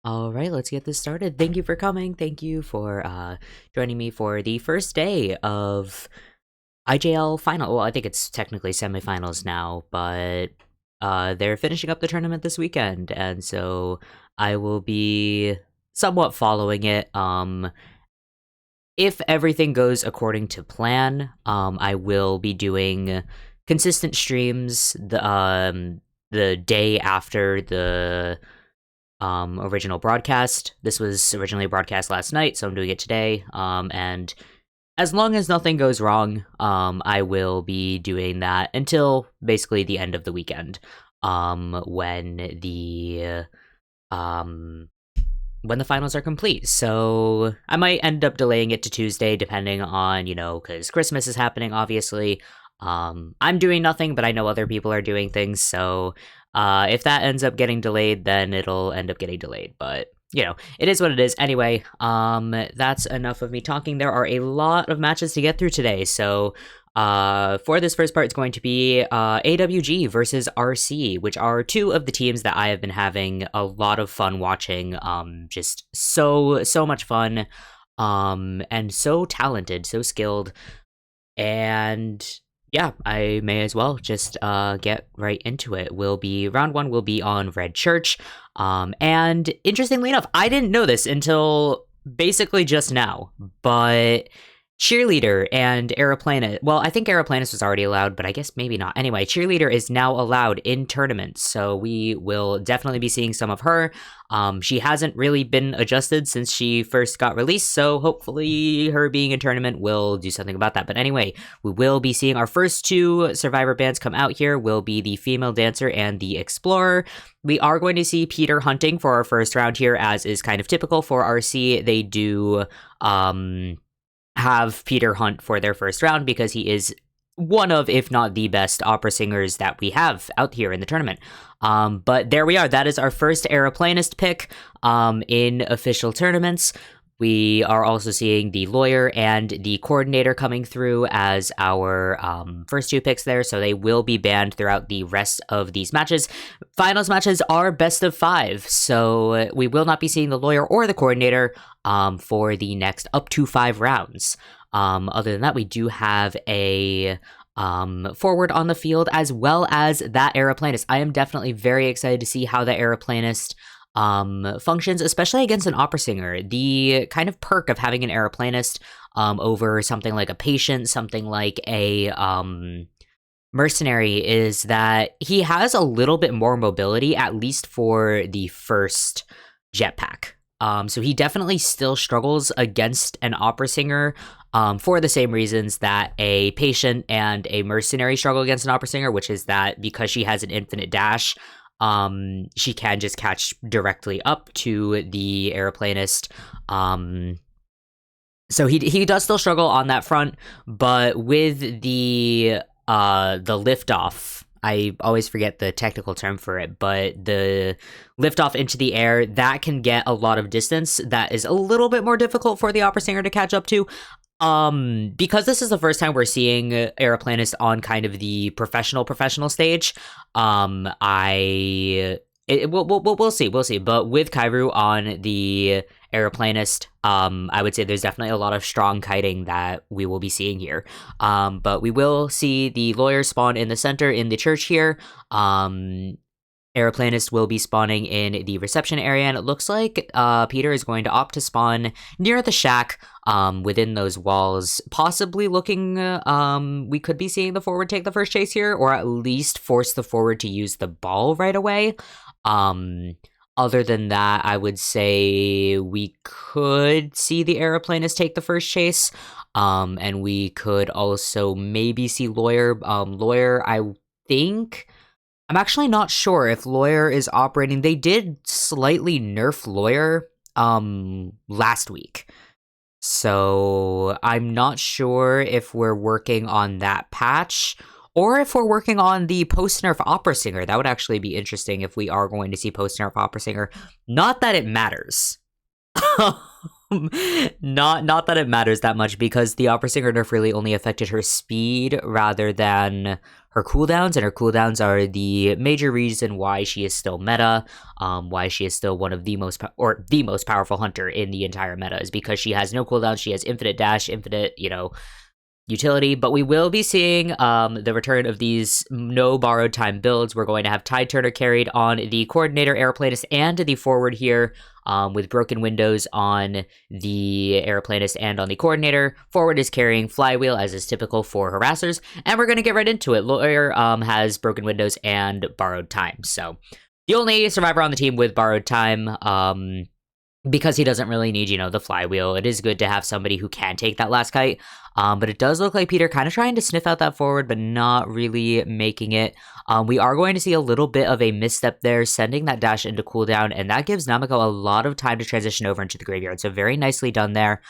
All right, let's get this started. Thank you for coming. Thank you for joining me for the first day of IJL final. Well, I think it's technically semifinals now, but they're finishing up the tournament this weekend, and so I will be somewhat following it. If everything goes according to plan, I will be doing consistent streams the day after the original broadcast. This was originally broadcast last night, so I'm doing it today. And as long as nothing goes wrong, I will be doing that until basically the end of the weekend. When the finals are complete. So I might end up delaying it to Tuesday, depending on, because Christmas is happening, obviously. I'm doing nothing, but I know other people are doing things, so if that ends up getting delayed, then it'll end up getting delayed. But, it is what it is. Anyway, that's enough of me talking. There are a lot of matches to get through today, so for this first part, it's going to be AWG versus RC, which are two of the teams that I have been having a lot of fun watching. Just so much fun, and so talented, so skilled, and yeah, I may as well just get right into it. Round one will be on Red Church, and interestingly enough, I didn't know this until basically just now, but Cheerleader and Aeroplanist. Well, I think Aeroplanist was already allowed, but I guess maybe not. Anyway, Cheerleader is now allowed in tournaments, so we will definitely be seeing some of her. She hasn't really been adjusted since she first got released, so hopefully her being in tournament will do something about that. But anyway, we will be seeing our first two Survivor bands come out here, will be the Female Dancer and the Explorer. We are going to see Peter hunting for our first round here, as is kind of typical for RC. They do, have Peter hunt for their first round because he is one of, if not the best opera singers that we have out here in the tournament. But there we are. That is our first Aeroplanist pick in official tournaments. We are also seeing the Lawyer and the Coordinator coming through as our first two picks there, so they will be banned throughout the rest of these matches. Finals matches are best of 5, so we will not be seeing the Lawyer or the Coordinator for the next up to 5 rounds. Other than that, we do have a forward on the field, as well as that Aeroplanist. I am definitely very excited to see how the Aeroplanist functions, especially against an opera singer. The kind of perk of having an Aeroplanist over something like a patient, something like a mercenary, is that he has a little bit more mobility, at least for the first jetpack. So he definitely still struggles against an opera singer for the same reasons that a patient and a mercenary struggle against an opera singer, which is that because she has an infinite dash, she can just catch directly up to the Aeroplanist. So he does still struggle on that front, but with the liftoff, I always forget the technical term for it, but the liftoff into the air, that can get a lot of distance. That is a little bit more difficult for the opera singer to catch up to. Because this is the first time we're seeing Aeroplanist on kind of the professional stage, we'll see. But with Kairu on the Aeroplanist, I would say there's definitely a lot of strong kiting that we will be seeing here. But we will see the Lawyer spawn in the center in the church here. Aeroplanist will be spawning in the reception area, and it looks like Peter is going to opt to spawn near the shack within those walls, possibly looking, we could be seeing the forward take the first chase here, or at least force the forward to use the ball right away. Other than that, I would say we could see the Aeroplanist take the first chase, and we could also maybe see Lawyer. Lawyer, I think... I'm actually not sure if Lawyer is operating. They did slightly nerf Lawyer last week. So I'm not sure if we're working on that patch or if we're working on the post-nerf opera singer. That would actually be interesting if we are going to see post-nerf opera singer. Not that it matters. Not that it matters that much, because the opera singer nerf really only affected her speed rather than her cooldowns, and her cooldowns are the major reason why she is still meta, why she is still one of the most the most powerful hunter in the entire meta, is because she has no cooldown. She has infinite dash, infinite, utility, but we will be seeing the return of these no borrowed time builds. We're going to have Tide Turner carried on the coordinator, aeroplanist, and the forward here, with broken windows on the aeroplanist and on the coordinator. Forward is carrying Flywheel, as is typical for harassers, and we're going to get right into it. Lawyer has broken windows and borrowed time, so the only survivor on the team with borrowed time, because he doesn't really need, the flywheel. It is good to have somebody who can take that last kite. But it does look like Peter kind of trying to sniff out that forward, but not really making it. We are going to see a little bit of a misstep there, sending that dash into cooldown, and that gives Namiko a lot of time to transition over into the graveyard. So very nicely done there.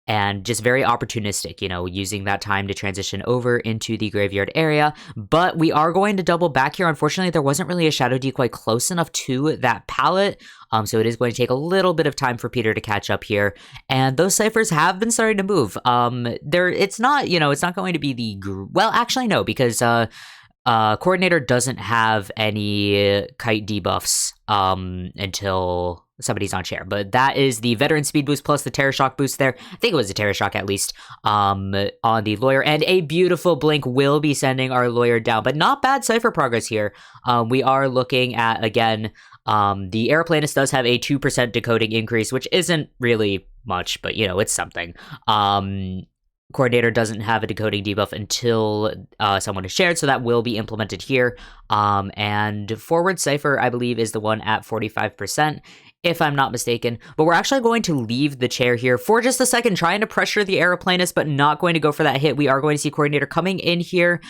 And just very opportunistic, using that time to transition over into the graveyard area. But we are going to double back here. Unfortunately, there wasn't really a Shadow Decoy close enough to that pallet, so it is going to take a little bit of time for Peter to catch up here. And those ciphers have been starting to move. It's not, it's not going to be well, actually, no, because coordinator doesn't have any kite debuffs until somebody's on chair, but that is the veteran speed boost plus the Terror Shock boost there. I think it was a Terror Shock at least on the lawyer, and a beautiful blink will be sending our lawyer down, but not bad cipher progress here. We are looking at, again, the aeroplanist does have a 2% decoding increase, which isn't really much, but it's something. Coordinator doesn't have a decoding debuff until someone is shared, so that will be implemented here. And forward cipher, I believe, is the one at 45%, if I'm not mistaken. But we're actually going to leave the chair here for just a second, trying to pressure the aeroplanist, but not going to go for that hit. We are going to see coordinator coming in here.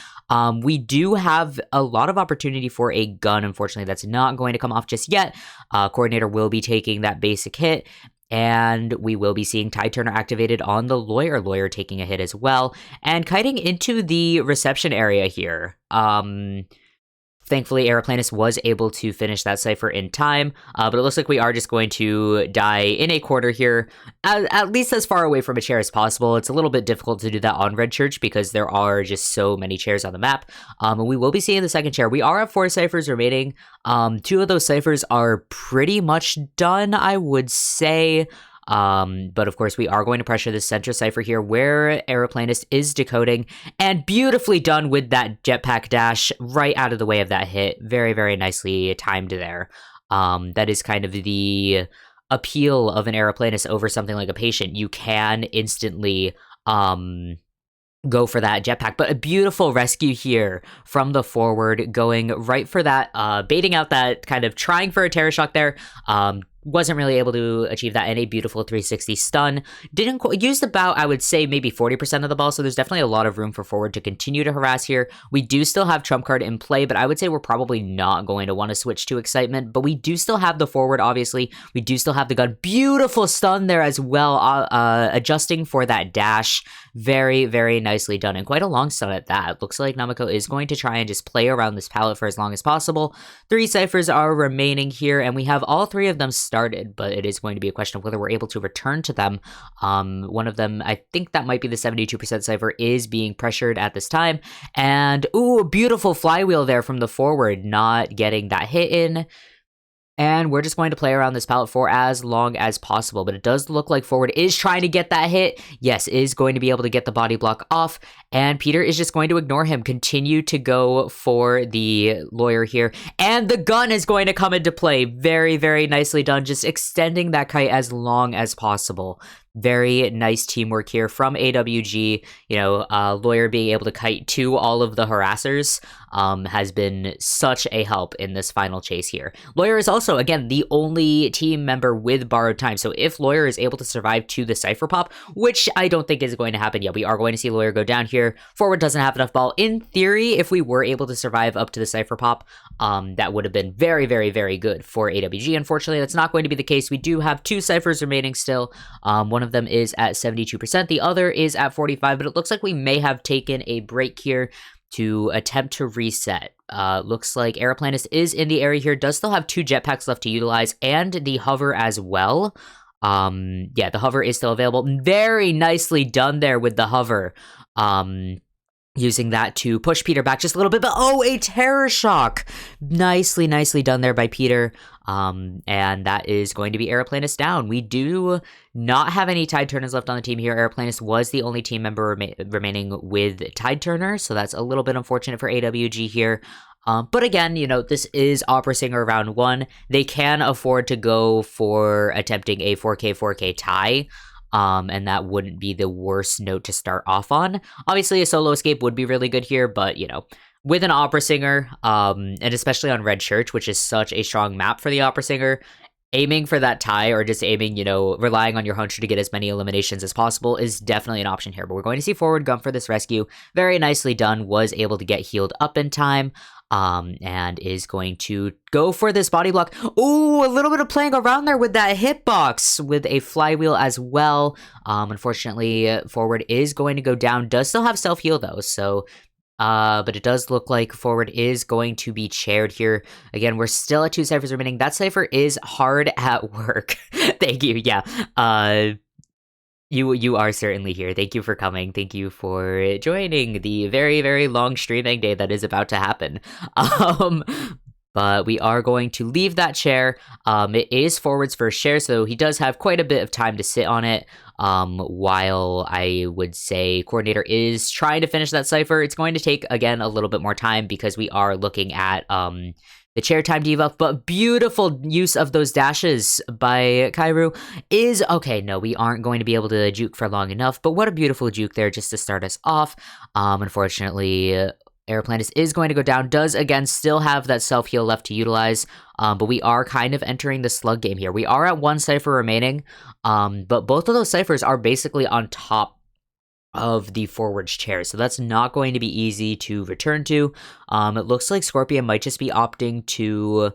We do have a lot of opportunity for a gun. Unfortunately, that's not going to come off just yet. Coordinator will be taking that basic hit, and we will be seeing Tide Turner activated on the lawyer taking a hit as well, and kiting into the reception area here. Thankfully, aeroplanist was able to finish that cipher in time, but it looks like we are just going to die in a quarter here, at least as far away from a chair as possible. It's a little bit difficult to do that on Red Church because there are just so many chairs on the map, and we will be seeing the second chair. We are at 4 ciphers remaining. 2 of those ciphers are pretty much done, I would say. But of course we are going to pressure the center cipher here where aeroplanist is decoding, and beautifully done with that jetpack dash right out of the way of that hit. Very, very nicely timed there. That is kind of the appeal of an aeroplanist over something like a patient. You can instantly, go for that jetpack, but a beautiful rescue here from the forward, going right for that, baiting out that kind of trying for a Terror Shock there. Wasn't really able to achieve that, and a beautiful 360 stun. Didn't used about, I would say, maybe 40% of the ball, so there's definitely a lot of room for forward to continue to harass here. We do still have trump card in play, but I would say we're probably not going to want to switch to excitement, but we do still have the forward, obviously. We do still have the gun. Beautiful stun there as well, adjusting for that dash. Very, very nicely done, and quite a long stun at that. Looks like Namiko is going to try and just play around this palette for as long as possible. 3 ciphers are remaining here, and we have all 3 of them started, but it is going to be a question of whether we're able to return to them. One of them, I think that might be the 72% cipher, is being pressured at this time, and ooh, beautiful flywheel there from the forward, not getting that hit in. And we're just going to play around this palette for as long as possible. But it does look like forward is trying to get that hit. Yes, is going to be able to get the body block off. And Peter is just going to ignore him. Continue to go for the lawyer here. And the gun is going to come into play. Very, very nicely done. Just extending that kite as long as possible. Very nice teamwork here from AWG. Lawyer being able to kite to all of the harassers has been such a help in this final chase here. Lawyer is also, again, the only team member with borrowed time. So if Lawyer is able to survive to the cipher pop, which I don't think is going to happen yet, we are going to see Lawyer go down here. Forward doesn't have enough ball. In theory, if we were able to survive up to the cipher pop, that would have been very, very, very good for AWG. Unfortunately, that's not going to be the case. We do have 2 ciphers remaining still. One of them is at 72%. The other is at 45%, but it looks like we may have taken a break here to attempt to reset. Looks like aeroplanist is in the area here, does still have 2 jetpacks left to utilize, and the hover as well. Yeah, the hover is still available. Very nicely done there with the hover. using that to push Peter back just a little bit, but oh, a terror shock! Nicely done there by Peter. And that is going to be Aeroplanist down. We do not have any Tide Turners left on the team here. Aeroplanist was the only team member remaining with Tide Turner, so that's a little bit unfortunate for AWG here. But again, you know, this is Opera Singer round 1. They can afford to go for attempting a 4K tie. And that wouldn't be the worst note to start off on. Obviously, a solo escape would be really good here, but, you know, with an Opera Singer, and especially on Red Church, which is such a strong map for the Opera Singer, aiming for that tie or just aiming, you know, relying on your hunch to get as many eliminations as possible is definitely an option here. But we're going to see forward gun for this rescue. Very nicely done, was able to get healed up in time. And is going to go for this body block. Ooh, a little bit of playing around there with that hitbox with a flywheel as well. Unfortunately, forward is going to go down. Does still have self-heal though, so but it does look like forward is going to be chaired here. Again, we're still at 2 ciphers remaining. That cipher is hard at work. Thank you. Yeah. You are certainly here. Thank you for coming. Thank you for joining the very long streaming day that is about to happen. But we are going to leave that chair. It is forward's first chair, so he does have quite a bit of time to sit on it. While I would say coordinator is trying to finish that cipher, it's going to take again a little bit more time because we are looking at the chair time debuff, but beautiful use of those dashes by Kairu is... Okay, no, we aren't going to be able to juke for long enough, but what a beautiful juke there just to start us off. Unfortunately, Aeroplanist is going to go down, does again still have that self-heal left to utilize, but we are kind of entering the slug game here. We are at 1 cipher remaining, but both of those ciphers are basically on top of the forward chair, so that's not going to be easy to return to. It looks like Scorpion might just be opting to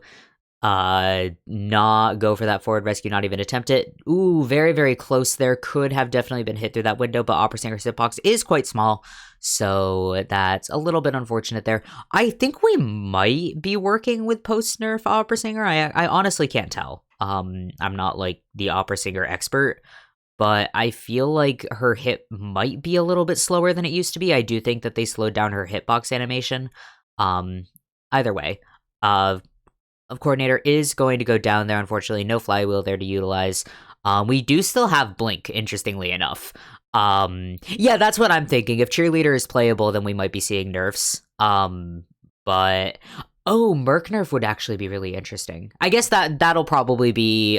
not go for that forward rescue, not even attempt it. Ooh, very close there. Could have definitely been hit through that window, but Opera Singer's hitbox is quite small, so that's a little bit unfortunate there. I think we might be working with post-nerf Opera Singer. I honestly can't tell. I'm not like the Opera Singer expert, but I feel like her hit might be a little bit slower than it used to be. I do think that they slowed down her hitbox animation. Either way, coordinator is going to go down there. Unfortunately, no flywheel there to utilize. We do still have Blink, interestingly enough. Yeah, that's what I'm thinking. If Cheerleader is playable, then we might be seeing nerfs. But... Oh, Merc nerf would actually be really interesting. I guess that'll probably be,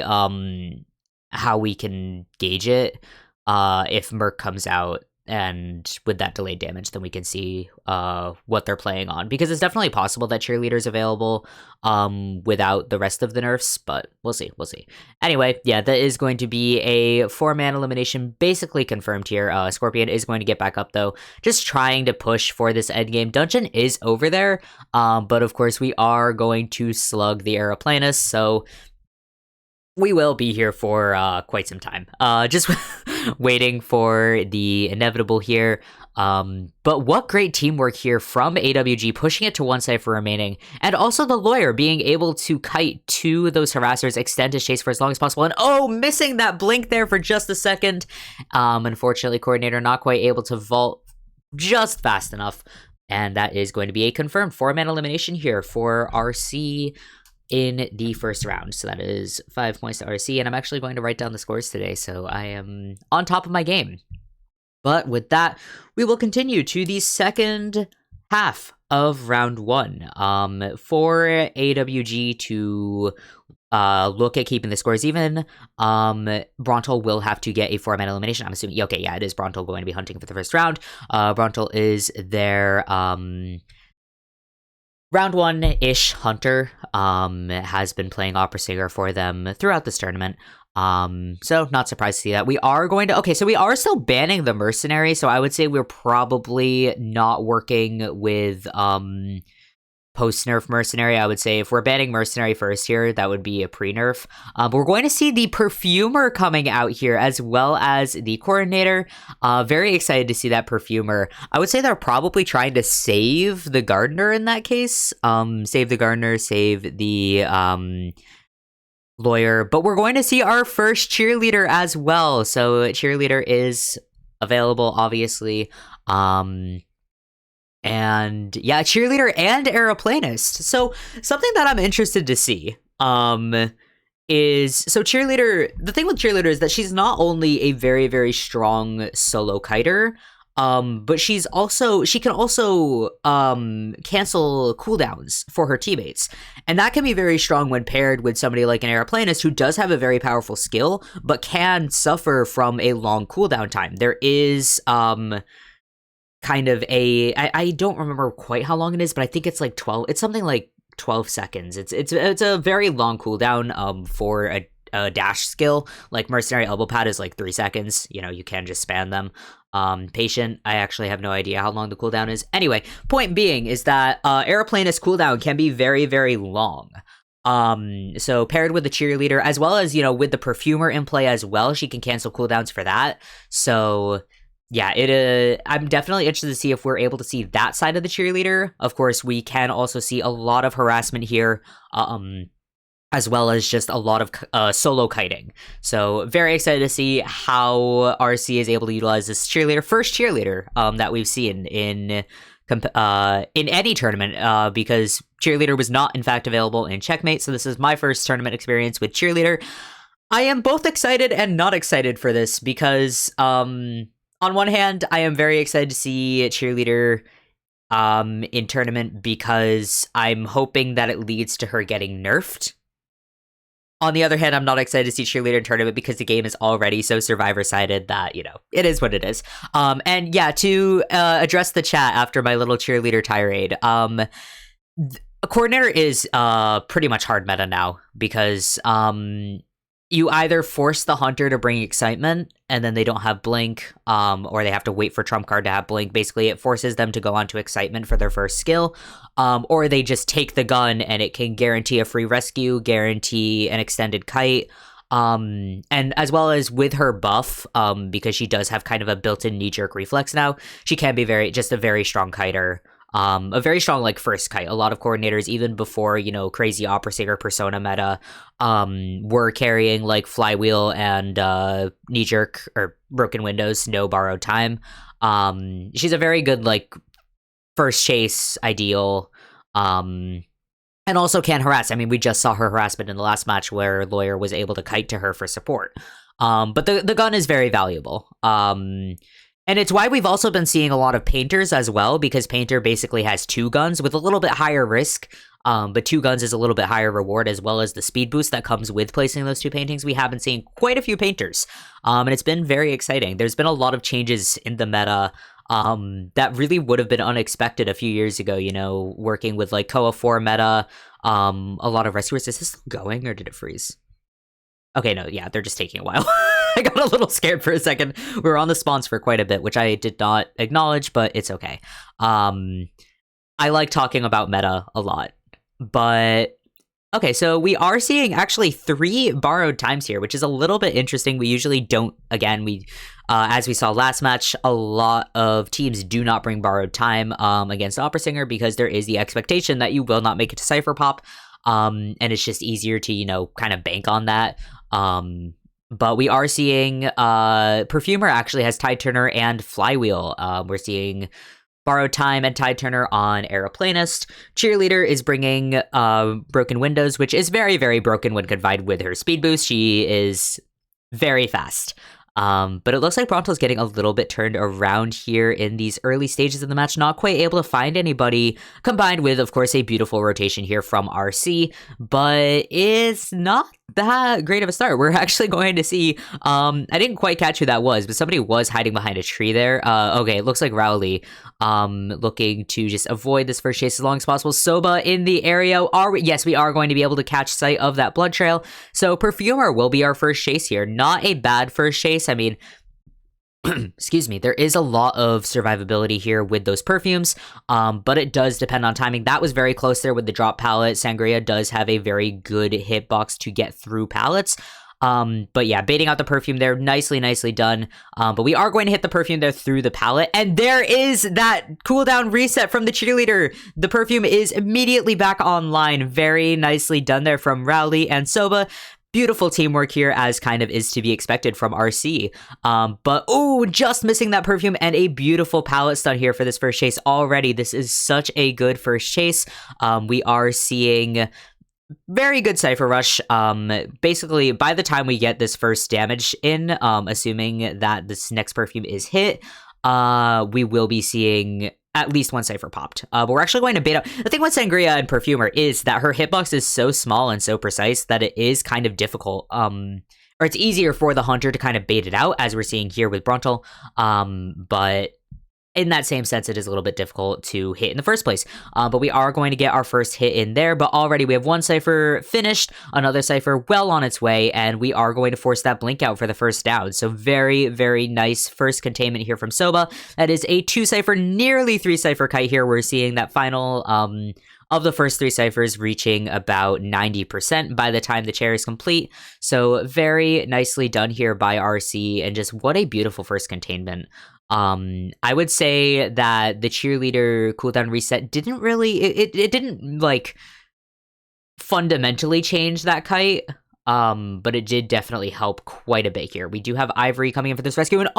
how we can gauge it. If Merc comes out and with that delayed damage, then we can see what they're playing on, because it's definitely possible that Cheerleader's available without the rest of the nerfs, but we'll see. Anyway, yeah, that is going to be a 4-man elimination basically confirmed here. Scorpion is going to get back up though, just trying to push for this endgame. Dungeon is over there, but of course we are going to slug the Aeroplanist, so we will be here for quite some time. Just waiting for the inevitable here. But what great teamwork here from AWG, pushing it to 1 cipher remaining, and also the lawyer being able to kite to those harassers, extend his chase for as long as possible, and oh, missing that blink there for just a second. Unfortunately, coordinator not quite able to vault just fast enough, and that is going to be a confirmed 4-man elimination here for RC in the first round. So that is 5 points to RC, and I'm actually going to write down the scores today, so I am on top of my game. But with that, we will continue to the second half of round 1. For AWG to look at keeping the scores even, Brontal will have to get a 4-man elimination. I'm assuming, okay, yeah, it is Brontal going to be hunting for the first round. Brontal is their round 1-ish hunter, has been playing Opera Singer for them throughout this tournament. So not surprised to see that. We are going to... Okay, so we are still banning the Mercenary, so I would say we're probably not working with, post-nerf Mercenary. I would say if we're banning Mercenary first here, that would be a pre-nerf. But we're going to see the Perfumer coming out here, as well as the Coordinator. Very excited to see that Perfumer. I would say they're probably trying to save the Gardener in that case. Save the Gardener, save the lawyer. But we're going to see our first Cheerleader as well. So Cheerleader is available, obviously. and yeah, cheerleader and aeroplanist. So something that I'm interested to see is so cheerleader. The thing with cheerleader is that she's not only a very, very strong solo kiter, but she can also cancel cooldowns for her teammates. And that can be very strong when paired with somebody like an aeroplanist who does have a very powerful skill, but can suffer from a long cooldown time. There is kind of I don't remember quite how long it is, but I think it's like 12. It's something like 12 seconds. It's a very long cooldown for a dash skill. Like mercenary elbow pad is like 3 seconds. You can just spam them. Patient, I actually have no idea how long the cooldown is. Anyway, point being is that aeroplanist cooldown can be very, very long. So paired with the cheerleader, as well as with the perfumer in play as well, she can cancel cooldowns for that. So yeah, I'm definitely interested to see if we're able to see that side of the cheerleader. Of course, we can also see a lot of harassment here, as well as just a lot of solo kiting. So very excited to see how RC is able to utilize this first cheerleader that we've seen in any tournament, because cheerleader was not in fact available in Checkmate. So this is my first tournament experience with cheerleader. I am both excited and not excited for this because on one hand, I am very excited to see cheerleader in tournament because I'm hoping that it leads to her getting nerfed. On the other hand, I'm not excited to see cheerleader in tournament because the game is already so survivor-sided that, it is what it is. And yeah, to address the chat after my little cheerleader tirade, a coordinator is pretty much hard meta now because you either force the hunter to bring excitement and then they don't have blink, or they have to wait for trump card to have blink. Basically, it forces them to go onto excitement for their first skill, or they just take the gun and it can guarantee a free rescue, guarantee an extended kite, and as well as with her buff, because she does have kind of a built-in knee-jerk reflex now, she can be a very strong kiter. A very strong first kite. A lot of coordinators, even before crazy opera singer persona meta, were carrying flywheel and knee jerk or broken windows, no borrowed time. She's a very good first chase ideal, and also can harass. I mean, we just saw her harassment in the last match where Lawyer was able to kite to her for support. But the gun is very valuable. And it's why we've also been seeing a lot of painters as well, because painter basically has 2 guns with a little bit higher risk, but 2 guns is a little bit higher reward, as well as the speed boost that comes with placing those 2 paintings. We have been seeing quite a few painters, and it's been very exciting. There's been a lot of changes in the meta that really would have been unexpected a few years ago, working with Koa 4 meta, a lot of rescuers. Is this still going, or did it freeze? Okay, no, yeah, they're just taking a while. I got a little scared for a second. We were on the spawns for quite a bit, which I did not acknowledge, but it's okay. I like talking about meta a lot, but okay, so we are seeing actually 3 borrowed times here, which is a little bit interesting. We usually don't. Again, as we saw last match, a lot of teams do not bring borrowed time against Opera Singer because there is the expectation that you will not make it to Cypher Pop, and it's just easier to kind of bank on that. But we are seeing Perfumer actually has Tide Turner and Flywheel. We're seeing Borrowed Time and Tide Turner on Aeroplanist. Cheerleader is bringing Broken Windows, which is very, very broken when combined with her speed boost. She is very fast. But it looks like Bronto's getting a little bit turned around here in these early stages of the match, not quite able to find anybody, combined with, of course, a beautiful rotation here from RC, but it's not that great of a start. We're actually going to see, I didn't quite catch who that was, but somebody was hiding behind a tree there. Okay, it looks like Rowley, looking to just avoid this first chase as long as possible. Soba in the area. Yes, we are going to be able to catch sight of that blood trail. So Perfumer will be our first chase here. Not a bad first chase. I mean, excuse me, there is a lot of survivability here with those perfumes, but it does depend on timing. That was very close there with the drop pallet. Sangria does have a very good hitbox to get through pallets. But yeah, baiting out the perfume there, nicely done. But we are going to hit the perfume there through the pallet, and there is that cooldown reset from the cheerleader. The perfume is immediately back online. Very nicely done there from Rowley and Soba. beautiful teamwork here, as kind of is to be expected from RC. But just missing that perfume, and a beautiful palette stun here for this first chase already. This is such a good first chase. We are seeing very good Cypher Rush. Basically, by the time we get this first damage in, assuming that this next perfume is hit, we will be seeing at least one Cypher popped. But we're actually going to bait out. The thing with Sangria and Perfumer is that her hitbox is so small and so precise that it is kind of difficult. Or it's easier for the Hunter to kind of bait it out, as we're seeing here with Bruntel. But in that same sense, it is a little bit difficult to hit in the first place. But we are going to get our first hit in there. But already we have one Cypher finished, another Cypher well on its way, and we are going to force that blink out for the first down. So very, very nice first containment here from Soba. That is a 2 Cypher, nearly 3 Cypher kite here. We're seeing that final of the first 3 Cyphers reaching about 90% by the time the chair is complete. So very nicely done here by RC, and just what a beautiful first containment. I would say that the cheerleader cooldown reset didn't really, it didn't like fundamentally change that kite. But it did definitely help quite a bit here. We do have Ivory coming in for this rescue, and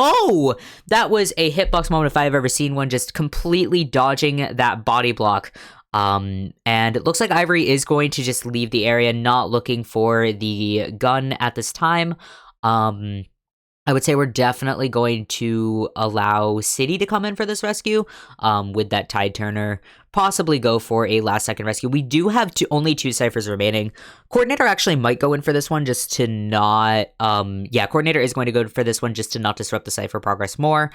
that was a hitbox moment if I've ever seen one, just completely dodging that body block. And it looks like Ivory is going to just leave the area, not looking for the gun at this time. I would say we're definitely going to allow City to come in for this rescue, with that Tide Turner, possibly go for a last-second rescue. We do have only 2 Cyphers remaining. Coordinator actually might go in for this one just to not, Coordinator is going to go for this one just to not disrupt the Cypher progress more.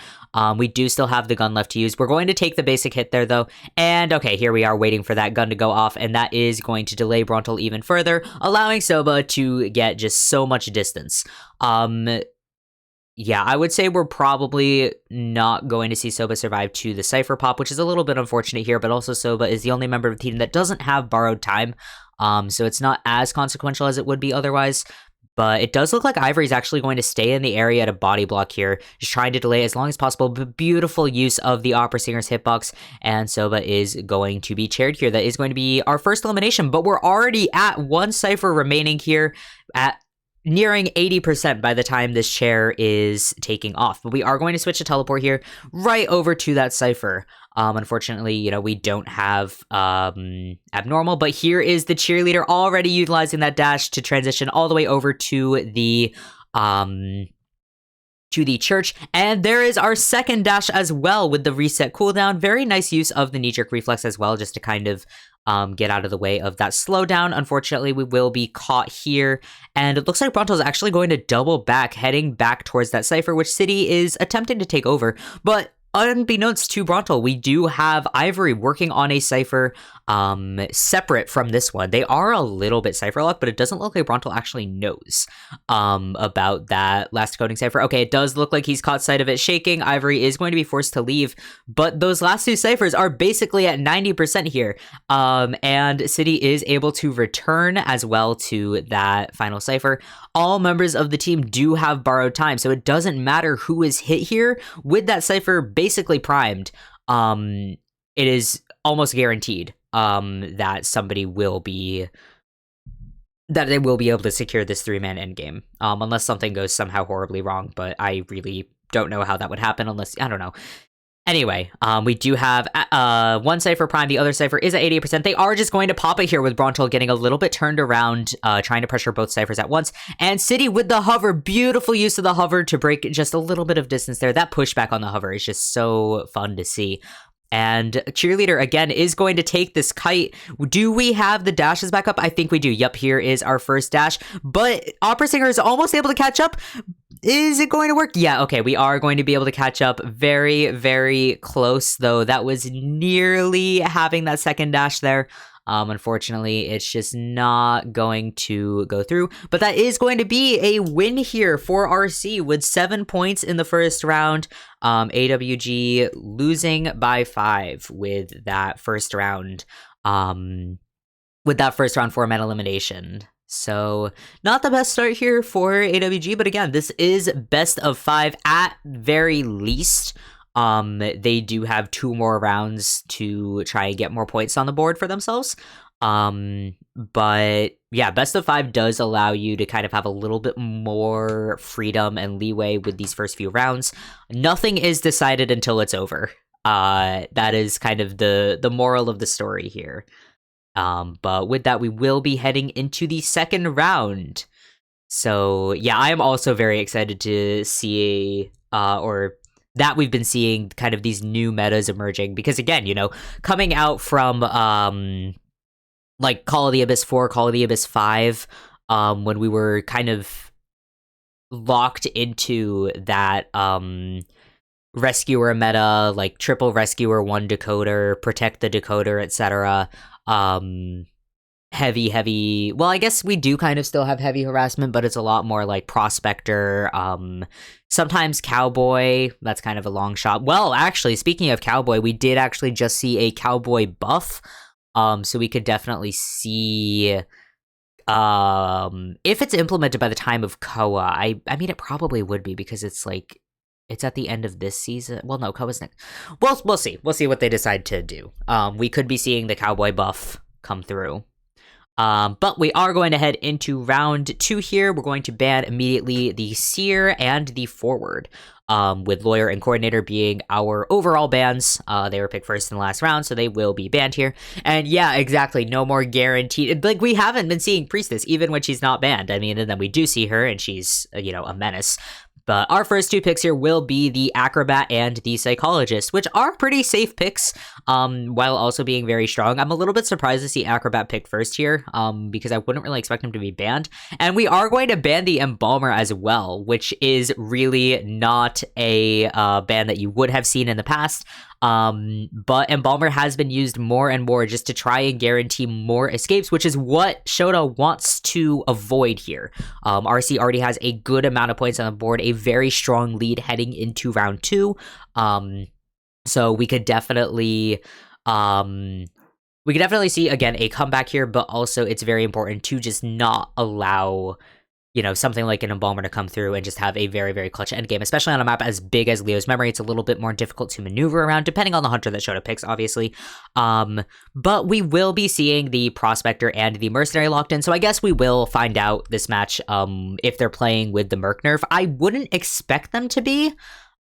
We do still have the gun left to use. We're going to take the basic hit there, though, and okay, here we are waiting for that gun to go off, and that is going to delay Bruntel even further, allowing Soba to get just so much distance. Yeah, I would say we're probably not going to see Soba survive to the Cypher pop, which is a little bit unfortunate here, but also Soba is the only member of the team that doesn't have borrowed time, so it's not as consequential as it would be otherwise. But it does look like Ivory's actually going to stay in the area at a body block here, just trying to delay as long as possible. But beautiful use of the Opera Singer's hitbox, and Soba is going to be chaired here. That is going to be our first elimination, but we're already at 1 Cypher remaining here at nearing 80% by the time this chair is taking off. But we are going to switch to teleport here right over to that Cypher. Unfortunately, we don't have abnormal, but here is the cheerleader already utilizing that dash to transition all the way over to the church, and there is our second dash as well with the reset cooldown. Very nice use of the knee-jerk reflex as well, just to kind of get out of the way of that slowdown. Unfortunately, we will be caught here, and it looks like Bronto's actually going to double back, heading back towards that Cypher, which City is attempting to take over, but unbeknownst to Bronto, we do have Ivory working on a Cypher separate from this one. They are a little bit Cypher locked, but it doesn't look like Bronto actually knows about that last coding Cypher. Okay, it does look like he's caught sight of it shaking. Ivory is going to be forced to leave, but those last 2 Cyphers are basically at 90% here, and City is able to return as well to that final Cypher. All members of the team do have borrowed time, so it doesn't matter who is hit here. With that Cypher basically primed, it is almost guaranteed that somebody will be, that they will be able to secure this 3-man endgame, unless something goes somehow horribly wrong, but I really don't know how that would happen unless, I don't know. Anyway, we do have 1 Cypher prime, the other Cypher is at 88%. They are just going to pop it here with Brontel getting a little bit turned around, trying to pressure both Cyphers at once. And City with the hover, beautiful use of the hover to break just a little bit of distance there. That pushback on the hover is just so fun to see. And Cheerleader, again, is going to take this kite. Do we have the dashes back up? I think we do. Yep, here is our first dash. But Opera Singer is almost able to catch up. Is it going to work? Yeah, okay, we are going to be able to catch up. Very, very close, though. That was nearly having that second dash there. Unfortunately, it's just not going to go through. But that is going to be a win here for RC with 7 points in the first round. AWG losing by 5 with that first round. With that first round 4-man elimination. So not the best start here for AWG, but again, this is best of 5 at very least. they do have 2 more rounds to try and get more points on the board for themselves. But yeah, best of 5 does allow you to kind of have a little bit more freedom and leeway with these first few rounds. Nothing is decided until it's over. That is kind of the moral of the story here. But with that, we will be heading into the second round. So yeah, I am also very excited to see or that we've been seeing kind of these new metas emerging, because again, coming out from like Call of the Abyss 4, Call of the Abyss 5, when we were kind of locked into that rescuer meta, like triple rescuer, 1 decoder, protect the decoder, etc. Heavy, well, I guess we do kind of still have heavy harassment, but it's a lot more like prospector, sometimes cowboy. That's kind of a long shot. Well, actually, speaking of cowboy, we did actually just see a cowboy buff, so we could definitely see if it's implemented by the time of Koa. I mean, it probably would be, because it's like it's at the end of this season. Well, no, Koa's next. Well, we'll see what they decide to do. We could be seeing the cowboy buff come through. But we are going to head into round 2 here. We're going to ban immediately the Seer and the Forward, with Lawyer and Coordinator being our overall bans. They were picked first in the last round, so they will be banned here. And yeah, exactly, no more guaranteed. Like, we haven't been seeing Priestess, even when she's not banned. I mean, and then we do see her, and she's, a menace. But our first 2 picks here will be the Acrobat and the Psychologist, which are pretty safe picks, while also being very strong. I'm a little bit surprised to see Acrobat picked first here, because I wouldn't really expect him to be banned. And we are going to ban the Embalmer as well, which is really not a ban that you would have seen in the past. But Embalmer has been used more and more just to try and guarantee more escapes, which is what Shota wants to avoid here. RC already has a good amount of points on the board, a very strong lead heading into round 2. So we could definitely see again a comeback here, but also it's very important to just not allow something like an Embalmer to come through and just have a very, very clutch endgame, especially on a map as big as Leo's Memory. It's a little bit more difficult to maneuver around, depending on the hunter that Shota picks, obviously. But we will be seeing the Prospector and the Mercenary locked in, so I guess we will find out this match if they're playing with the Merc nerf. I wouldn't expect them to be.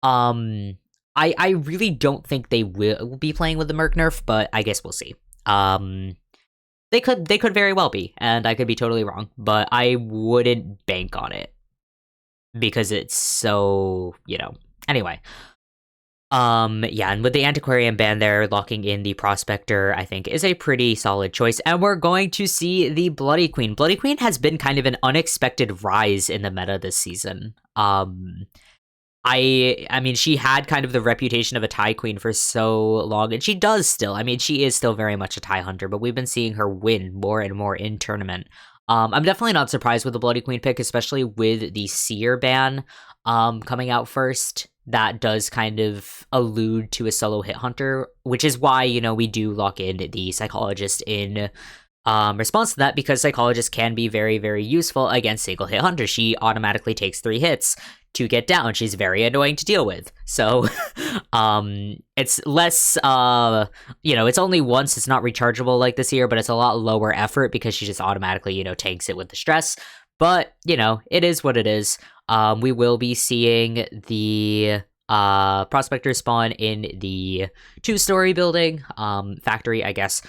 I really don't think they will be playing with the Merc nerf, but I guess we'll see. They could very well be, and I could be totally wrong, but I wouldn't bank on it because it's so, Anyway. Yeah, and with the Antiquarian ban there, locking in the Prospector, I think, is a pretty solid choice, and we're going to see the Bloody Queen. Bloody Queen has been kind of an unexpected rise in the meta this season. I mean, she had kind of the reputation of a tie queen for so long, and she does still. I mean, she is still very much a tie hunter, but we've been seeing her win more and more in tournament. I'm definitely not surprised with the Bloody Queen pick, especially with the Seer ban coming out first. That does kind of allude to a solo hit hunter, which is why, we do lock in the Psychologist in response to that, because Psychologist can be very, very useful against single hit hunters. She automatically takes 3 hits to get down. She's very annoying to deal with. So it's less it's only once, it's not rechargeable like this here, but it's a lot lower effort because she just automatically, tanks it with the stress. But, it is what it is. We will be seeing the Prospector spawn in the 2-story building, factory, I guess.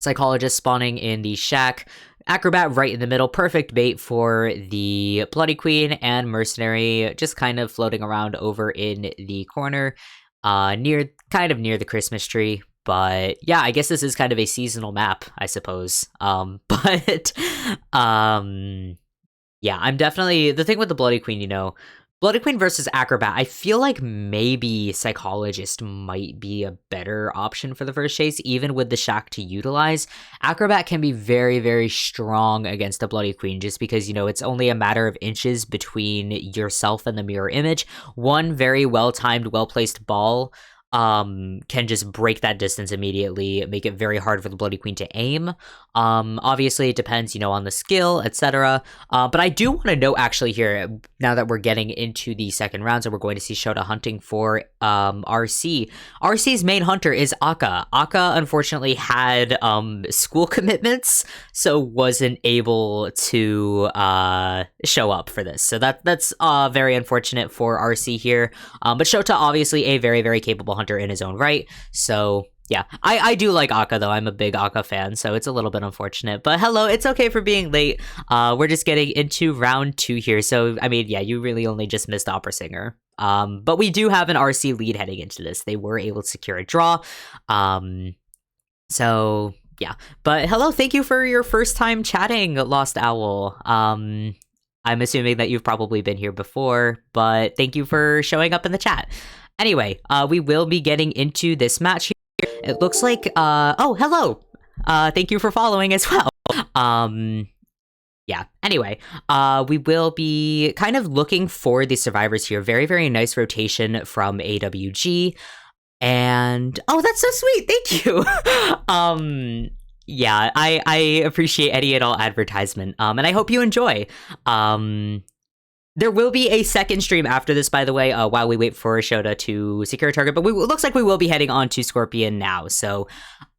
Psychologist spawning in the shack. Acrobat right in the middle, perfect bait for the Bloody Queen, and Mercenary just kind of floating around over in the corner, near the Christmas tree. But yeah, I guess this is kind of a seasonal map, I suppose. But yeah, I'm definitely, the thing with the Bloody Queen, Bloody Queen versus Acrobat, I feel like maybe Psychologist might be a better option for the first chase, even with the shack to utilize. Acrobat can be very, very strong against the Bloody Queen, just because, it's only a matter of inches between yourself and the mirror image. One very well-timed, well-placed ball can just break that distance immediately, make it very hard for the Bloody Queen to aim. Obviously it depends, on the skill, etc. But I do want to note actually here, now that we're getting into the second rounds and we're going to see Shota hunting for RC. RC's main hunter is Akka. Akka unfortunately had school commitments, so wasn't able to show up for this. So that's very unfortunate for RC here. But Shota obviously a very, very capable hunter in his own right. So yeah, I do like Akka though. I'm a big Akka fan, so it's a little bit unfortunate. But hello, it's okay for being late. We're just getting into round 2 here. So I mean, yeah, you really only just missed Opera Singer. But we do have an RC lead heading into this. They were able to secure a draw. So yeah. But hello, thank you for your first time chatting, Lost Owl. I'm assuming that you've probably been here before, but thank you for showing up in the chat. Anyway, we will be getting into this match here. It looks like, oh, hello! Thank you for following as well. Yeah, anyway, we will be kind of looking for the survivors here. Very, very nice rotation from AWG. And, oh, that's so sweet, thank you! Yeah, I appreciate any and all advertisement, and I hope you enjoy. There will be a second stream after this, by the way, while we wait for Shota to secure a target, but it looks like we will be heading on to Scorpion now, so,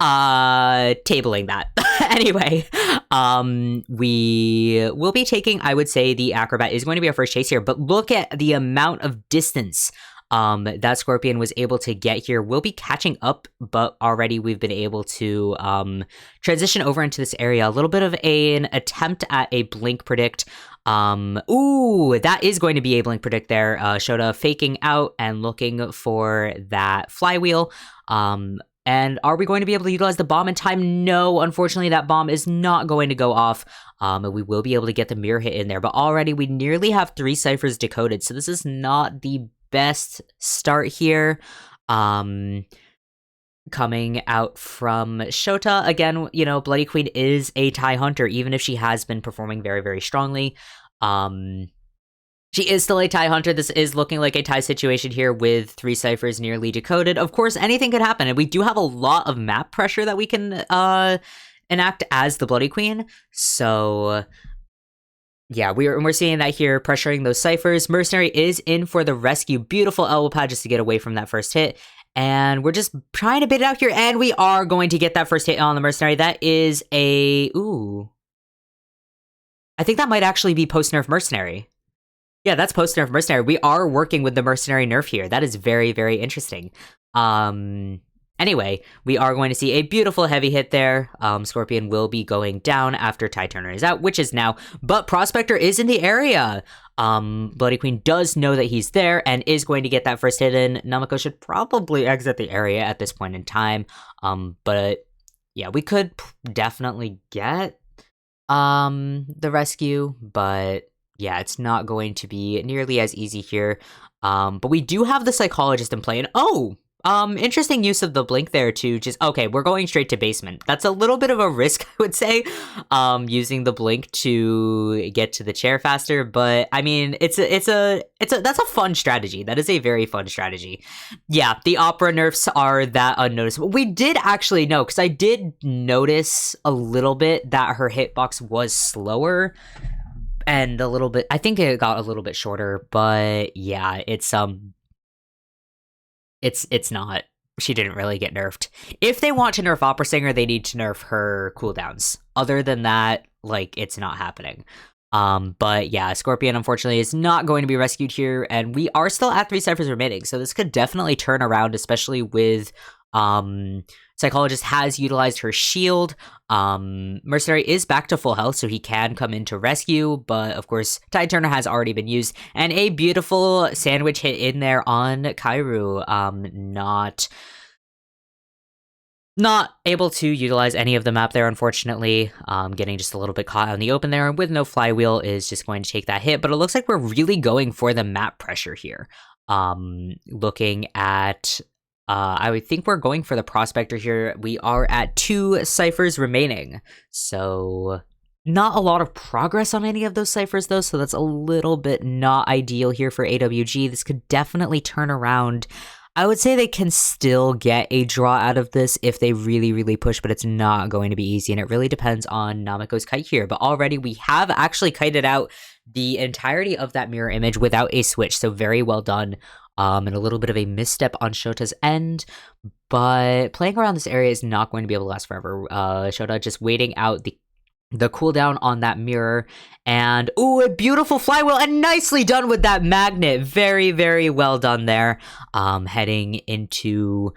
tabling that. Anyway, we will be taking, I would say, the Acrobat is going to be our first chase here, but look at the amount of distance that Scorpion was able to get here. We'll be catching up, but already we've been able to transition over into this area. A little bit of an attempt at a blink predict. Ooh, that is going to be a blink predict there. Shota faking out and looking for that flywheel. And are we going to be able to utilize the bomb in time? No, unfortunately, that bomb is not going to go off. And we will be able to get the mirror hit in there, but already we nearly have 3 ciphers decoded, so this is not the best start here. Coming out from Shota, again, Bloody Queen is a tie hunter, even if she has been performing very, very strongly. She is still a tie hunter. This is looking like a tie situation here with 3 ciphers nearly decoded. Of course, anything could happen, and we do have a lot of map pressure that we can enact as the Bloody Queen, so yeah, we're seeing that here, pressuring those ciphers. Mercenary is in for the rescue. Beautiful elbow pad just to get away from that first hit. And we're just trying to bait it out here, and we are going to get that first hit on the Mercenary. That is a... Ooh. I think that might actually be post-nerf Mercenary. Yeah, that's post-nerf Mercenary. We are working with the Mercenary nerf here. That is very, very interesting. Anyway, we are going to see a beautiful heavy hit there. Scorpion will be going down after Ty Turner is out, which is now, but Prospector is in the area. Bloody Queen does know that he's there and is going to get that first hit in. Namako should probably exit the area at this point in time. But yeah, we could definitely get the rescue, but yeah, it's not going to be nearly as easy here. But we do have the Psychologist in play, and interesting use of the blink there to just, okay, we're going straight to basement. That's a little bit of a risk, I would say, using the blink to get to the chair faster, but I mean, that's a fun strategy. That is a very fun strategy. Yeah, the opera nerfs are that unnoticeable. We did actually know, because I did notice a little bit that her hitbox was slower and a little bit, I think it got a little bit shorter, but yeah, it's not. She didn't really get nerfed. If they want to nerf Opera Singer, they need to nerf her cooldowns. Other than that, like, it's not happening. But yeah, Scorpion unfortunately is not going to be rescued here, and we are still at 3 ciphers remaining, so this could definitely turn around, especially with Psychologist has utilized her shield. Mercenary is back to full health, so he can come in to rescue, but of course, Tide Turner has already been used, and a beautiful sandwich hit in there on Kairu. Not able to utilize any of the map there, unfortunately. Getting just a little bit caught out in the open there, and with no flywheel is just going to take that hit, but it looks like we're really going for the map pressure here. Looking at... I would think we're going for the Prospector here. We are at 2 ciphers remaining, so not a lot of progress on any of those ciphers, though, so that's a little bit not ideal here for AWG. This could definitely turn around I would say they can still get a draw out of this if they really, really push, but it's not going to be easy, and it really depends on Nameko's kite here. But already we have actually kited out the entirety of that mirror image without a switch, so very well done. And a little bit of a misstep on Shota's end, but playing around this area is not going to be able to last forever. Shota just waiting out the cooldown on that mirror, and ooh, a beautiful flywheel, and nicely done with that magnet. Very, very well done there. Heading into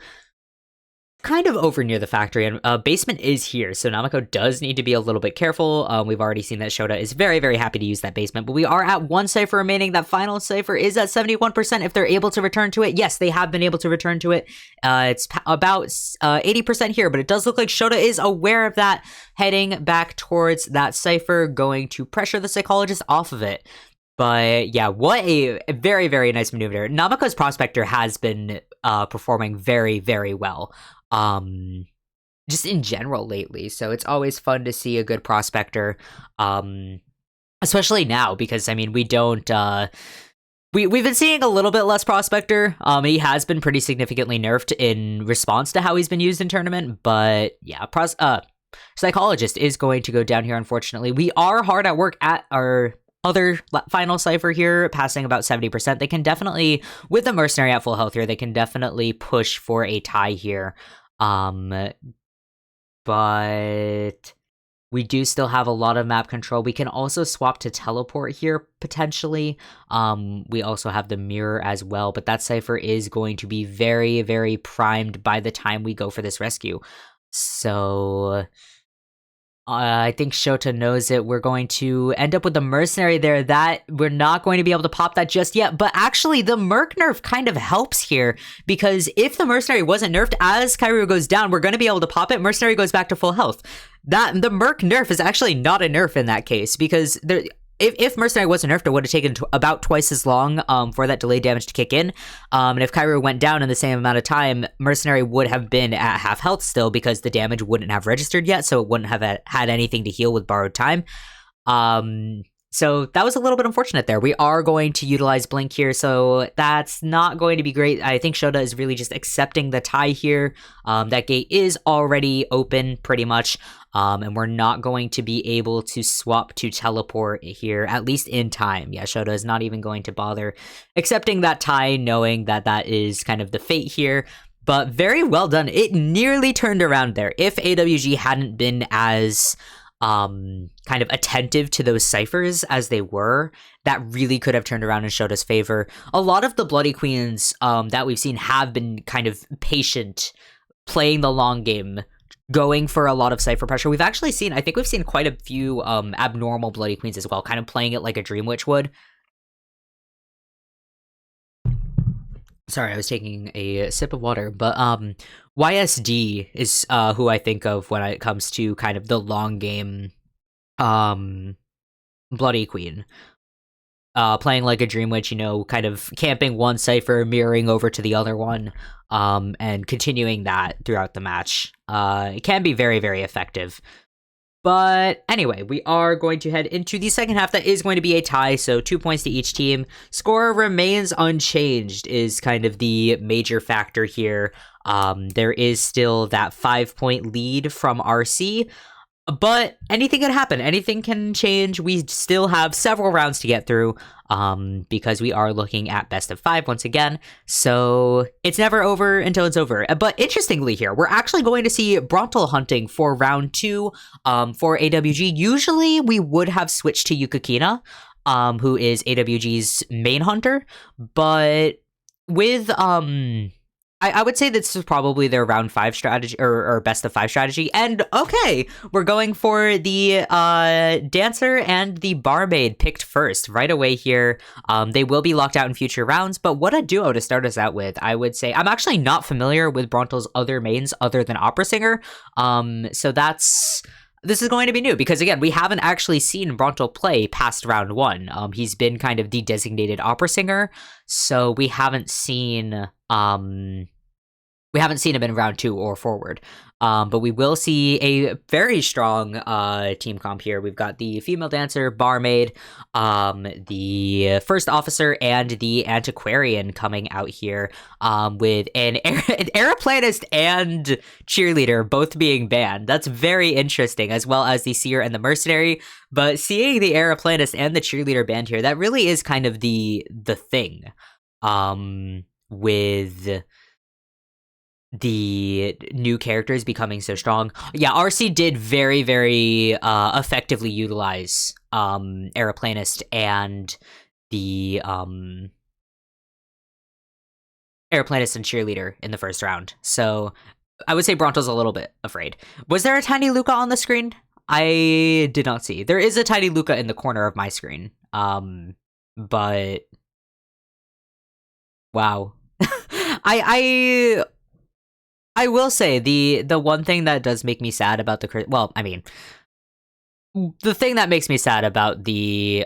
kind of over near the factory, and basement is here, so Nameko does need to be a little bit careful. We've already seen that Shota is very, very happy to use that basement, but we are at one cipher remaining. That final cipher is at 71%. If they're able to return to it, yes, they have been able to return to it. It's about 80% here, but it does look like Shota is aware of that, heading back towards that cipher, going to pressure the psychologist off of it. But yeah, what a very, very nice maneuver. Nameko's Prospector has been performing very, very well. Just in general lately, so it's always fun to see a good Prospector, especially now, because I mean we don't we've been seeing a little bit less Prospector. He has been pretty significantly nerfed in response to how he's been used in tournament, but yeah, Psychologist is going to go down here, unfortunately. We are hard at work at our other final cipher here, passing about 70%. They can definitely, with the Mercenary at full health here, they can definitely push for a tie here. But we do still have a lot of map control. We can also swap to teleport here, potentially. We also have the mirror as well, but that cipher is going to be very, very primed by the time we go for this rescue. So I think Shota knows it. We're going to end up with the Mercenary there. That we're not going to be able to pop that just yet, but actually the Merc nerf kind of helps here, because if the Mercenary wasn't nerfed, as Kairu goes down, we're going to be able to pop it. Mercenary goes back to full health. The Merc nerf is actually not a nerf in that case, because if Mercenary wasn't nerfed, it would have taken about twice as long for that delayed damage to kick in. And if Kairu went down in the same amount of time, Mercenary would have been at half health still, because the damage wouldn't have registered yet, so it wouldn't have had anything to heal with borrowed time. So that was a little bit unfortunate there. We are going to utilize Blink here, so that's not going to be great. I think Shota is really just accepting the tie here. That gate is already open, pretty much. And we're not going to be able to swap to teleport here, at least in time. Yeah, Shota is not even going to bother accepting that tie, knowing that that is kind of the fate here. But very well done. It nearly turned around there. If AWG hadn't been as kind of attentive to those ciphers as they were, that really could have turned around in Shota's favor. A lot of the Bloody Queens that we've seen have been kind of patient, playing the long game, going for a lot of cipher pressure. We've actually seen, I think we've seen quite a few abnormal Bloody Queens as well, kind of playing it like a Dream Witch would. Sorry, I was taking a sip of water, but YSD is who I think of when it comes to kind of the long game Bloody Queen. Playing like a Dream Witch, you know, kind of camping one cipher, mirroring over to the other one, and continuing that throughout the match. It can be very, very effective. But anyway, we are going to head into the second half. That is going to be a tie, so 2 points to each team. Score remains unchanged is kind of the major factor here. There is still that 5-point lead from RC, but anything can happen. Anything can change. We still have several rounds to get through, because we are looking at best of 5 once again. So it's never over until it's over. But interestingly here, we're actually going to see Brontal hunting for round 2 for AWG. Usually we would have switched to Yukikina, who is AWG's main hunter. But with I would say this is probably their round 5 strategy, or best of 5 strategy. And okay, we're going for the Dancer and the Barmaid picked first right away here. They will be locked out in future rounds, but what a duo to start us out with, I would say. I'm actually not familiar with Brontal's other mains other than Opera Singer. So this is going to be new, because again, we haven't actually seen Brontal play past round 1. He's been kind of the designated Opera Singer, so we haven't seen We haven't seen him in round 2 or forward. But we will see a very strong team comp here. We've got the female dancer, barmaid, the first officer, and the antiquarian coming out here with an aeroplanist and cheerleader both being banned. That's very interesting, as well as the seer and the mercenary. But seeing the aeroplanist and the cheerleader banned here, that really is kind of the thing with the new characters becoming so strong. Yeah, RC did very, very effectively utilize aeroplanist and the aeroplanist and cheerleader in the first round. So I would say Bronto's a little bit afraid. Was there a tiny Luca on the screen? I did not see. There is a tiny Luca in the corner of my screen. But wow. I will say the one thing that does make me sad about the thing that makes me sad about the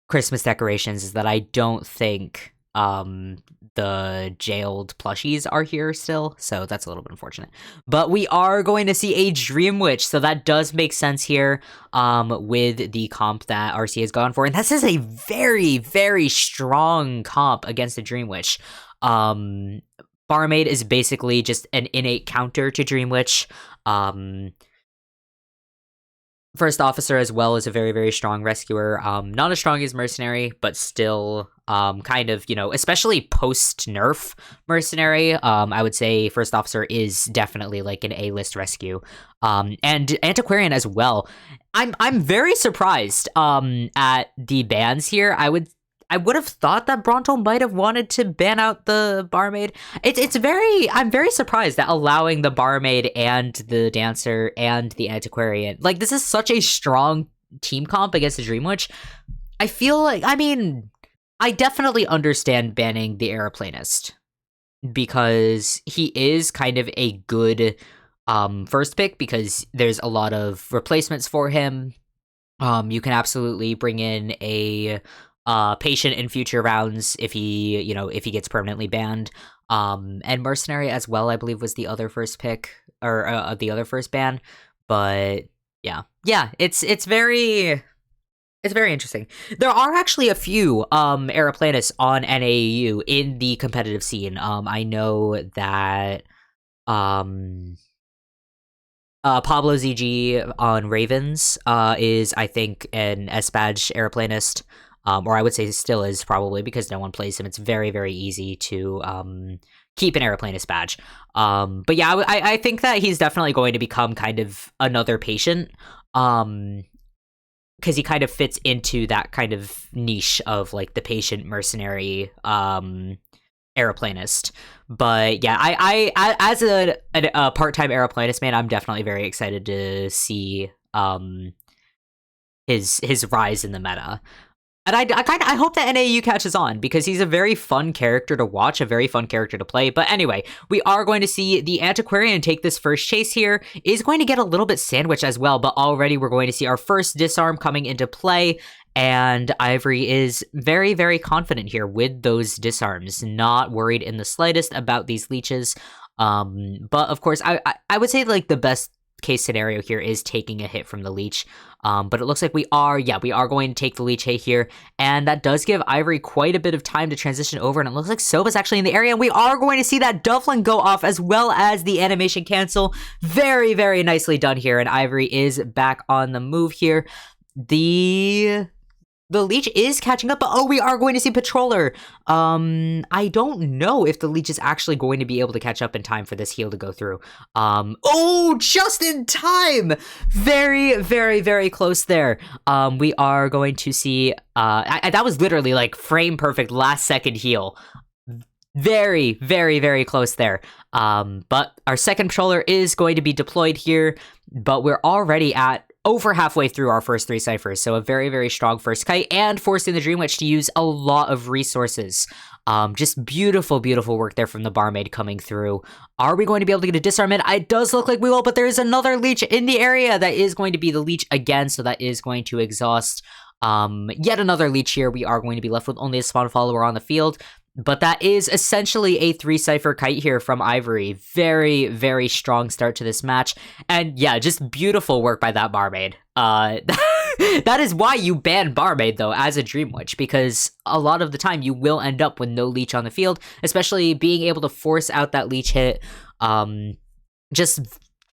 Christmas decorations is that I don't think the jailed plushies are here still, so that's a little bit unfortunate. But we are going to see a Dream Witch, so that does make sense here with the comp that RC has gone for, and this is a very, very strong comp against the Dream Witch. Barmaid is basically just an innate counter to Dream Witch. First officer as well is a very, very strong rescuer. Not as strong as mercenary, but still kind of, especially post-nerf mercenary, I would say first officer is definitely like an A-list rescue. And antiquarian as well. I'm very surprised at the bans here. I would have thought that Bronto might have wanted to ban out the barmaid. I'm very surprised at allowing the barmaid and the dancer and the antiquarian. Like, this is such a strong team comp against the Dream Witch. I feel like, I definitely understand banning the aeroplanist because he is kind of a good first pick because there's a lot of replacements for him. You can absolutely bring in a patient in future rounds if he gets permanently banned. And mercenary as well, I believe, was the other first pick or the other first ban. But yeah, it's very interesting. There are actually a few aeroplanists on NAU in the competitive scene. I know that Pablo ZG on Ravens is, I think, an S-Badge aeroplanist. Or I would say still is, probably, because no one plays him. It's very, very easy to keep an aeroplanist badge. But yeah, I think that he's definitely going to become kind of another patient, because he kind of fits into that kind of niche of like the patient mercenary aeroplanist. But yeah, I as a part-time aeroplanist man, I'm definitely very excited to see his rise in the meta. And I hope that NAU catches on, because he's a very fun character to watch, a very fun character to play. But anyway, we are going to see the antiquarian take this first chase here. Is going to get a little bit sandwiched as well, but already we're going to see our first disarm coming into play. And Ivory is very, very confident here with those disarms, not worried in the slightest about these leeches. But of course, I would say like the best case scenario here is taking a hit from the leech. But it looks like we are going to take the leech hit here, and that does give Ivory quite a bit of time to transition over, and it looks like Soba's actually in the area, and we are going to see that Dufflin go off as well as the animation cancel. Very, very nicely done here, and Ivory is back on the move here. The leech is catching up, but we are going to see Patroller. I don't know if the leech is actually going to be able to catch up in time for this heal to go through. Just in time! Very, very, very close there. We are going to see, that was literally like frame perfect last second heal. Very, very, very close there. But our second Patroller is going to be deployed here, but we're already at over halfway through our first 3 ciphers, so a very, very strong first kite, and forcing the Dream Witch to use a lot of resources. Just beautiful, beautiful work there from the barmaid coming through. Are we going to be able to get a disarm in? It does look like we will, but there is another leech in the area that is going to be the leech again, so that is going to exhaust yet another leech here. We are going to be left with only a spawn follower on the field. But that is essentially a 3-cipher kite here from Ivory. Very, very strong start to this match. And yeah, just beautiful work by that Barmaid. That is why you ban Barmaid, though, as a Dream Witch, because a lot of the time you will end up with no leech on the field, especially being able to force out that leech hit. Just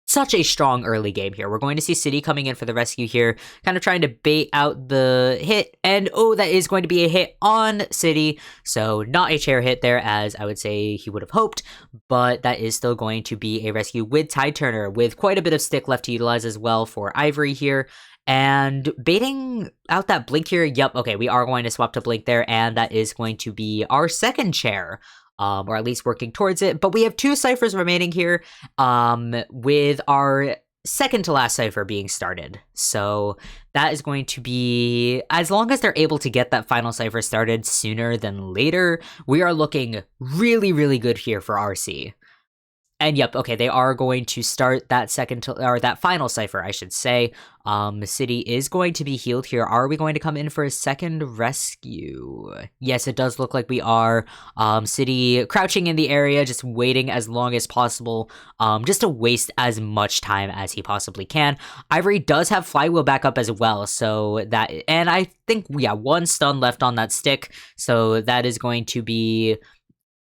such a strong early game here. We're going to see City coming in for the rescue here, kind of trying to bait out the hit, and oh, that is going to be a hit on City, so not a chair hit there, as I would say he would have hoped, but that is still going to be a rescue with Tide Turner, with quite a bit of stick left to utilize as well for Ivory here, and baiting out that Blink here. Yep, okay, we are going to swap to Blink there, and that is going to be our second chair. Or at least working towards it. But we have 2 ciphers remaining here, with our second to last cipher being started. So that is going to be, as long as they're able to get that final cipher started sooner than later, we are looking really, really good here for RC. And yep, okay, they are going to start that that final cipher, I should say. City is going to be healed here. Are we going to come in for a second rescue? Yes, it does look like we are. City crouching in the area, just waiting as long as possible, just to waste as much time as he possibly can. Ivory does have Flywheel back up as well, so that, and I think, yeah, 1 stun left on that stick, so that is going to be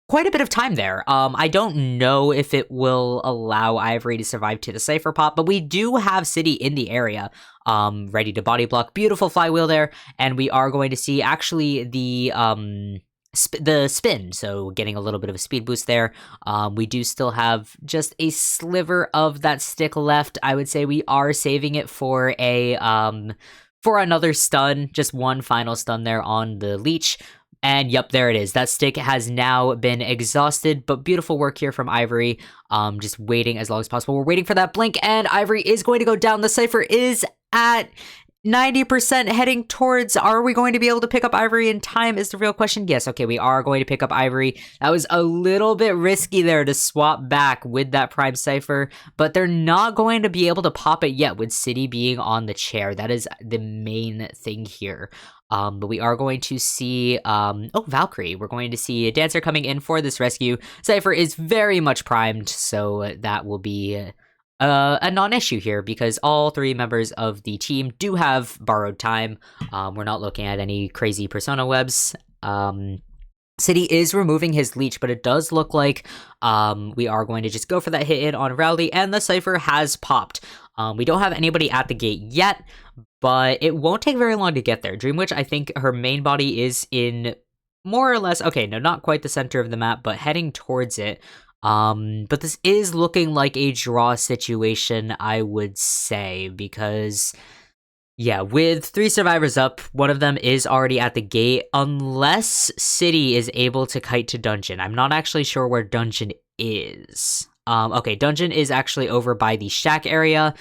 quite a bit of time there. I don't know if it will allow Ivory to survive to the Cypher Pop, but we do have City in the area, ready to body block. Beautiful Flywheel there, and we are going to see actually the spin, so getting a little bit of a speed boost there. We do still have just a sliver of that stick left. I would say we are saving it for a for another stun, just 1 final stun there on the leech. And yep, there it is. That stick has now been exhausted, but beautiful work here from Ivory. Just waiting as long as possible. We're waiting for that blink, and Ivory is going to go down. The Cypher is at 90% heading towards. Are we going to be able to pick up Ivory in time is the real question. Yes, okay, we are going to pick up Ivory. That was a little bit risky there to swap back with that Prime Cypher, but they're not going to be able to pop it yet with City being on the chair. That is the main thing here. But we are going to see, oh, Valkyrie. We're going to see a Dancer coming in for this rescue. Cypher is very much primed, so that will be a non-issue here, because all 3 members of the team do have borrowed time. We're not looking at any crazy Persona webs. City is removing his leech, but it does look like we are going to just go for that hit in on Rowley, and the Cypher has popped. We don't have anybody at the gate yet, but it won't take very long to get there. Dream Witch, I think her main body is in more or less, okay, no, not quite the center of the map, but heading towards it. But this is looking like a draw situation, I would say, because yeah, with 3 survivors up, one of them is already at the gate, unless City is able to kite to Dungeon. I'm not actually sure where Dungeon is. Okay, Dungeon is actually over by the shack area.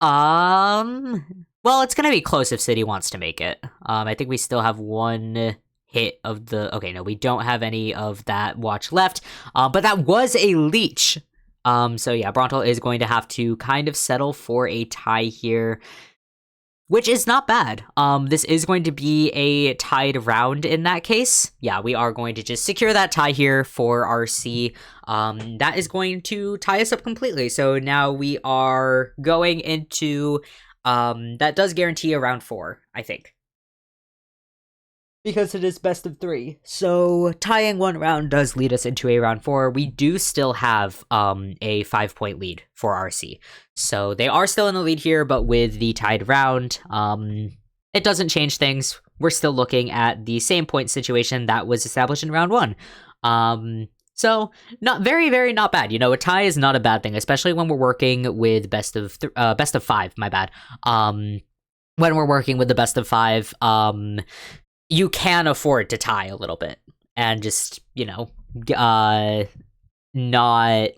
Well, it's gonna be close if City wants to make it. I think we still have 1 hit of the, okay, no, we don't have any of that watch left, but that was a leech. So yeah, Brontal is going to have to kind of settle for a tie here, which is not bad. This is going to be a tied round in that case. Yeah, we are going to just secure that tie here for RC. That is going to tie us up completely. So now we are going into, that does guarantee a round 4, I think, because it is best of 3. So tying 1 round does lead us into a round 4. We do still have a 5-point lead for RC. So they are still in the lead here, but with the tied round, it doesn't change things. We're still looking at the same point situation that was established in round 1. So not very not bad. You know, a tie is not a bad thing, especially when we're working with best of 5, my bad. When we're working with the best of 5, you can afford to tie a little bit and just, you know, not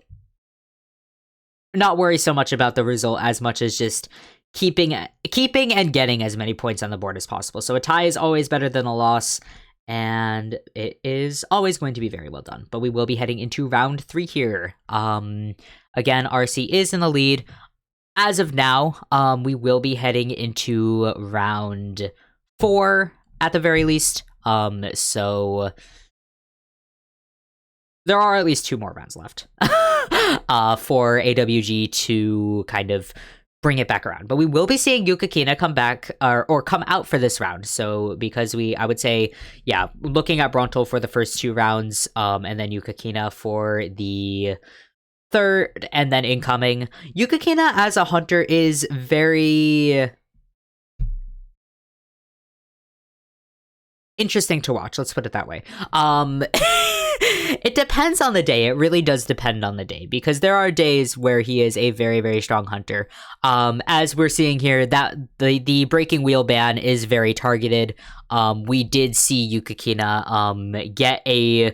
worry so much about the result as much as just keeping and getting as many points on the board as possible. So a tie is always better than a loss, and it is always going to be very well done. But we will be heading into round 3 here. Again, RC is in the lead. As of now, we will be heading into round 4 at the very least. So there are at least 2 more rounds left for AWG to kind of bring it back around. But we will be seeing Yukakina come back or come out for this round. So because I would say, yeah, looking at Brontal for the first 2 rounds, and then Yukakina for the third, and then incoming. Yukakina as a hunter is very interesting to watch. Let's put it that way. It depends on the day. It really does depend on the day, because there are days where he is a very, very strong hunter. As we're seeing here, that the breaking wheel ban is very targeted. We did see Yukakina get a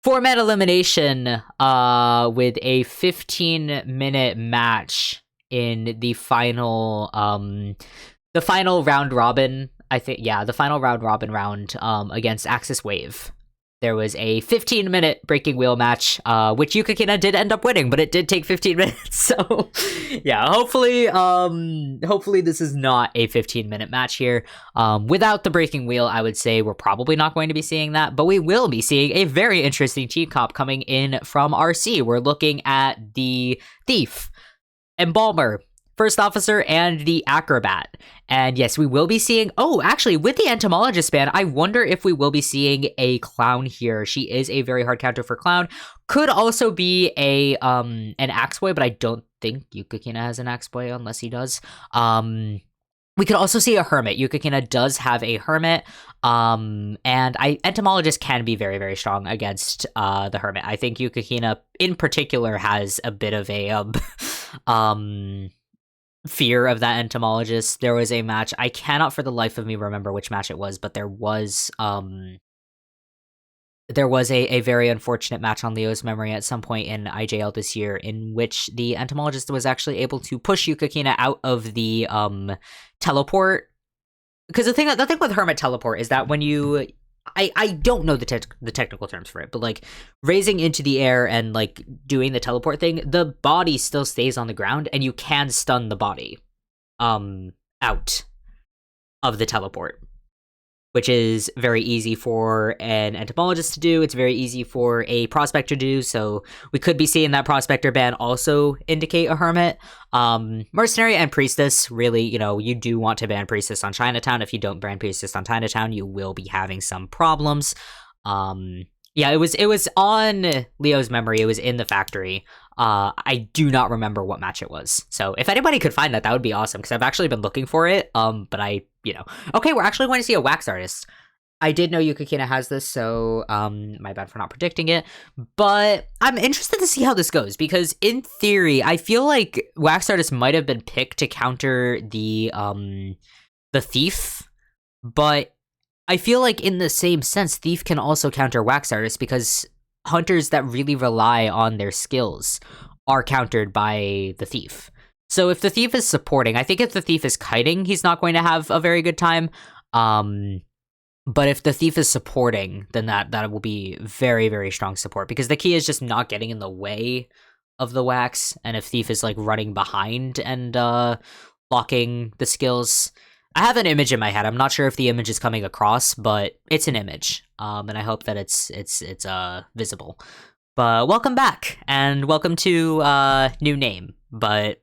4-man elimination with a 15-minute match in the final round robin. I think, yeah, the final round robin round against Axis Wave. There was a 15-minute breaking wheel match, which Yukakina did end up winning, but it did take 15 minutes. So, yeah, hopefully this is not a 15-minute match here. Without the breaking wheel, I would say we're probably not going to be seeing that, but we will be seeing a very interesting team comp coming in from RC. We're looking at the Thief, Embalmer, First Officer, and the Acrobat. And yes, we will be seeing... Oh, actually, with the Entomologist ban, I wonder if we will be seeing a Clown here. She is a very hard counter for Clown. Could also be an Axe Boy, but I don't think Yukakina has an Axe Boy unless he does. We could also see a Hermit. Yukakina does have a Hermit. And Entomologist can be very, very strong against the Hermit. I think Yukakina, in particular, has a bit of a... fear of that Entomologist. There was a match, I cannot for the life of me remember which match it was, but there was a very unfortunate match on Leo's memory at some point in IJL this year, in which the Entomologist was actually able to push Yukakina out of the teleport. Because the thing with Hermit teleport is that when you... I don't know the technical terms for it, but like raising into the air and like doing the teleport thing, the body still stays on the ground and you can stun the body out of the teleport, which is very easy for an Entomologist to do. It's very easy for a Prospector to do, so we could be seeing that Prospector ban also indicate a Hermit. Mercenary and Priestess, really, you do want to ban Priestess on Chinatown. If you don't ban Priestess on Chinatown, you will be having some problems. Yeah, it was on Leo's memory. It was in the factory. I do not remember what match it was. So if anybody could find that would be awesome, because I've actually been looking for it. But okay, we're actually going to see a Wax Artist. I did know Yukakina has this, so my bad for not predicting it. But I'm interested to see how this goes, because in theory, I feel like Wax Artist might have been picked to counter the Thief, but I feel like in the same sense, Thief can also counter Wax Artist, because hunters that really rely on their skills are countered by the Thief. So if the Thief is supporting, I think if the Thief is kiting, he's not going to have a very good time. But if the Thief is supporting, then that will be very, very strong support, because the key is just not getting in the way of the Wax. And if Thief is like running behind and blocking the skills, I have an image in my head. I'm not sure if the image is coming across, but it's an image. And I hope that it's visible. But welcome back, and welcome to new name. But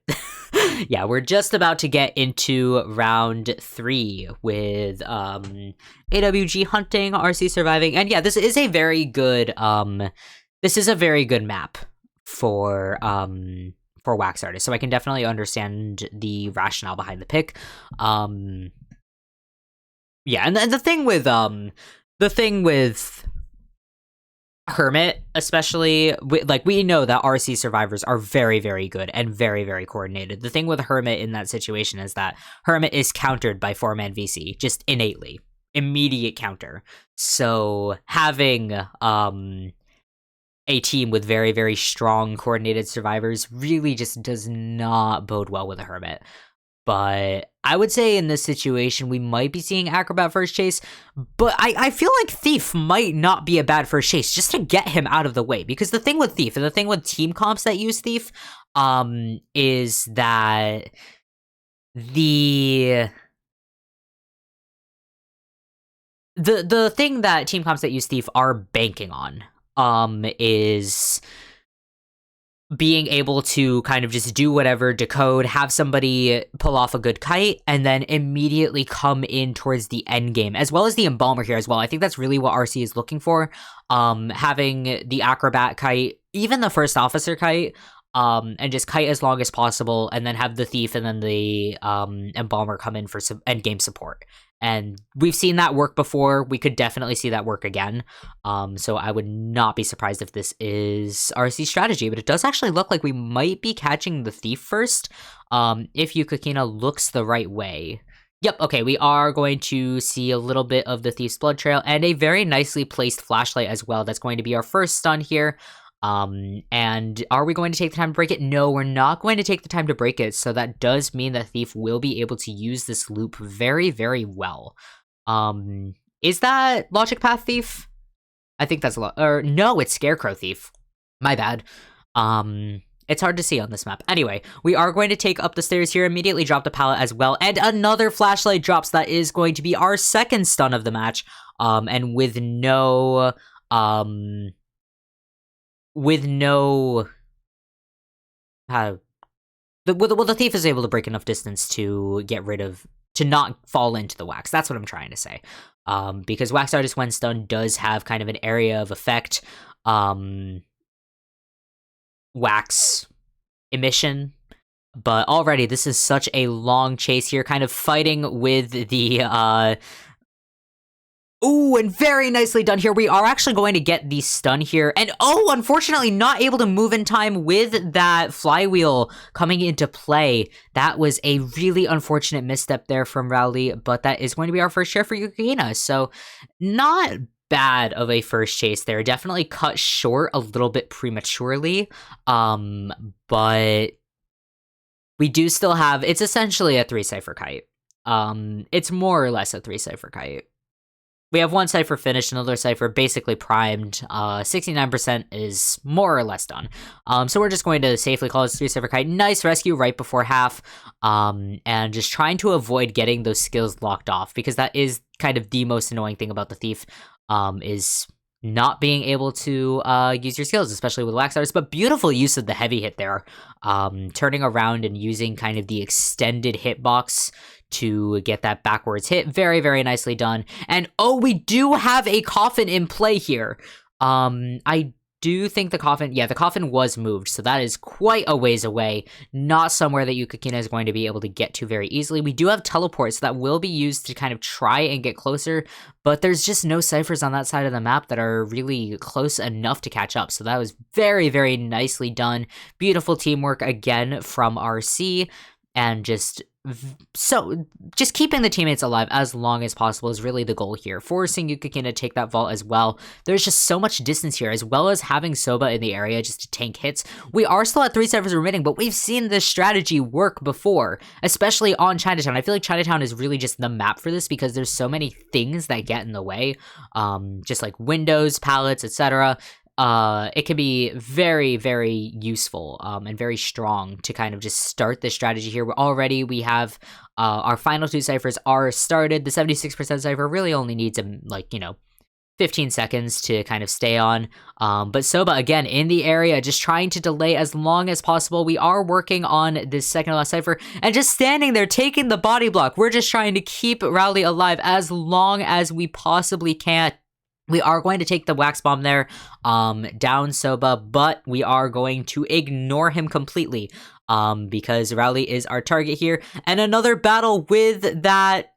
yeah, we're just about to get into round 3 with AWG hunting, RC surviving, and yeah, this is a very good map for Wax Artist. So I can definitely understand the rationale behind the pick. Yeah, and the thing with Hermit, especially, we know that RC survivors are very, very good and very, very coordinated. The thing with Hermit in that situation is that Hermit is countered by 4-man VC, just innately. Immediate counter. So having a team with very, very strong coordinated survivors really just does not bode well with a Hermit. But I would say in this situation, we might be seeing Acrobat first chase, but I feel like Thief might not be a bad first chase, just to get him out of the way. Because the thing with Thief, and the thing with team comps that use Thief, is that the thing that team comps that use Thief are banking on is being able to kind of just do whatever, decode, have somebody pull off a good kite, and then immediately come in towards the end game, as well as the embalmer here as well. I think that's really what RC is looking for. Having the acrobat kite, even the first officer kite, and just kite as long as possible, and then have the thief and then the embalmer come in for some end game support. And we've seen that work before. We could definitely see that work again. So I would not be surprised if this is RC's strategy, but it does actually look like we might be catching the thief first, if Yukakina looks the right way. Yep, okay, we are going to see a little bit of the thief's blood trail and a very nicely placed flashlight as well. That's going to be our first stun here. And are we going to take the time to break it? No, we're not going to take the time to break it. So that does mean that Thief will be able to use this loop very, very well. Is that Logic Path Thief? I think that's no, it's Scarecrow Thief. My bad. It's hard to see on this map. Anyway, we are going to take up the stairs here, immediately drop the pallet as well, and another flashlight drops. That is going to be our second stun of the match. And with no, the thief is able to break enough distance to not fall into the wax. That's what I'm trying to say. Because Wax Artist when stunned does have kind of an area of effect, wax emission. But already this is such a long chase here, kind of fighting with the ooh, and very nicely done here. We are actually going to get the stun here. And oh, unfortunately not able to move in time with that flywheel coming into play. That was a really unfortunate misstep there from Rowley, but that is going to be our first share for Yukina. So not bad of a first chase there. Definitely cut short a little bit prematurely. But we do still have, it's essentially a 3-cipher kite. It's more or less a 3-cipher kite. We have one cipher finished, another cipher basically primed. 69% is more or less done. So we're just going to safely call this 3-cipher kite. Nice rescue right before half. And just trying to avoid getting those skills locked off, because that is kind of the most annoying thing about the thief, is not being able to use your skills, especially with Wax Artist. But beautiful use of the heavy hit there. Turning around and using kind of the extended hitbox to get that backwards hit. Very, very nicely done. And oh, we do have a coffin in play here. I do think the coffin was moved, so that is quite a ways away. Not somewhere that Yukakina is going to be able to get to very easily. We do have teleports that will be used to kind of try and get closer, but there's just no ciphers on that side of the map that are really close enough to catch up. So that was very, very nicely done. Beautiful teamwork again from RC, and just keeping the teammates alive as long as possible is really the goal here. Forcing Yukakina to take that vault as well. There's just so much distance here, as well as having Soba in the area just to tank hits. We are still at 3 ciphers remaining, but we've seen this strategy work before, especially on Chinatown. I feel like Chinatown is really just the map for this, because there's so many things that get in the way, just like windows, pallets, etc. It can be very, very useful and very strong to kind of just start this strategy here. We have our final 2 ciphers are started. The 76% cipher really only needs 15 seconds to kind of stay on. But Soba, again, in the area, just trying to delay as long as possible. We are working on this second to last cipher, and just standing there taking the body block. We're just trying to keep Rowley alive as long as we possibly can. We are going to take the wax bomb there, down Soba, but we are going to ignore him completely, because Rowley is our target here. And another battle with that,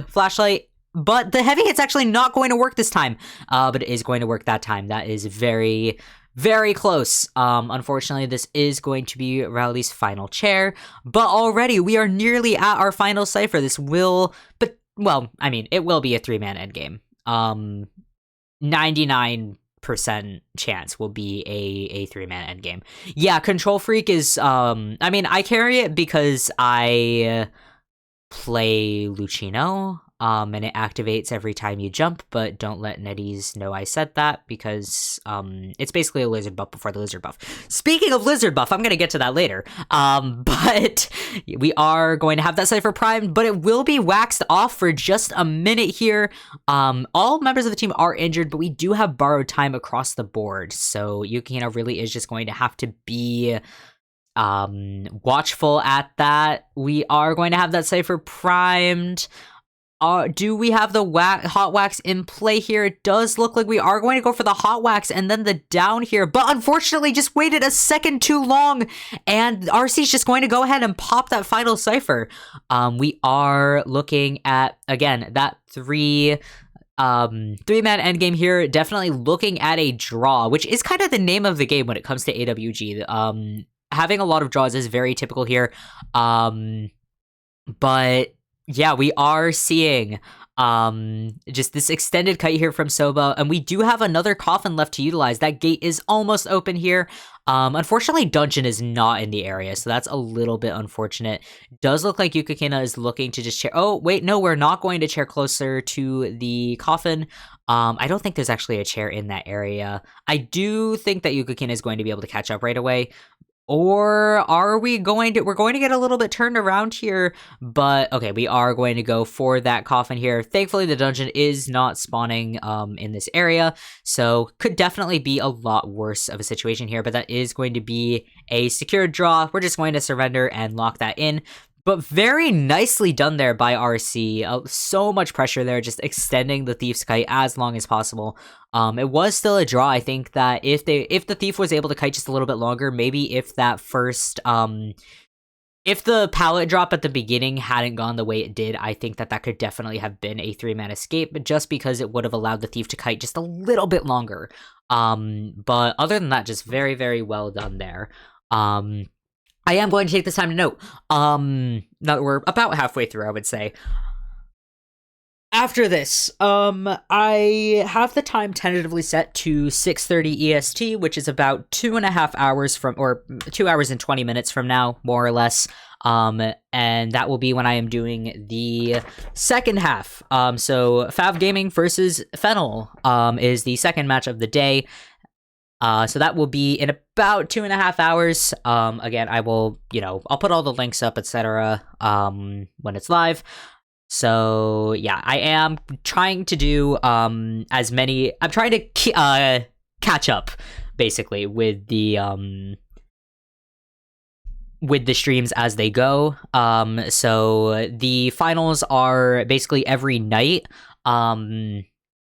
flashlight, but the heavy hit's actually not going to work this time, but it is going to work that time. That is very, very close. Unfortunately, this is going to be Rowley's final chair, but already we are nearly at our final cipher. It will be a 3-man endgame. 99% chance will be a 3-man endgame. Yeah, Control Freak is, I carry it because I play Lucino. and it activates every time you jump, but don't let NetEase know I said that, because it's basically a lizard buff before the lizard buff. Speaking of lizard buff, I'm gonna get to that later. But we are going to have that Cypher primed, but it will be waxed off for just a minute here. All members of the team are injured, but we do have borrowed time across the board, so Yukina really is just going to have to be watchful at that. We are going to have that Cypher primed. Do we have the hot wax in play here? It does look like we are going to go for the hot wax and then the down here, but unfortunately just waited a second too long, and RC's just going to go ahead and pop that final Cypher. We are looking at, again, that three-man endgame here, definitely looking at a draw, which is kind of the name of the game when it comes to AWG. Having a lot of draws is very typical here, but yeah, we are seeing just this extended kite here from Soba, and we do have another coffin left to utilize. That gate is almost open here. Unfortunately, Dungeon is not in the area, so that's a little bit unfortunate. Does look like Yukakina is looking to just chair. Oh, wait, no, we're not going to chair closer to the coffin. I don't think there's actually a chair in that area. I do think that Yukakina is going to be able to catch up right away. Or are we going to... We're going to get a little bit turned around here, but okay, we are going to go for that coffin here. Thankfully, the dungeon is not spawning in this area, so could definitely be a lot worse of a situation here, but that is going to be a secured draw. We're just going to surrender and lock that in. But very nicely done there by RC. So much pressure there, just extending the Thief's Kite as long as possible. It was still a draw. I think that if the Thief was able to kite just a little bit longer, maybe if that first, if the pallet drop at the beginning hadn't gone the way it did, I think that could definitely have been a 3-man escape, but just because it would have allowed the Thief to kite just a little bit longer. But other than that, just very, very well done there. I am going to take this time to note, now that we're about halfway through, I would say. After this, I have the time tentatively set to 6:30 EST, which is about 2.5 hours from, or 2 hours and 20 minutes from now, more or less. And that will be when I am doing the second half. So Fav Gaming versus Fennel, is the second match of the day. So that will be in about 2.5 hours. Again, I will, I'll put all the links up, etc. When it's live. So yeah, I am trying to do I'm trying to catch up basically with the streams as they go. So the finals are basically every night.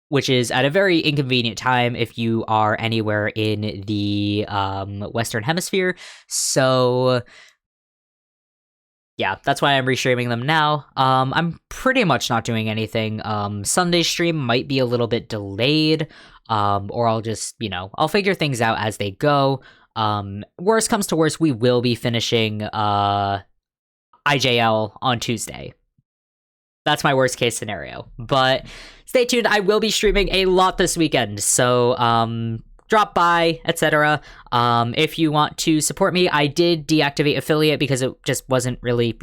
Which is at a very inconvenient time if you are anywhere in the Western Hemisphere. So yeah, that's why I'm restreaming them now. I'm pretty much not doing anything. Sunday stream might be a little bit delayed, or I'll just, I'll figure things out as they go. Worst comes to worst, we will be finishing IJL on Tuesday. That's my worst case scenario, but stay tuned. I will be streaming a lot this weekend, so drop by, etc. If you want to support me, I did deactivate affiliate because it just wasn't really,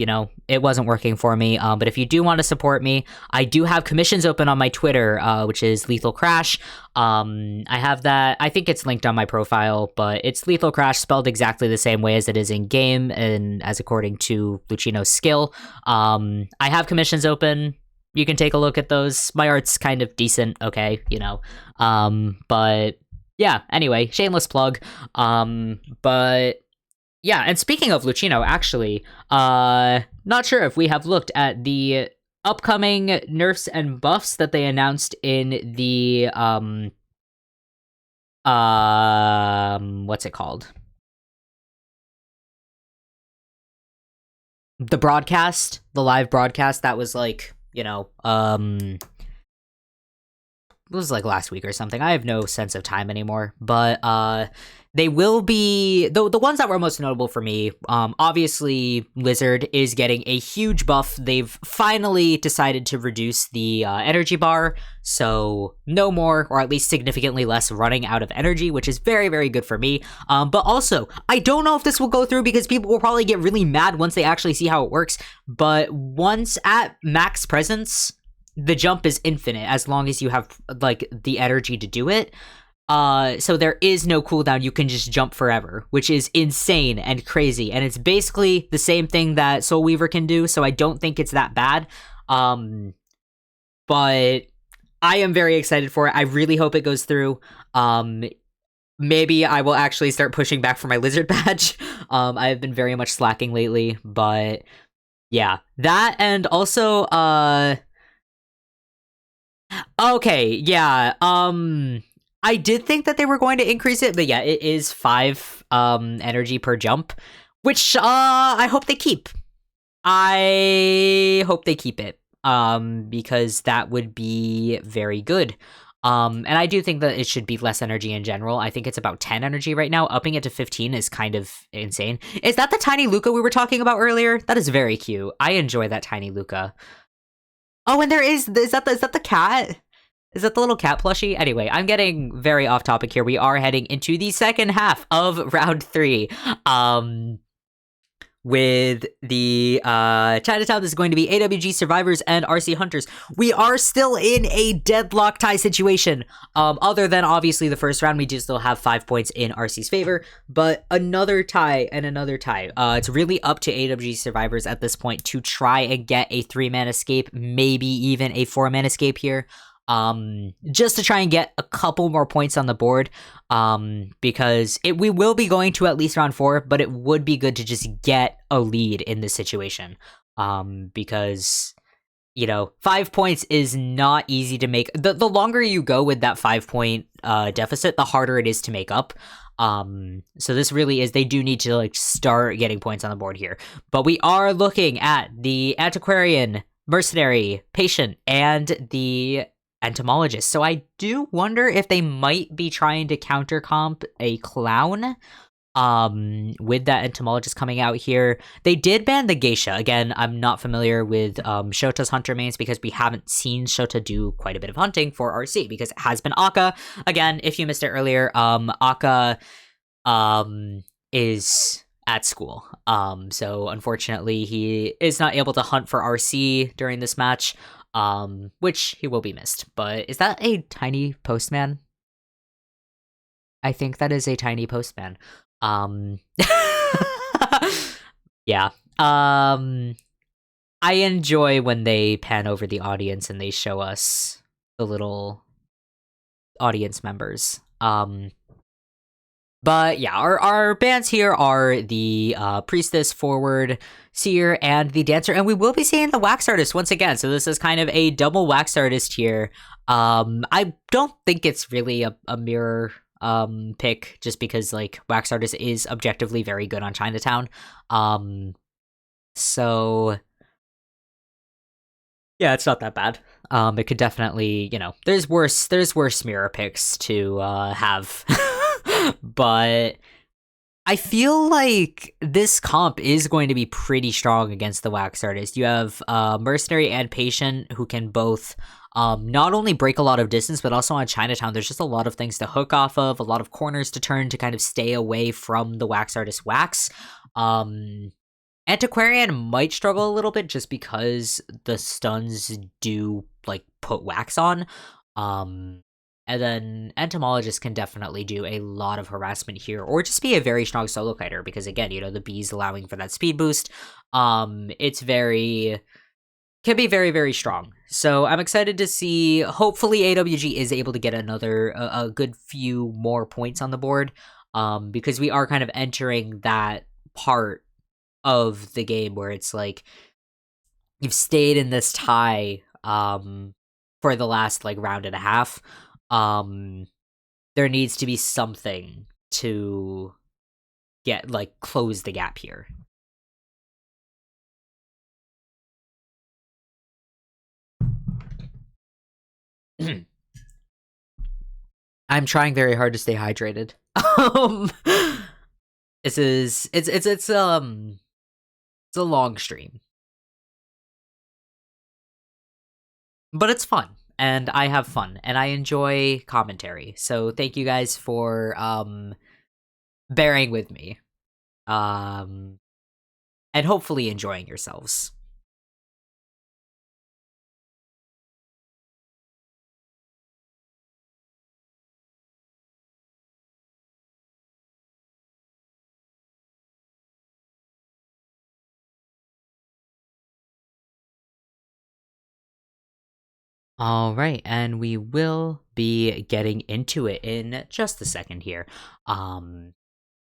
it wasn't working for me. But if you do want to support me, I do have commissions open on my Twitter, which is Lethal Crash. I have that, I think it's linked on my profile, but it's Lethal Crash spelled exactly the same way as it is in game and as according to Lucino's skill. I have commissions open. You can take a look at those. My art's kind of decent, okay, but yeah, anyway, shameless plug. But yeah, and speaking of Lucino, actually, not sure if we have looked at the upcoming nerfs and buffs that they announced in the what's it called? The broadcast, the live broadcast that was like, it was like last week or something. I have no sense of time anymore, but they will be the ones that were most notable for me. Obviously, Lizard is getting a huge buff. They've finally decided to reduce the energy bar, so no more, or at least significantly less, running out of energy, which is very, very good for me. But also, I don't know if this will go through because people will probably get really mad once they actually see how it works. But once at max presence, the jump is infinite as long as you have like the energy to do it. So there is no cooldown. You can just jump forever, which is insane and crazy. And it's basically the same thing that Soul Weaver can do. So I don't think it's that bad. But I am very excited for it. I really hope it goes through. Maybe I will actually start pushing back for my lizard badge. I have been very much slacking lately, but yeah, that and also okay, yeah. I did think that they were going to increase it, but yeah, it is 5 energy per jump, which I hope they keep. I hope they keep it. Because that would be very good. And I do think that it should be less energy in general. I think it's about 10 energy right now. Upping it to 15 is kind of insane. Is that the tiny Luca we were talking about earlier? That is very cute. I enjoy that tiny Luca. Oh, and there is that the cat? Is that the little cat plushie? Anyway, I'm getting very off topic here. We are heading into the second half of round 3. With the Chinatown, this is going to be AWG Survivors and RC Hunters. We are still in a deadlock tie situation. Other than obviously the first round, we do still have 5 points in RC's favor, but another tie and another tie. It's really up to AWG Survivors at this point to try and get a 3-man escape, maybe even a 4-man escape here. Just to try and get a couple more points on the board, because we will be going to at least round 4, but it would be good to just get a lead in this situation, because, 5 points is not easy to make. The longer you go with that 5-point deficit, the harder it is to make up. So this really is, they do need to like start getting points on the board here, but we are looking at the Antiquarian, Mercenary, Patient, and the Entomologist. So I do wonder if they might be trying to counter comp a clown with that Entomologist coming out here. They did ban the Geisha. Again, I'm not familiar with Shota's hunter mains because we haven't seen Shota do quite a bit of hunting for RC because it has been Akka. Again, if you missed it earlier, Akka is at school. So unfortunately he is not able to hunt for RC during this match. Which he will be missed. But is that a tiny postman? I think that is a tiny postman. Yeah. I enjoy when they pan over the audience and they show us the little audience members. But yeah, our bands here are the Priestess, Forward, Seer, and the Dancer, and we will be seeing the Wax Artist once again. So this is kind of a double Wax Artist here. I don't think it's really a mirror pick, just because like Wax Artist is objectively very good on Chinatown. So yeah, it's not that bad. It could definitely, there's worse mirror picks to have. But I feel like this comp is going to be pretty strong against the Wax Artist. You have Mercenary and Patient who can both not only break a lot of distance, but also on Chinatown, there's just a lot of things to hook off of, a lot of corners to turn to kind of stay away from the Wax Artist wax. Antiquarian might struggle a little bit just because the stuns do like put wax on. And then Entomologist can definitely do a lot of harassment here, or just be a very strong solo kiter, because again, the bees allowing for that speed boost. Can be very, very strong. So I'm excited to see, hopefully AWG is able to get a good few more points on the board, because we are kind of entering that part of the game where it's like, you've stayed in this tie, for the last like round and a half. There needs to be something to get like close the gap here. I'm trying very hard to stay hydrated. It's a long stream, but it's fun. And I have fun, and I enjoy commentary. So thank you guys for bearing with me, and hopefully enjoying yourselves. All right, and we will be getting into it in just a second here. Um,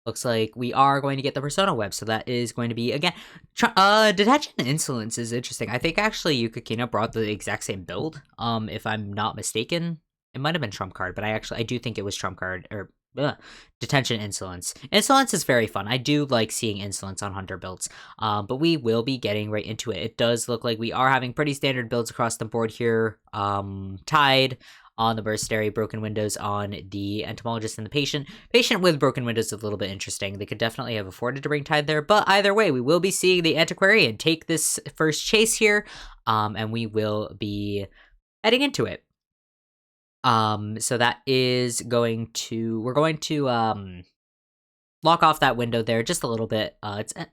Looks like we are going to get the Persona web, so that is going to be, again, Detention and Insolence is interesting. I think actually Yukikina brought the exact same build, if I'm not mistaken. It might have been Trump Card, but I do think it was Trump Card, or, Detention Insolence. Insolence is very fun. I do like seeing Insolence on Hunter builds, but we will be getting right into it. It does look like we are having pretty standard builds across the board here. Tide on the Burstary, Broken Windows on the Entomologist and the Patient. Patient with Broken Windows is a little bit interesting. They could definitely have afforded to bring Tide there, but either way, we will be seeing the Antiquarian take this first chase here, and we will be heading into it. So that is going to, we're going to, lock off that window there just a little bit.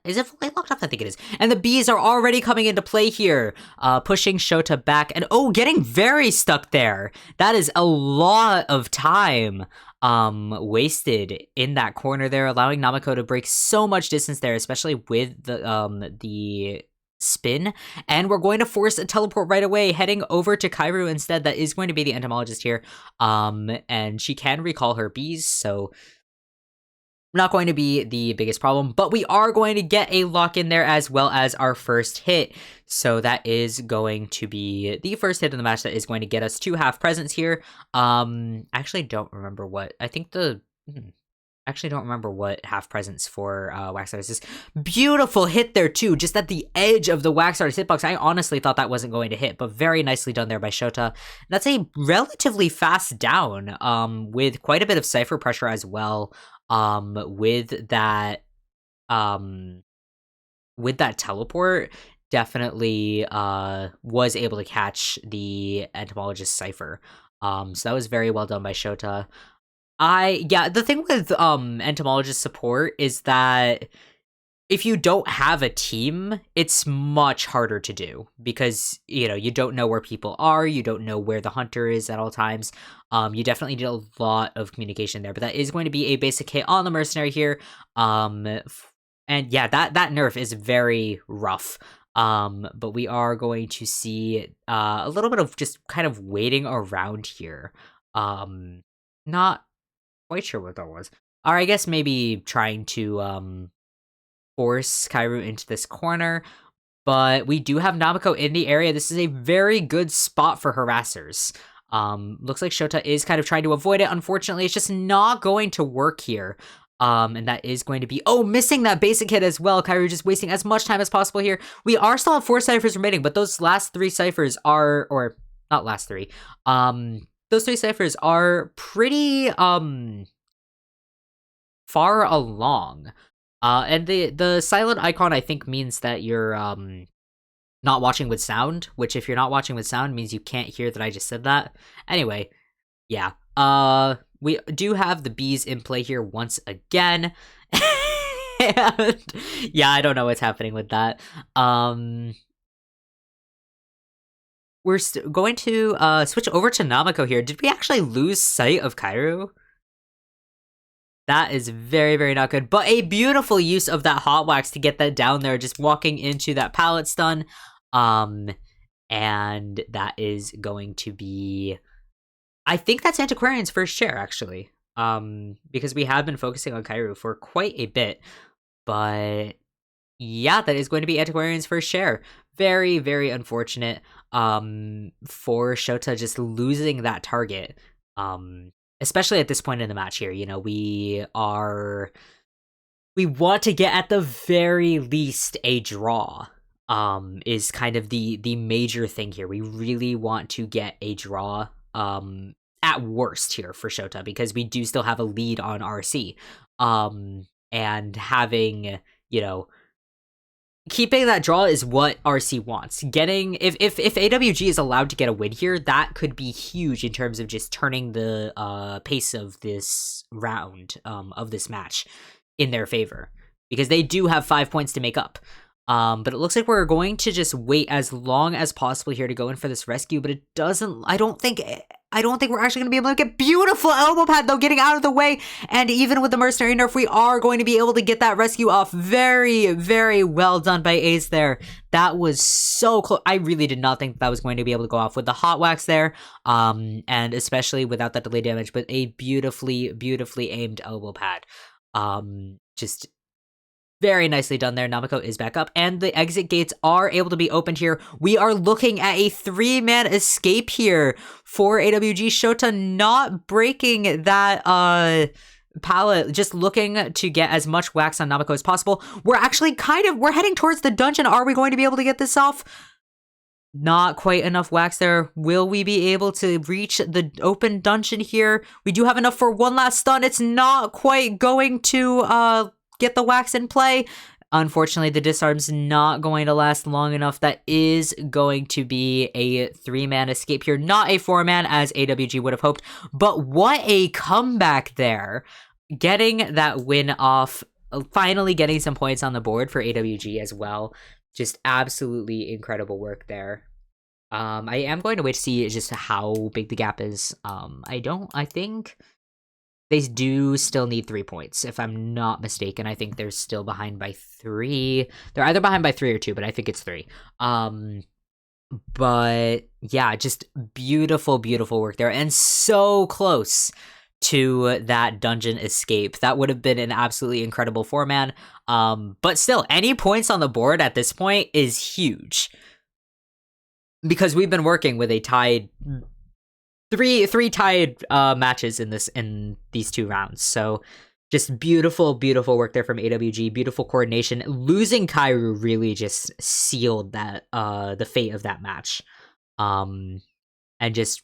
Is it fully locked off? I think it is. And the bees are already coming into play here, pushing Shota back, and getting very stuck there. That is a lot of time wasted in that corner there, allowing Namako to break so much distance there, especially with the spin. And we're going to force a teleport right away, heading over to Kairu instead. That is going to be the Entomologist here. And she can recall her bees, so not going to be the biggest problem, but we are going to get a lock in there as well as our first hit. So that is going to be the first hit of the match that is going to get us 2 half presents here. Actually don't remember what, I think actually don't remember what half presents for Wax Artist is. Beautiful hit there too, just at the edge of the Wax Artist hitbox. I honestly thought that wasn't going to hit, but very nicely done there by Shota. That's a relatively fast down, with quite a bit of Cypher pressure as well. With that teleport, definitely was able to catch the Entomologist Cypher. So that was very well done by Shota. The thing with Entomologist support is that if you don't have a team, it's much harder to do because, you don't know where people are, you don't know where the hunter is at all times. You definitely need a lot of communication there, but that is going to be a basic hit on the mercenary here. And yeah, that nerf is very rough. But we are going to see a little bit of just kind of waiting around here. Not quite sure what that was. Or I guess maybe trying to force Kairu into this corner, but we do have Namako in the area. This is a very good spot for harassers. Looks like Shota is kind of trying to avoid it. Unfortunately, it's just not going to work here. And that is going to be, missing that basic hit as well. Kairu just wasting as much time as possible here. We are still at 4 ciphers remaining, but those last 3 ciphers are, or not last 3, those 3 ciphers are pretty, far along. And the silent icon, I think, means that you're not watching with sound, which if you're not watching with sound means you can't hear that I just said that. Anyway, yeah. We do have the bees in play here once again. And yeah, I don't know what's happening with that. We're going to switch over to Namako here. Did we actually lose sight of Kairu? That is very, very not good. But a beautiful use of that hot wax to get that down there, just walking into that pallet stun. And that is going to be, I think that's Antiquarian's first share, actually. Because we have been focusing on Kairu for quite a bit. But yeah, that is going to be Antiquarian's first share. Very, very unfortunate for Shota just losing that target. Especially at this point in the match here, we want to get at the very least a draw, is kind of the major thing here. We really want to get a draw, at worst here for Shota, because we do still have a lead on RC. And having, keeping that draw is what RC wants. Getting, if AWG is allowed to get a win here, that could be huge in terms of just turning the pace of this round, of this match, in their favor, because they do have 5 points to make up. But it looks like we're going to just wait as long as possible here to go in for this rescue, but it doesn't, I don't think I don't think we're actually going to be able to get beautiful elbow pad, though, getting out of the way. And even with the mercenary nerf, we are going to be able to get that rescue off. Very, very well done by Ace there. That was so close. I really did not think that was going to be able to go off with the hot wax there. And especially without that delay damage, but a beautifully, beautifully aimed elbow pad. Just very nicely done there. Namiko is back up, and the exit gates are able to be opened here. We are looking at a 3-man escape here for AWG. Shota not breaking that pallet, just looking to get as much wax on Namiko as possible. We're actually we're heading towards the dungeon. Are we going to be able to get this off? Not quite enough wax there. Will we be able to reach the open dungeon here? We do have enough for one last stun. It's not quite going to get the wax in play. Unfortunately, the disarm's not going to last long enough. That is going to be a 3-man escape here, not a 4-man as AWG would have hoped. But what a comeback there. Getting that win off, finally getting some points on the board for AWG as well. Just absolutely incredible work there. I am going to wait to see just how big the gap is. I think they do still need 3 points, if I'm not mistaken. I think they're still behind by 3. They're either behind by 3 or 2, but I think it's 3. But yeah, just beautiful, beautiful work there, and so close to that dungeon escape. That would have been an absolutely incredible 4-man. But still, any points on the board at this point is huge, because we've been working with a tied three tied matches in these 2 rounds. So just beautiful, beautiful work there from AWG. Beautiful coordination. Losing Kairu really just sealed that the fate of that match. And just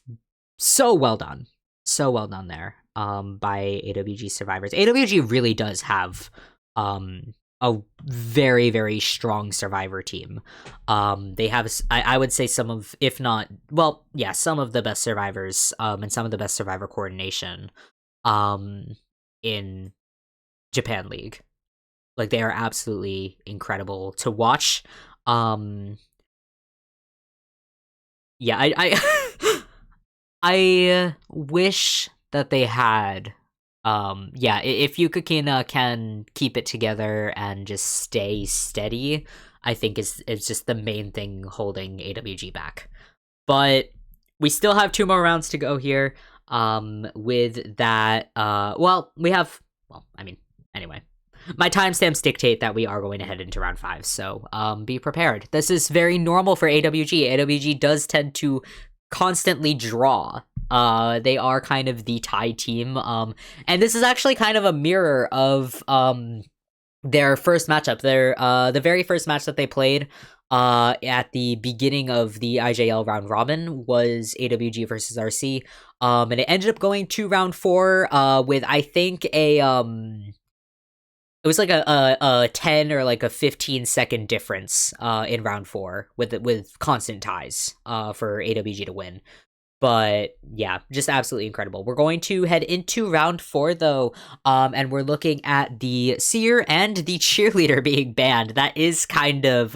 so well done. So well done there by AWG survivors. AWG really does have a very, very strong survivor team. They have, I would say, some of, if not, well, yeah, some of the best survivors, and some of the best survivor coordination, in Japan League. Like, they are absolutely incredible to watch. Yeah, I wish that they had, yeah, if Yukikina can keep it together and just stay steady, I think is just the main thing holding AWG back. But we still have 2 more rounds to go here. With that, anyway. My timestamps dictate that we are going to head into round 5, so be prepared. This is very normal for AWG. AWG does tend to constantly draw. They are kind of the tie team, and this is actually kind of a mirror of their first matchup. The very first match that they played at the beginning of the IJL round robin was AWG versus RC, and it ended up going to round 4 with, I think, it was like a 10 or like a 15-second difference in round 4 with constant ties for AWG to win. But yeah, just absolutely incredible. We're going to head into round 4 though, and we're looking at the seer and the cheerleader being banned. That is kind of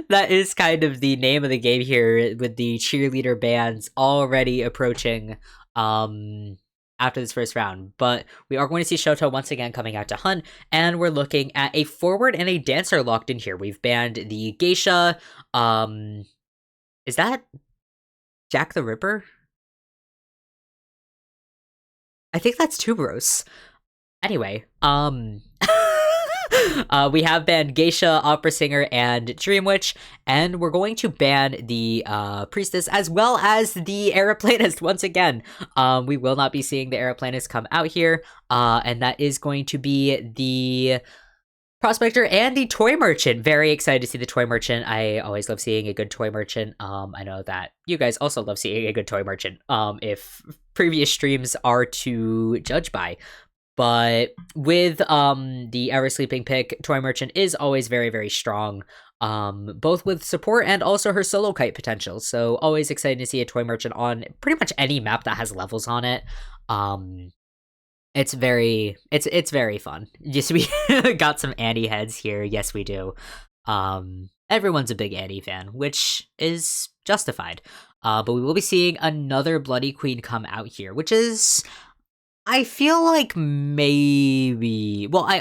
that is kind of the name of the game here, with the cheerleader bans already approaching after this first round. But we are going to see Shoto once again coming out to hunt, and we're looking at a forward and a dancer locked in here. We've banned the geisha. Is that Jack the Ripper? I think that's Tuberos. Anyway, we have banned Geisha, Opera Singer, and Dream Witch, and we're going to ban the Priestess as well as the Aeroplanist once again. We will not be seeing the Aeroplanist come out here, and that is going to be the Prospector and the Toy Merchant. Very excited to see the Toy Merchant. I always love seeing a good Toy Merchant. I know that you guys also love seeing a good Toy Merchant, if previous streams are to judge by. But with the Ever Sleeping pick, Toy Merchant is always very, very strong, both with support and also her solo kite potential. So always excited to see a Toy Merchant on pretty much any map that has levels on it. It's very fun. Just we got some Annie heads here. Yes, we do. Everyone's a big Annie fan, which is justified. But we will be seeing another Bloody Queen come out here, which is, I feel like maybe, well, I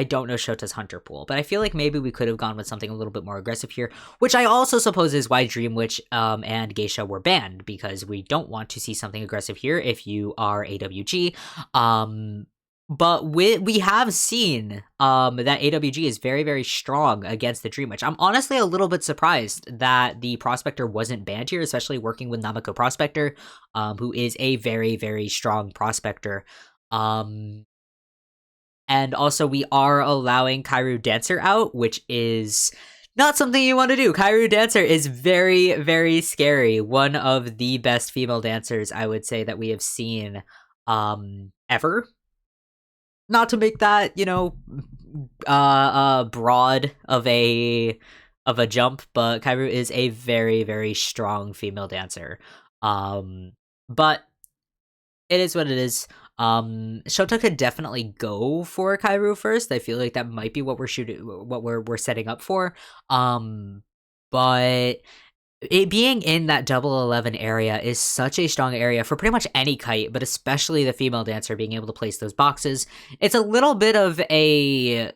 don't know Shota's Hunter pool, but I feel like maybe we could have gone with something a little bit more aggressive here, which I also suppose is why Dream Witch and Geisha were banned, because we don't want to see something aggressive here if you are AWG. But we have seen that AWG is very, very strong against the Dream Witch. I'm honestly a little bit surprised that the Prospector wasn't banned here, especially working with Namako Prospector, who is a very, very strong Prospector. And also we are allowing Kairu Dancer out, which is not something you want to do. Kairu Dancer is very, very scary. One of the best female dancers, I would say, that we have seen ever. Not to make that, broad of a jump, but Kairu is a very, very strong female dancer. But it is what it is. Shota could definitely go for Kairu first. I feel like that might be what we're setting up for. But it being in that double 11 area is such a strong area for pretty much any kite, but especially the female dancer being able to place those boxes. It's a little bit of a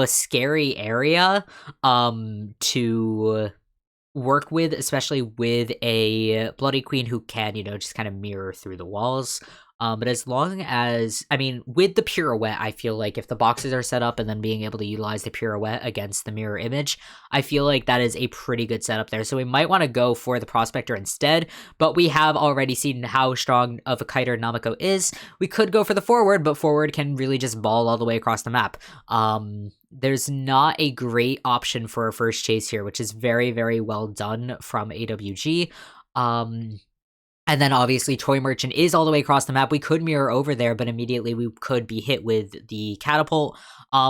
scary area to work with, especially with a Bloody Queen who can, just kind of mirror through the walls. But as long as, with the pirouette, I feel like if the boxes are set up and then being able to utilize the pirouette against the mirror image, I feel like that is a pretty good setup there. So we might want to go for the Prospector instead, but we have already seen how strong of a kiter Namako is. We could go for the forward, but forward can really just ball all the way across the map. There's not a great option for a first chase here, which is very, very well done from AWG. And then obviously Toy Merchant is all the way across the map. We could mirror over there, but immediately we could be hit with the catapult.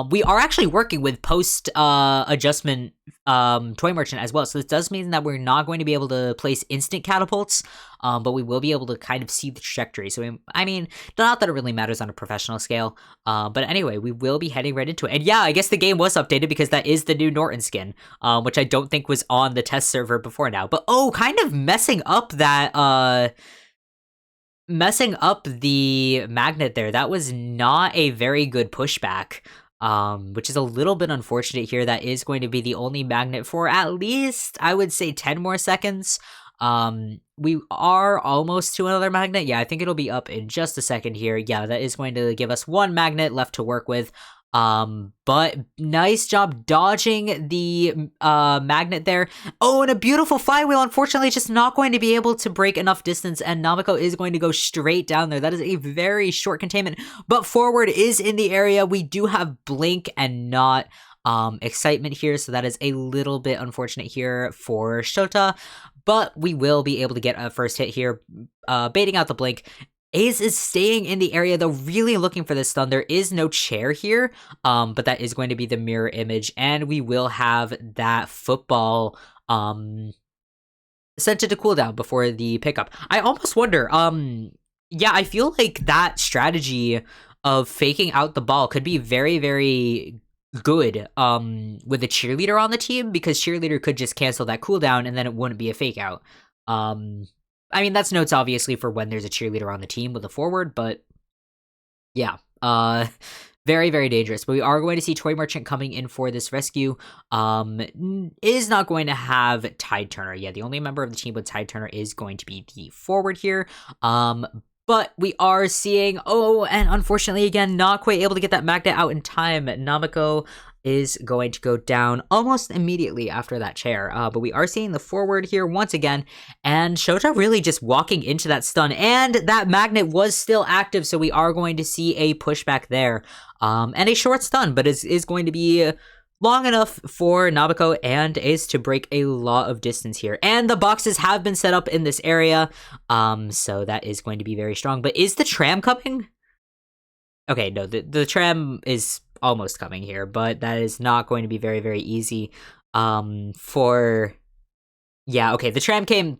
We are actually working with post adjustment Toy Merchant as well. So this does mean that we're not going to be able to place instant catapults, but we will be able to kind of see the trajectory. So, not that it really matters on a professional scale. But anyway, we will be heading right into it. And yeah, I guess the game was updated because that is the new Norton skin, which I don't think was on the test server before now. But kind of messing up that, messing up the magnet there. That was not a very good pushback. Which is a little bit unfortunate here. That is going to be the only magnet for at least, I would say, 10 more seconds. We are almost to another magnet. Yeah, I think it'll be up in just a second here. Yeah, that is going to give us one magnet left to work with. But nice job dodging the magnet there. Oh, and a beautiful flywheel. Unfortunately, just not going to be able to break enough distance, and Namako is going to go straight down there. That is a very short containment, but forward is in the area. We do have blink and not excitement here, so that is a little bit unfortunate here for Shota, but we will be able to get a first hit here, baiting out the blink. Ace is staying in the area, though, really looking for this stun. There is no chair here, but that is going to be the mirror image, and we will have that football sent it to cooldown before the pickup. I almost wonder, yeah, I feel like that strategy of faking out the ball could be very, very good with a cheerleader on the team, because cheerleader could just cancel that cooldown and then it wouldn't be a fake out. That's notes obviously for when there's a cheerleader on the team with a forward, but yeah, very, very dangerous. But we are going to see Toy Merchant coming in for this rescue. Is not going to have Tide Turner. Yeah, the only member of the team with Tide Turner is going to be the forward here. But we are seeing, and unfortunately, again, not quite able to get that magnet out in time. Namako is going to go down almost immediately after that chair. But we are seeing the forward here once again, and Shota really just walking into that stun, and that magnet was still active, so we are going to see a pushback there. And a short stun, but is going to be long enough for Namako and Ace to break a lot of distance here. And the boxes have been set up in this area, so that is going to be very strong. But is the tram coming? Okay, no, the tram is almost coming here, but that is not going to be very, very easy. Yeah, okay, the tram came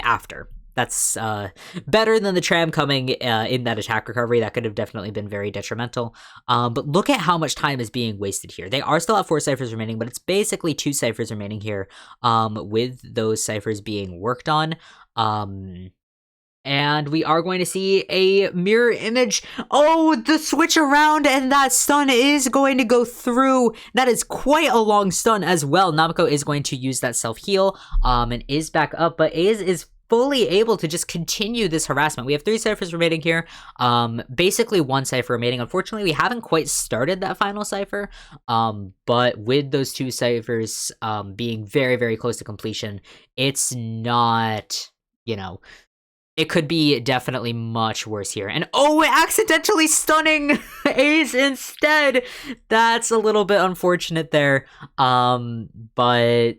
after. That's better than the tram coming in that attack recovery. That could have definitely been very detrimental. But look at how much time is being wasted here. They are still at 4 ciphers remaining, but it's basically 2 ciphers remaining here, with those ciphers being worked on. And we are going to see a mirror image. Oh, the switch around, and that stun is going to go through. That is quite a long stun as well. Namako is going to use that self-heal, and is back up, but is fully able to just continue this harassment. We have 3 ciphers remaining here. Basically 1 cipher remaining. Unfortunately, we haven't quite started that final cipher. But with those 2 ciphers being very, very close to completion, it's not, it could be definitely much worse here. And accidentally stunning Ace instead. That's a little bit unfortunate there. But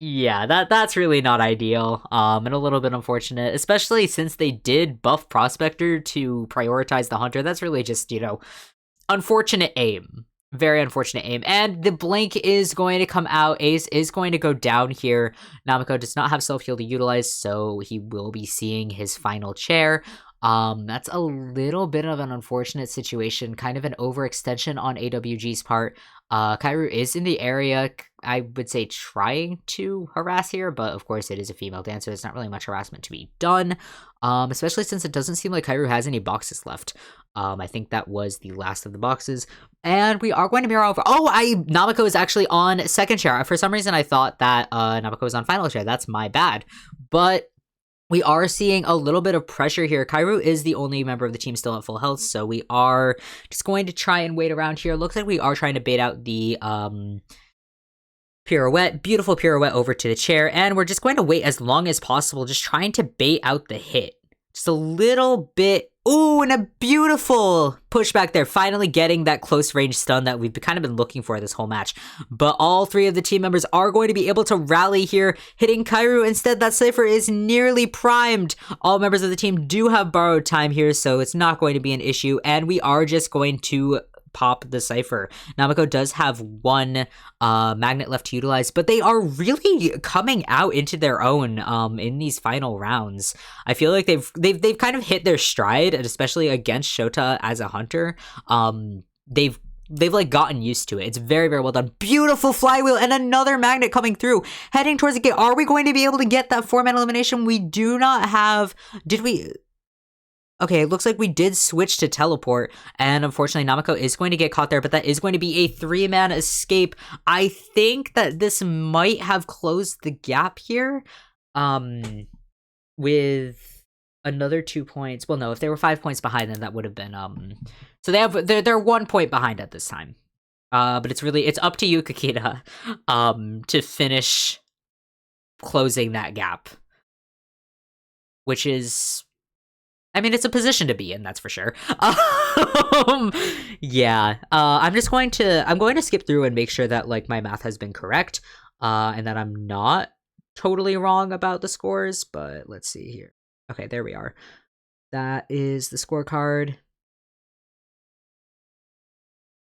yeah, that's really not ideal. And a little bit unfortunate, especially since they did buff Prospector to prioritize the Hunter. That's really just, unfortunate aim. Very unfortunate aim. And the blink is going to come out. Ace is going to go down here. Namako does not have self-heal to utilize, so he will be seeing his final chair. That's a little bit of an unfortunate situation, kind of an overextension on AWG's part. Kairu is in the area, I would say, trying to harass here, but of course it is a female dancer. There's not really much harassment to be done, especially since it doesn't seem like Kairu has any boxes left. I think that was the last of the boxes, and we are going to mirror over. Namako is actually on second chair. For some reason, I thought that Namako was on final chair. That's my bad, but we are seeing a little bit of pressure here. Kairu is the only member of the team still at full health, so we are just going to try and wait around here. Looks like we are trying to bait out the pirouette, beautiful pirouette over to the chair, and we're just going to wait as long as possible, just trying to bait out the hit. Just a little bit. Ooh, and a beautiful pushback there. Finally getting that close range stun that we've kind of been looking for this whole match. But all 3 of the team members are going to be able to rally here, hitting Kairu. Instead, that Cypher is nearly primed. All members of the team do have borrowed time here, so it's not going to be an issue. And we are just going to pop the Cypher. Namako does have 1 magnet left to utilize, but they are really coming out into their own in these final rounds. I feel like they've kind of hit their stride, and especially against Shota as a hunter. They've like gotten used to it. It's very, very well done. Beautiful flywheel and another magnet coming through, heading towards the gate. Are we going to be able to get that 4-man elimination? We do not have. Did we? Okay, it looks like we did switch to teleport, and unfortunately Namako is going to get caught there, but that is going to be a 3-man escape. I think that this might have closed the gap here, with another 2 points. Well, no, if they were 5 points behind, then that would have been, so they're 1 point behind at this time. But it's up to you, Kakita, to finish closing that gap, which is, I mean, it's a position to be in, that's for sure. Yeah. I'm going to skip through and make sure that, like, my math has been correct, and that I'm not totally wrong about the scores, but let's see here. Okay, there we are. That is the scorecard.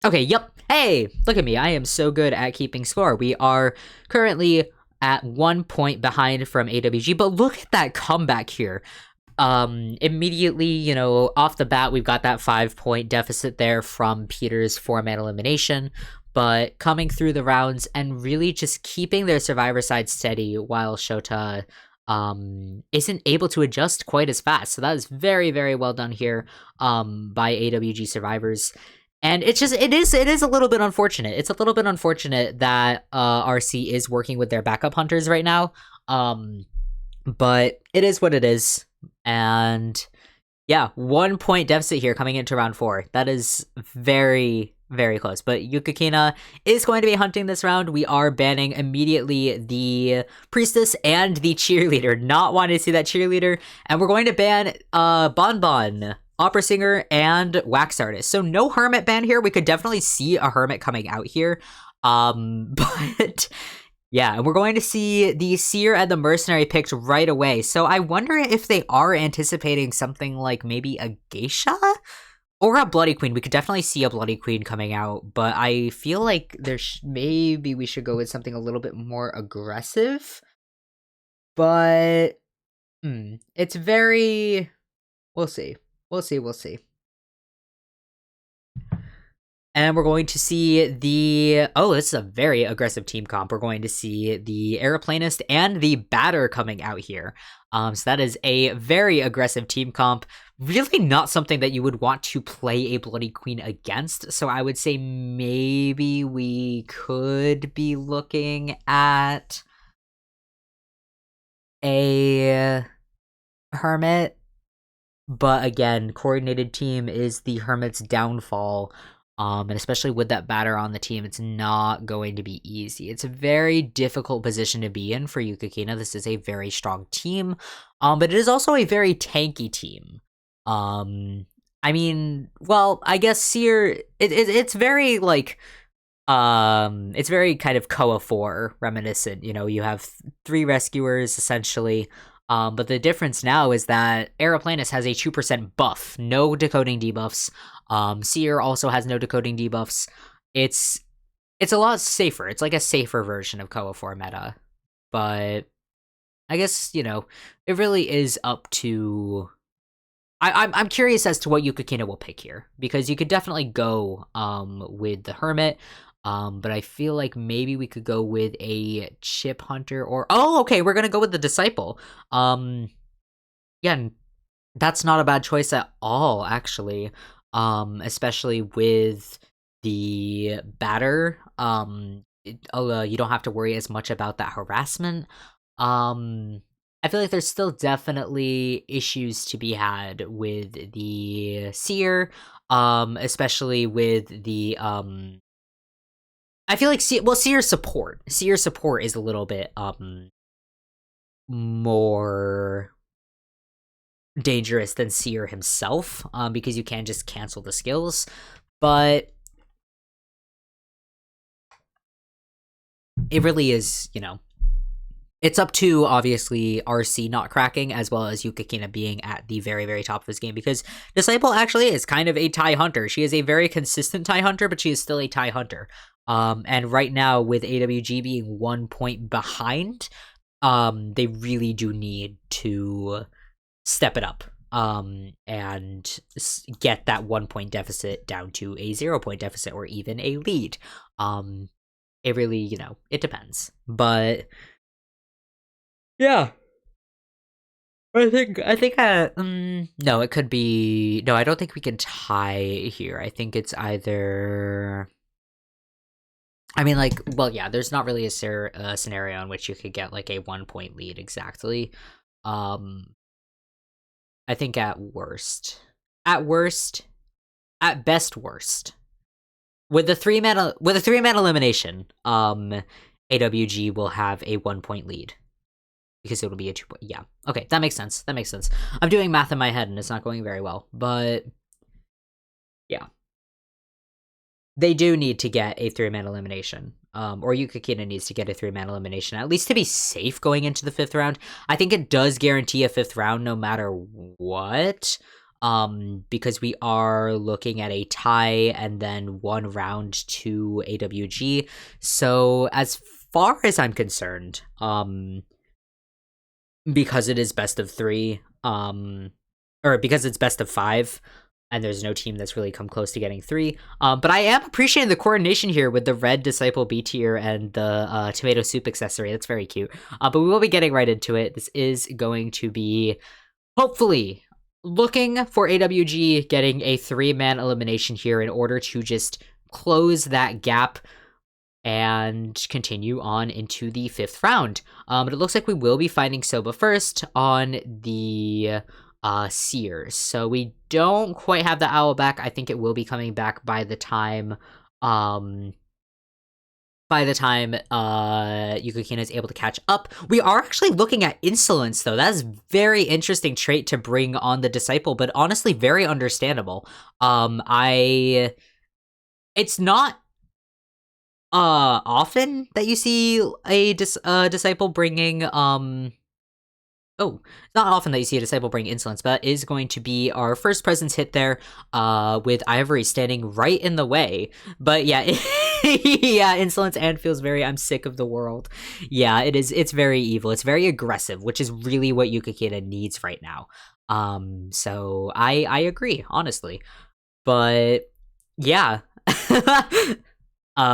Okay, yep. Hey, look at me. I am so good at keeping score. We are currently at 1 point behind from AWG, but look at that comeback here. Immediately, off the bat, we've got that 5-point deficit there from Peter's 4-man elimination, but coming through the rounds and really just keeping their survivor side steady while Shota isn't able to adjust quite as fast. So that is very, very well done here by AWG survivors. And it is a little bit unfortunate. It's a little bit unfortunate that RC is working with their backup hunters right now. But it is what it is. And yeah, 1 point deficit here coming into round 4. That is very, very close. But Yukikina is going to be hunting this round. We are banning immediately the priestess and the cheerleader. Not wanting to see that cheerleader. And we're going to ban Bonbon, opera singer, and wax artist. So no hermit ban here. We could definitely see a hermit coming out here. But yeah, and we're going to see the seer and the mercenary picked right away. So I wonder if they are anticipating something like maybe a geisha or a bloody queen. We could definitely see a bloody queen coming out, but I feel like maybe we should go with something a little bit more aggressive. But It's very... We'll see. We'll see. And we're going to see the... Oh, this is a very aggressive team comp. We're going to see the Aeroplanist and the Batter coming out here. So that is a very aggressive team comp. Really not something that you would want to play a Bloody Queen against. So I would say maybe we could be looking at a Hermit. But again, coordinated team is the Hermit's downfall. And especially with that Batter on the team, it's not going to be easy. It's a very difficult position to be in for Yukikina. This is a very strong team, but it is also a very tanky team. I mean, well, I guess Seer, it's very like, it's very kind of Koa 4 reminiscent. You know, you have 3 rescuers essentially. But the difference now is that Aeroplanus has a 2% buff, no decoding debuffs. Seer also has no decoding debuffs. It's a lot safer. It's like a safer version of Koa 4 meta. But I guess, you know, it really is up to... I'm curious as to what Yukikina will pick here, because you could definitely go with the Hermit. But I feel like maybe we could go with a Chip Hunter or... Oh, okay, we're gonna go with the Disciple. Yeah, that's not a bad choice at all, actually. Especially with the Batter. You don't have to worry as much about that harassment. I feel like there's still definitely issues to be had with the Seer, especially with the... I feel like Seer's support is a little bit more dangerous than Seer himself, because you can just cancel the skills. But it really is, you know, it's up to, obviously, RC not cracking, as well as Yukikina being at the very, very top of his game, because Disciple actually is kind of a TIE hunter. She is a very consistent TIE hunter, but she is still a TIE hunter. And right now, with AWG being 1 point behind, they really do need to step it up, and get that 1 point deficit down to a 0 point deficit, or even a lead. It really, you know, it depends. But yeah, I think no, it could be... No, I don't think we can tie here. I think it's either... I mean, like, well, yeah, there's not really a scenario in which you could get, like, a 1 point lead exactly. I think at best worst. With the 3-man elimination, AWG will have a 1 point lead. Because it'll be a 2 point, yeah. Okay, that makes sense. I'm doing math in my head and it's not going very well, but yeah. They do need to get a 3-man elimination. Or Yukikina needs to get a 3-man elimination, at least to be safe going into the 5th round. I think it does guarantee a 5th round no matter what. Because we are looking at a tie and then 1 round to AWG. So as far as I'm concerned, because it is best of 3, or because it's best of 5, and there's no team that's really come close to getting 3. But I am appreciating the coordination here with the red Disciple B tier and the tomato soup accessory. That's very cute. But we will be getting right into it. This is going to be, hopefully, looking for AWG getting a 3-man elimination here in order to just close that gap and continue on into the 5th round. But it looks like we will be finding Soba first on the Seers. So we don't quite have the owl back. I think it will be coming back by the time Yukikina is able to catch up. We are actually looking at insolence, though. That is very interesting trait to bring on the Disciple, but honestly very understandable. It's not often that you see a Disciple bringing Oh, it's not often that you see a Disciple bring Insolence, but that is going to be our first presence hit there, with Ivory standing right in the way. But yeah, yeah, Insolence and feels very, I'm sick of the world. Yeah, it is, it's very evil. It's very aggressive, which is really what Yukikina needs right now. So I agree, honestly. But yeah.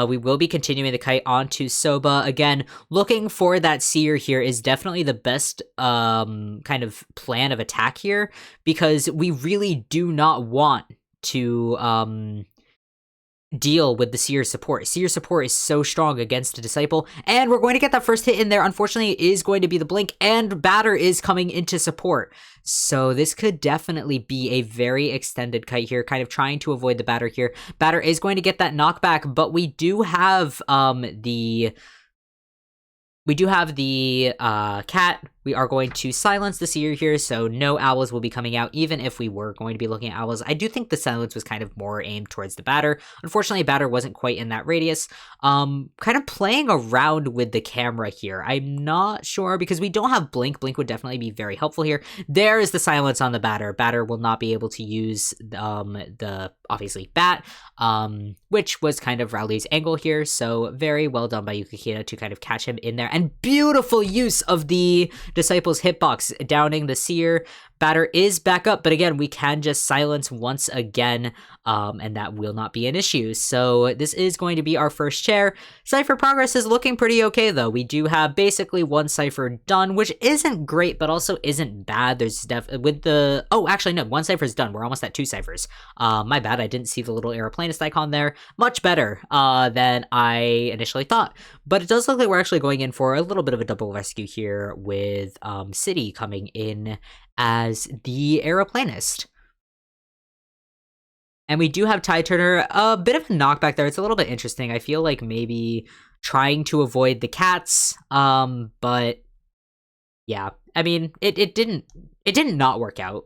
We will be continuing the kite onto Soba. Again, looking for that seer here is definitely the best kind of plan of attack here, because we really do not want to deal with the seer support. Seer support is so strong against a Disciple, and we're going to get that first hit in there. Unfortunately, it is going to be the blink, and Batter is coming into support. So this could definitely be a very extended kite here, kind of trying to avoid the Batter here. Batter is going to get that knockback, but we do have the cat. We are going to silence the seer here, so no owls will be coming out, even if we were going to be looking at owls. I do think the silence was kind of more aimed towards the Batter. Unfortunately, Batter wasn't quite in that radius. Kind of playing around with the camera here. I'm not sure, because we don't have Blink. Blink would definitely be very helpful here. There is the silence on the Batter. Batter will not be able to use the, obviously, Bat, which was kind of Rowley's angle here, so very well done by Yukikina to kind of catch him in there. And beautiful use of the Disciple's hitbox, downing the seer. Batter is back up, but again, we can just silence once again, and that will not be an issue. So this is going to be our first chair. Cypher progress is looking pretty okay, though. We do have basically one Cypher done, which isn't great, but also isn't bad. There's with the... Oh, actually, no, one Cypher's done. We're almost at 2 Cyphers. My bad, I didn't see the little aeroplanist icon there. Much better than I initially thought. But it does look like we're actually going in for a little bit of a double rescue here with City coming in as the aeroplanist. And we do have Tide Turner, a bit of a knockback there. It's a little bit interesting. I feel like maybe trying to avoid the cats, but yeah, I mean, it didn't not work out.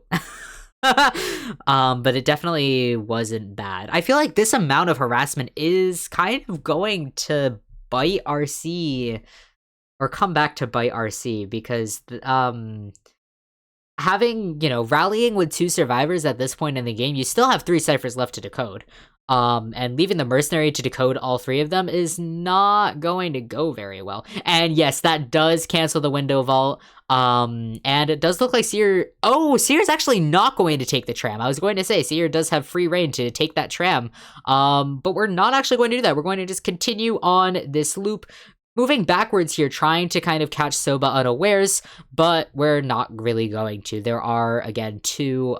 But it definitely wasn't bad. I feel like this amount of harassment is kind of going to bite RC, or come back to bite RC, because having, rallying with 2 survivors at this point in the game, you still have 3 ciphers left to decode. And leaving the mercenary to decode all 3 of them is not going to go very well. And yes, that does cancel the window vault. And it does look like Seer... Oh, Seer's actually not going to take the tram. I was going to say, Seer does have free reign to take that tram. But we're not actually going to do that. We're going to just continue on this loop, moving backwards here, trying to kind of catch Soba unawares, but we're not really going to. There are, again, 2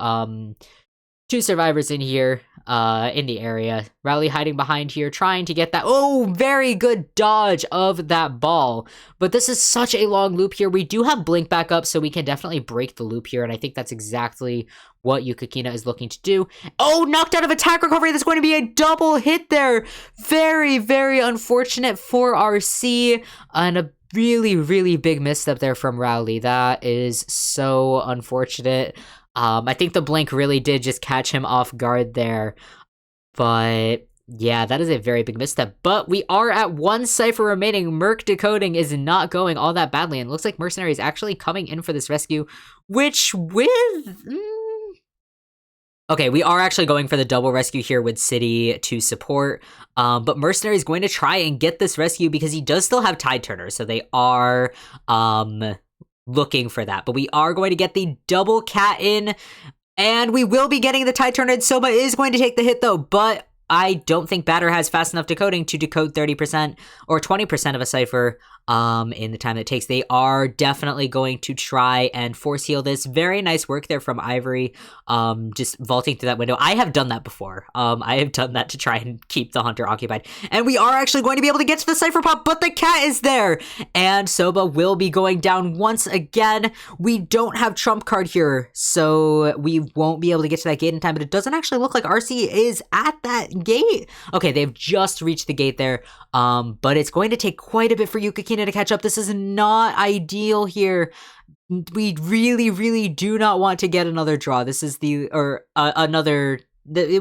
survivors in here, in the area. Rowley hiding behind here, trying to get that. Oh, very good dodge of that ball. But this is such a long loop here. We do have Blink back up, so we can definitely break the loop here, and I think that's exactly what Yukikina is looking to do. Oh, knocked out of attack recovery. That's going to be a double hit there. Very, very unfortunate for RC, and a really, really big misstep there from Rowley. That is so unfortunate. I think the blink really did just catch him off guard there. But yeah, that is a very big misstep. But we are at 1 cipher remaining. Merc decoding is not going all that badly, and it looks like Mercenary is actually coming in for this rescue, which with... Okay, we are actually going for the double rescue here with City to support, but Mercenary is going to try and get this rescue because he does still have Tide Turner, so they are looking for that. But we are going to get the double cat in, and we will be getting the Tide Turner, and Soba is going to take the hit though, but I don't think Batter has fast enough decoding to decode 30% or 20% of a cipher in the time that it takes. They are definitely going to try and force heal this. Very nice work there from Ivory, just vaulting through that window. I have done that before. I have done that to try and keep the Hunter occupied. And we are actually going to be able to get to the cipher pop, but the cat is there! And Soba will be going down once again. We don't have trump card here, so we won't be able to get to that gate in time, but it doesn't actually look like RC is at that gate. Okay, they've just reached the gate there, but it's going to take quite a bit for Yukikina to catch up. This is not ideal here. We really, really do not want to get another draw. This is it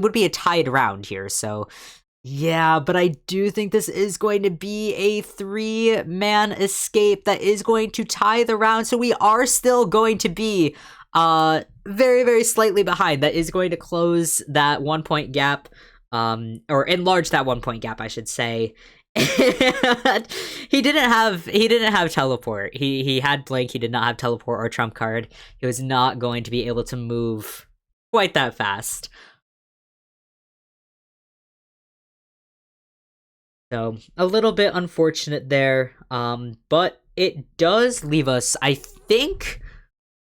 would be a tied round here, so Yeah, but I do think this is going to be a 3-man escape that is going to tie the round. So we are still going to be very, very slightly behind. That is going to close that 1-point gap, or enlarge that 1-point gap, I should say. He didn't have teleport. He had blink. He did not have teleport or trump card. He was not going to be able to move quite that fast. So a little bit unfortunate there, but it does leave us. I think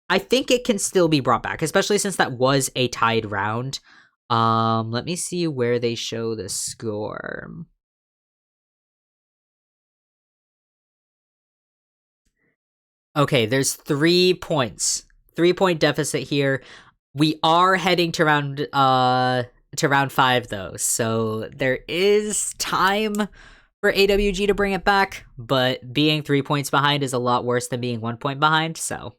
it can still be brought back, especially since that was a tied round. Let me see where they show the score. Okay, there's 3 points. 3-point deficit here. We are heading to round 5 though, so there is time for AWG to bring it back, but being 3 points behind is a lot worse than being 1 point behind, so.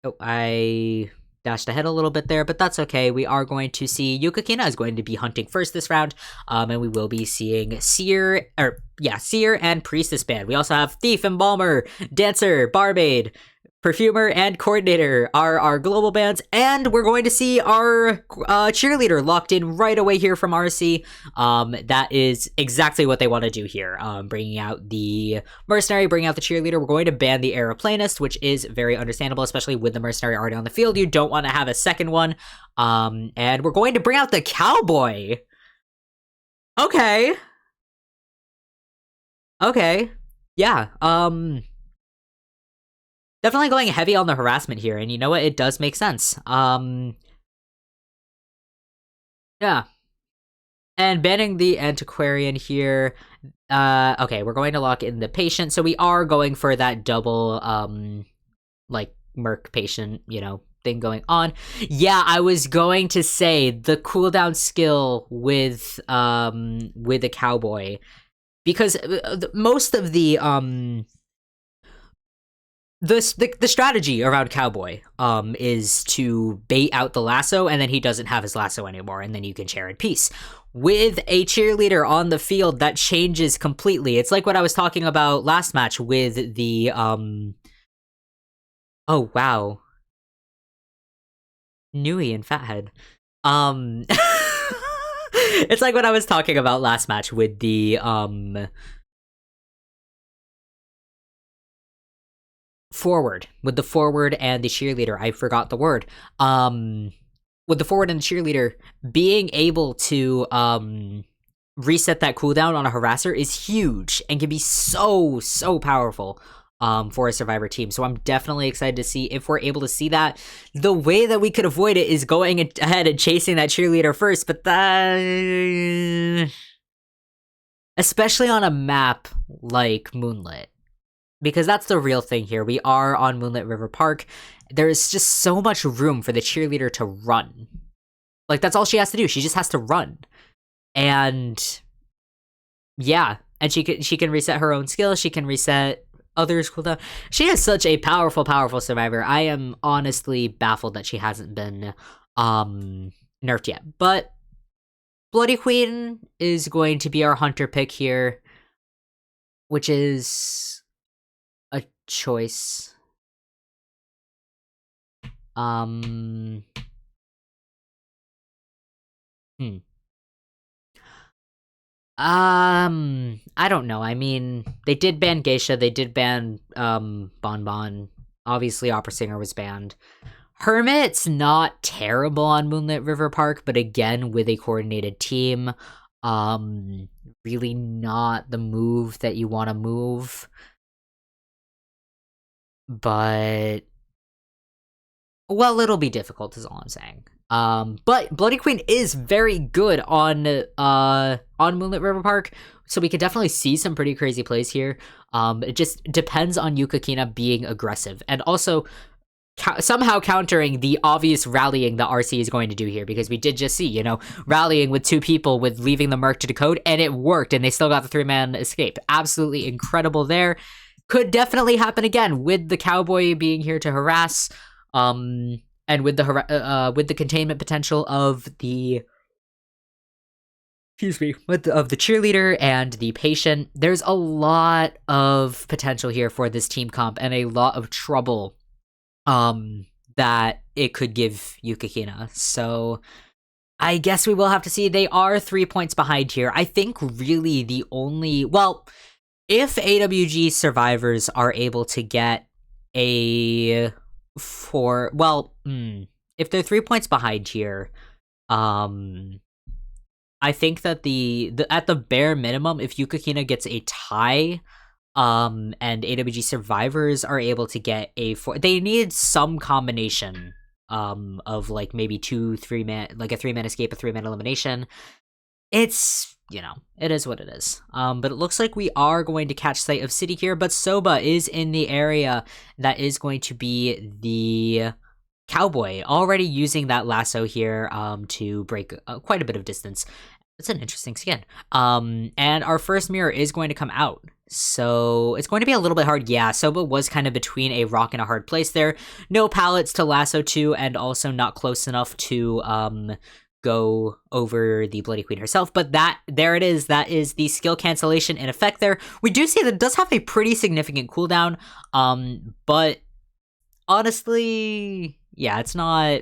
Oh, I dashed ahead a little bit there, but that's okay. We are going to see Yukakina is going to be hunting first this round, and we will be seeing Seer and Priestess Band. We also have Thief, Embalmer, Dancer, Barmaid, Perfumer, and Coordinator are our global bands, and we're going to see our cheerleader locked in right away here from RC. That is exactly what they want to do here. Bringing out the mercenary, bringing out the cheerleader. We're going to ban the aeroplanist, which is very understandable, especially with the mercenary already on the field. You don't want to have a second one. And we're going to bring out the cowboy. Okay. Yeah. Definitely going heavy on the harassment here, and you know what? It does make sense. Yeah. And banning the antiquarian here. Okay, we're going to lock in the patient, so we are going for that double, like, merc patient, thing going on. Yeah, I was going to say the cooldown skill with a cowboy, because most of the the strategy around cowboy is to bait out the lasso, and then he doesn't have his lasso anymore, and then you can share in peace. With a cheerleader on the field, that changes completely. It's like what I was talking about last match with the oh wow, Nui and Fathead. It's like what I was talking about last match with the forward and the cheerleader. I forgot the word. With the forward and the cheerleader, being able to reset that cooldown on a harasser is huge and can be so powerful for a survivor team. So I'm definitely excited to see if we're able to see that. The way that we could avoid it is going ahead and chasing that cheerleader first, but that, especially on a map like Moonlit, because that's the real thing here. We are on Moonlit River Park. There is just so much room for the cheerleader to run. Like, that's all she has to do. She just has to run. And yeah, and she can reset her own skills. She can reset others' cooldown. She is such a powerful survivor. I am honestly baffled that she hasn't been nerfed yet. But Bloody Queen is going to be our hunter pick here, which is a choice. I don't know. I mean, they did ban Geisha, they did ban Bonbon. Obviously Opera Singer was banned. Hermit's not terrible on Moonlit River Park, but again, with a coordinated team, really not the move that you want to move. But, well, it'll be difficult is all I'm saying. But Bloody Queen is very good on Moonlit River Park, so we could definitely see some pretty crazy plays here. It just depends on Yukakina being aggressive, and also somehow countering the obvious rallying that RC is going to do here, because we did just see, rallying with 2 people with leaving the Merc to decode, and it worked, and they still got the 3-man escape. Absolutely incredible there. Could definitely happen again with the cowboy being here to harass. and with the containment potential of the excuse me, of the cheerleader and the patient, there's a lot of potential here for this team comp and a lot of trouble that it could give Yukikina. So I guess we will have to see. They are 3 points behind here. I think really the only, well, if AWG survivors are able to get a if they're 3 points behind here, I think that the at the bare minimum, if Yukikina gets a tie, and AWG survivors are able to get a 4, they need some combination of like maybe 2-3-man, like a 3-man escape, a 3-man elimination. It's, it is what it is. But it looks like we are going to catch sight of City here, but Soba is in the area. That is going to be the Cowboy, already using that lasso here to break quite a bit of distance. It's an interesting skin. And our first mirror is going to come out. So it's going to be a little bit hard. Yeah, Soba was kind of between a rock and a hard place there. No pallets to lasso to, and also not close enough to go over the Bloody Queen herself. But there it is. That is the skill cancellation in effect there. We do see that it does have a pretty significant cooldown. But honestly, yeah, it's not,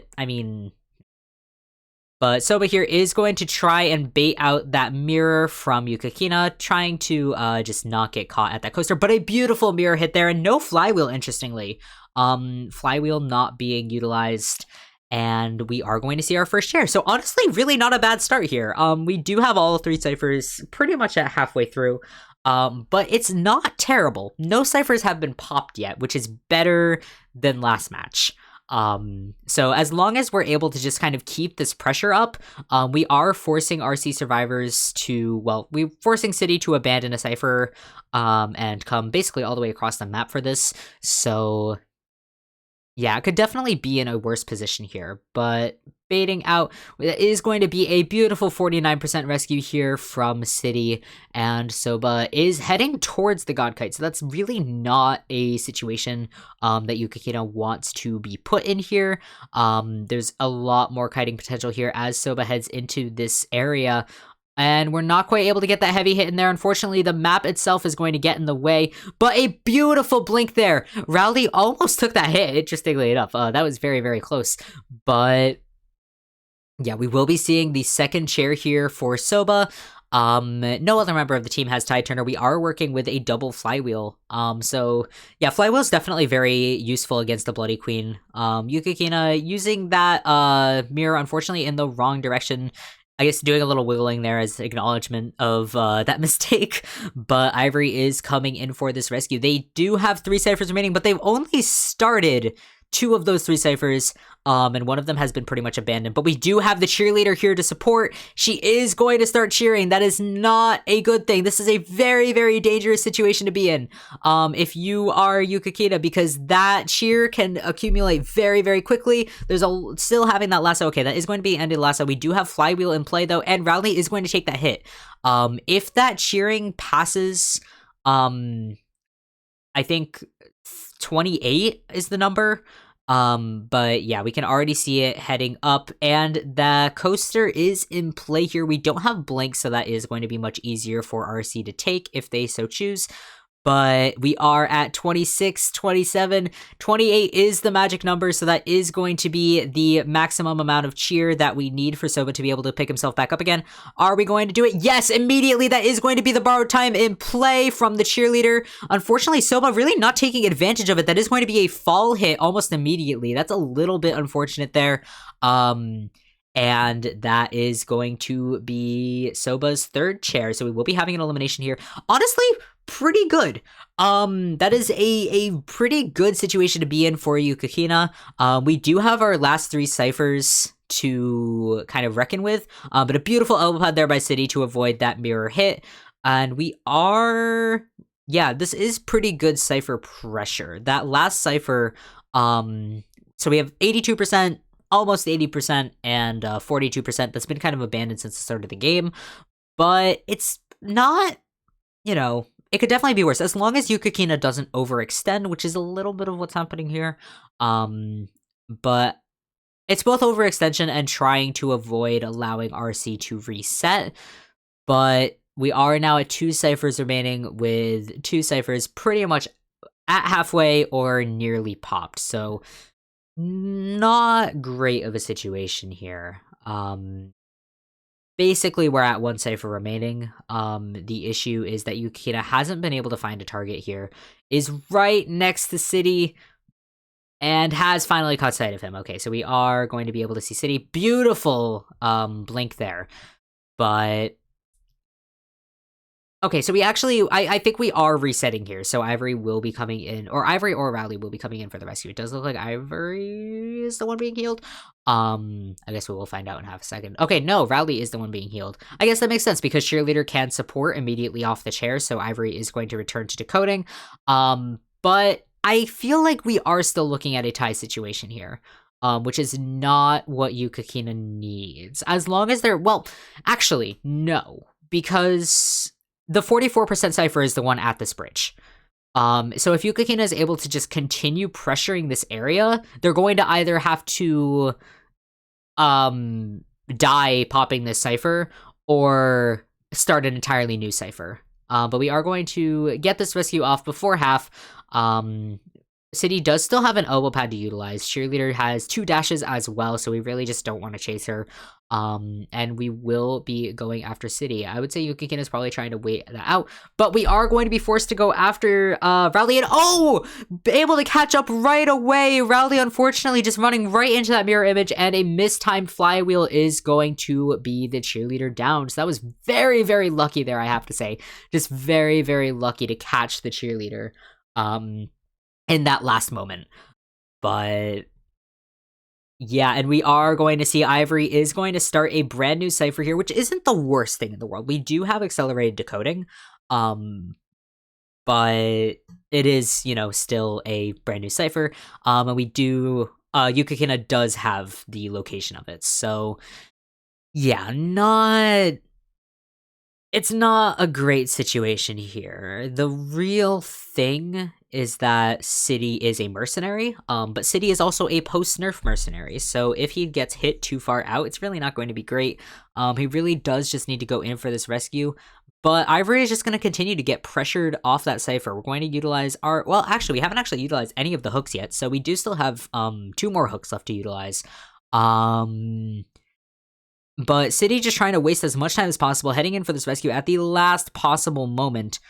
but Soba here is going to try and bait out that mirror from Yukikina, trying to just not get caught at that coaster. But a beautiful mirror hit there, and no flywheel, interestingly. Flywheel not being utilized, and we are going to see our first chair. So honestly, really not a bad start here. We do have all 3 ciphers pretty much at halfway through. But it's not terrible. No ciphers have been popped yet, which is better than last match. So as long as we're able to just kind of keep this pressure up, we are forcing RC survivors to, we're forcing City to abandon a cipher, and come basically all the way across the map for this. So yeah, it could definitely be in a worse position here, but baiting out is going to be a beautiful 49% rescue here from City, and Soba is heading towards the God Kite, so that's really not a situation that Yukikina wants to be put in here. There's a lot more kiting potential here as Soba heads into this area, and we're not quite able to get that heavy hit in there. Unfortunately, the map itself is going to get in the way, but a beautiful blink there. Rowley almost took that hit, interestingly enough. That was very, very close. But yeah, we will be seeing the second chair here for Soba. No other member of the team has Tide Turner. We are working with a double flywheel. So yeah, flywheel is definitely very useful against the Bloody Queen. Yukikina using that mirror, unfortunately, in the wrong direction. I guess doing a little wiggling there as acknowledgement of that mistake, but Ivory is coming in for this rescue. They do have 3 ciphers remaining, but they've only started 2 of those 3 ciphers, and one of them has been pretty much abandoned. But we do have the cheerleader here to support. She is going to start cheering. That is not a good thing. This is a very, very dangerous situation to be in if you are Yukikina, because that cheer can accumulate very, very quickly. There's still having that lasso. Okay, that is going to be ended lasso. We do have flywheel in play, though, and Rowley is going to take that hit. If that cheering passes, I think 28 is the number. But yeah, we can already see it heading up, and the coaster is in play here. We don't have blinks, so that is going to be much easier for RC to take if they so choose. But we are at 26, 27, 28 is the magic number, so that is going to be the maximum amount of cheer that we need for Soba to be able to pick himself back up again. Are we going to do it? Yes, immediately. That is going to be the borrowed time in play from the cheerleader. Unfortunately, Soba really not taking advantage of it. That is going to be a fall hit almost immediately. That's a little bit unfortunate there. And that is going to be Soba's 3rd chair, so we will be having an elimination here. Honestly, pretty good. That is a pretty good situation to be in for Yukikina. We do have our last 3 ciphers to kind of reckon with, but a beautiful elbow pad there by City to avoid that mirror hit. And we are, yeah, this is pretty good cipher pressure. That last cipher, so we have 82%, almost 80%, and 42% that's been kind of abandoned since the start of the game. But it's not, it could definitely be worse, as long as Yukikina doesn't overextend, which is a little bit of what's happening here. But It's both overextension and trying to avoid allowing RC to reset, but we are now at 2 ciphers remaining, with 2 ciphers pretty much at halfway or nearly popped, so not great of a situation here. Basically, we're at 1 cipher remaining. The issue is that Yukina hasn't been able to find a target here, is right next to City, and has finally caught sight of him. Okay, so we are going to be able to see City. Beautiful blink there. But okay, so we actually, I think we are resetting here. So Ivory will be coming in, or Ivory or Rowley will be coming in for the rescue. It does look like Ivory is the one being healed. I guess we will find out in half a second. Okay, no, Rowley is the one being healed. I guess that makes sense because Cheerleader can support immediately off the chair, so Ivory is going to return to decoding. But I feel like we are still looking at a tie situation here. Which is not what Yukakina needs. As long as they're, well, actually, no, because the 44% cipher is the one at this bridge. So if Yukakina is able to just continue pressuring this area, they're going to either have to die popping this cipher or start an entirely new cipher. But we are going to get this rescue off before half. City does still have an elbow pad to utilize. Cheerleader has 2 dashes as well, so we really just don't want to chase her. And we will be going after City. I would say Yukikin is probably trying to wait that out, but we are going to be forced to go after Rowley, and able to catch up right away. Rowley, unfortunately, just running right into that mirror image, and a mistimed flywheel is going to be the Cheerleader down. So that was very, very lucky there, I have to say. Just very, very lucky to catch the Cheerleader in that last moment. But yeah, and we are going to see Ivory is going to start a brand new cipher here, which isn't the worst thing in the world. We do have accelerated decoding, but it is, you know, still a brand new cipher. And we do, Yukakina does have the location of it. So yeah, it's not a great situation here. The real thing is that City is a mercenary, but City is also a post-nerf mercenary, so if he gets hit too far out, it's really not going to be great. He really does just need to go in for this rescue, but Ivory is just going to continue to get pressured off that cipher. We're going to utilize our... Well, actually, we haven't actually utilized any of the hooks yet, so we do still have 2 more hooks left to utilize. But City just trying to waste as much time as possible, heading in for this rescue at the last possible moment.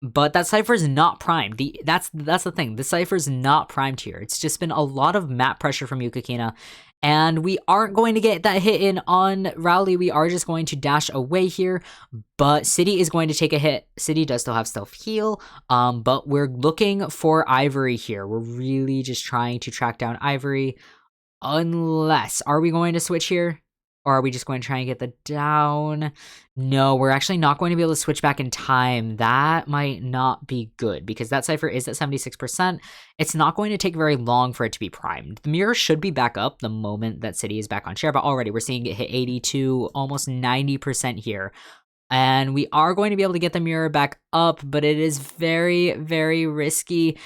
But that cipher is not primed. That's the thing. The cipher is not primed here. It's just been a lot of map pressure from Yukakina, and we aren't going to get that hit in on Rowley. We are just going to dash away here, but City is going to take a hit. City does still have stealth heal, but we're looking for Ivory here. We're really just trying to track down Ivory. Unless, are we going to switch here? Or are we just going to try and get the down? No, we're actually not going to be able to switch back in time. That might not be good, because that cipher is at 76%. It's not going to take very long for it to be primed. The mirror should be back up the moment that City is back on share, but already we're seeing it hit 82, almost 90% here. And we are going to be able to get the mirror back up, but it is very, very risky.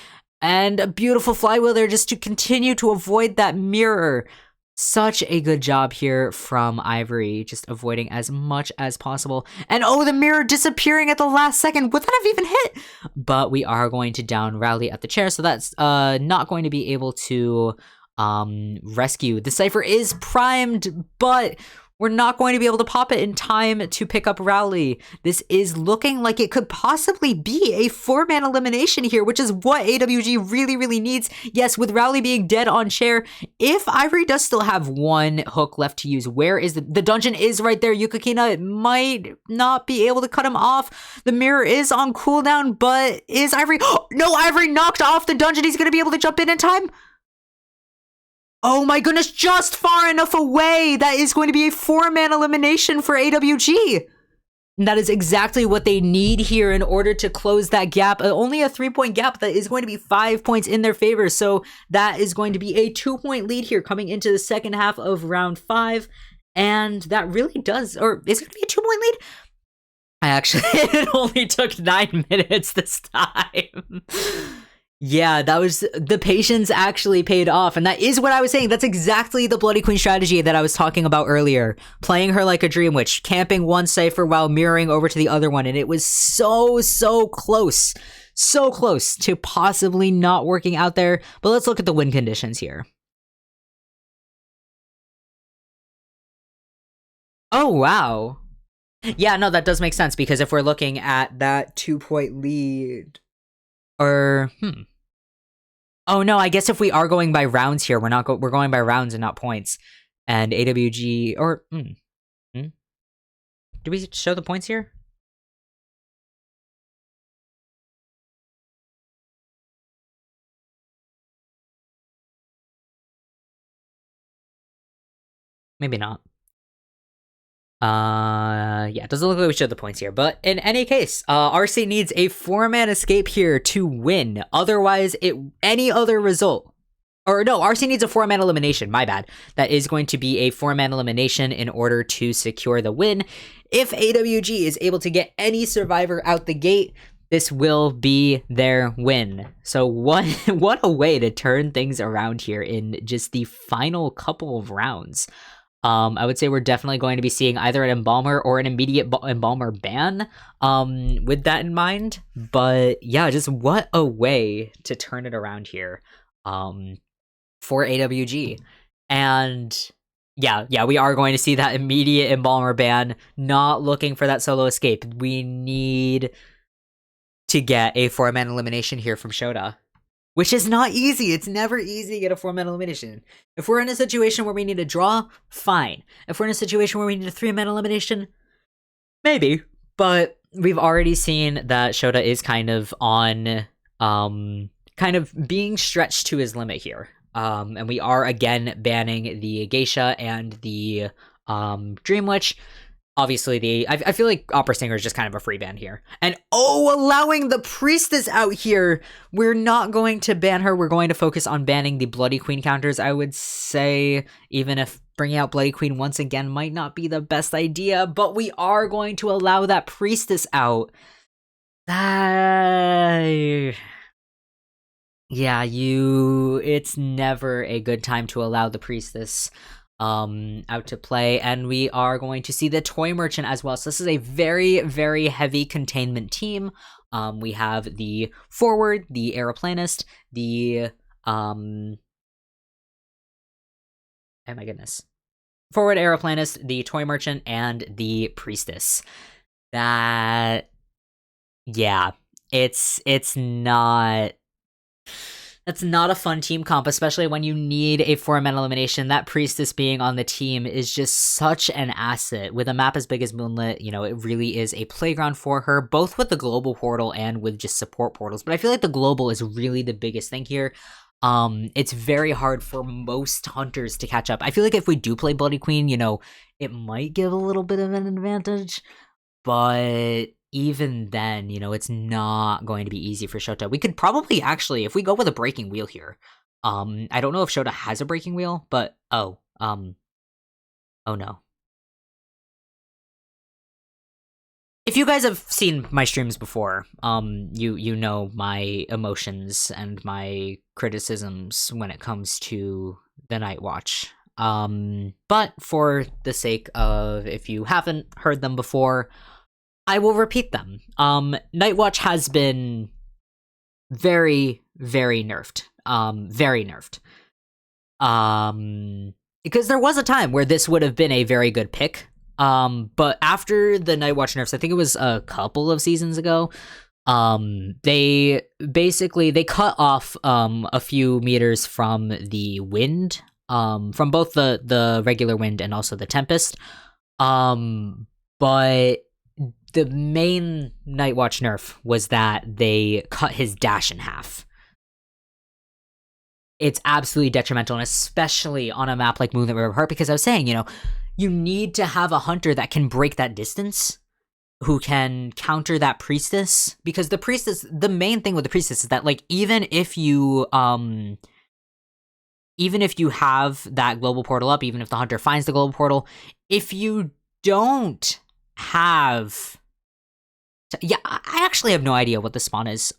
And a beautiful flywheel there just to continue to avoid that mirror. Such a good job here from Ivory, just avoiding as much as possible. And the mirror disappearing at the last second. Would that have even hit? But we are going to down Rowley at the chair, so that's not going to be able to rescue. The cipher is primed, but we're not going to be able to pop it in time to pick up Rowley. This is looking like it could possibly be a 4-man elimination here, which is what AWG really, really needs. Yes, with Rowley being dead on chair, if Ivory does still have 1 hook left to use, where is the dungeon is right there. Yukakina might not be able to cut him off. The mirror is on cooldown, but is Ivory... No, Ivory knocked off the dungeon. He's going to be able to jump in time. Oh my goodness, just far enough away. That is going to be a 4-man elimination for AWG. And that is exactly what they need here in order to close that gap. Only a 3-point gap that is going to be 5 points in their favor. So that is going to be a 2-point lead here coming into the second half of round 5. And that really does, or is it going to be a 2-point lead? It only took 9 minutes this time. Yeah, that was the patience actually paid off. And that is what I was saying. That's exactly the Bloody Queen strategy that I was talking about earlier. Playing her like a Dream Witch, camping one cipher while mirroring over to the other one. And it was so close. So close to possibly not working out there. But let's look at the win conditions here. Oh, wow. Yeah, no, that does make sense because if we're looking at that 2-point lead, or oh no, I guess if we are going by rounds here, we're going by rounds and not points. And AWG or do we show the points here? Maybe not. Yeah, it doesn't look like we showed the points here, but in any case, RC needs a 4-man escape here to win. Otherwise, any other result, or no, RC needs a 4-man elimination. My bad. That is going to be a 4-man elimination in order to secure the win. If AWG is able to get any survivor out the gate, this will be their win. So what a way to turn things around here in just the final couple of rounds. I would say we're definitely going to be seeing either an Embalmer or an immediate Embalmer ban with that in mind. But yeah, just what a way to turn it around here for AWG. And yeah, we are going to see that immediate Embalmer ban, not looking for that solo escape. We need to get a 4-man elimination here from Shota. Which is not easy. It's never easy to get a 4-man elimination. If we're in a situation where we need a draw, fine. If we're in a situation where we need a 3-man elimination, maybe. But we've already seen that Shota is kind of on, kind of being stretched to his limit here. And we are again banning the Geisha and the Dream Witch. Obviously, I feel like Opera Singer is just kind of a free ban here. And allowing the Priestess out here. We're not going to ban her. We're going to focus on banning the Bloody Queen counters, I would say. Even if bringing out Bloody Queen once again might not be the best idea. But we are going to allow that Priestess out. Yeah, it's never a good time to allow the Priestess out to play, and we are going to see the Toy Merchant as well. So this is a very heavy containment team. We have the Forward, the Aeroplanist, the oh my goodness, Forward, Aeroplanist, the Toy Merchant, and the Priestess. That, yeah, it's not. That's not a fun team comp, especially when you need a 4-man elimination. That Priestess being on the team is just such an asset. With a map as big as Moonlit, it really is a playground for her, both with the global portal and with just support portals. But I feel like the global is really the biggest thing here. It's very hard for most hunters to catch up. I feel like if we do play Bloody Queen, it might give a little bit of an advantage, but even then, it's not going to be easy for Shota. We could probably actually, if we go with a breaking wheel here, I don't know if Shota has a breaking wheel, but oh no. If you guys have seen my streams before, you know my emotions and my criticisms when it comes to the Night Watch. But for the sake of, if you haven't heard them before, I will repeat them. Night Watch has been very nerfed. Very nerfed. Because there was a time where this would have been a very good pick. But after the Night Watch nerfs, I think it was a couple of seasons ago, they cut off a few meters from the wind, from both the regular wind and also the Tempest. But the main Night Watch nerf was that they cut his dash in half. It's absolutely detrimental, and especially on a map like Moonlit River Heart, because I was saying, you need to have a hunter that can break that distance, who can counter that Priestess, because the main thing with the Priestess is that, like, even if you have that global portal up, even if the hunter finds the global portal, if you don't have... Yeah, I actually have no idea what the spawn is.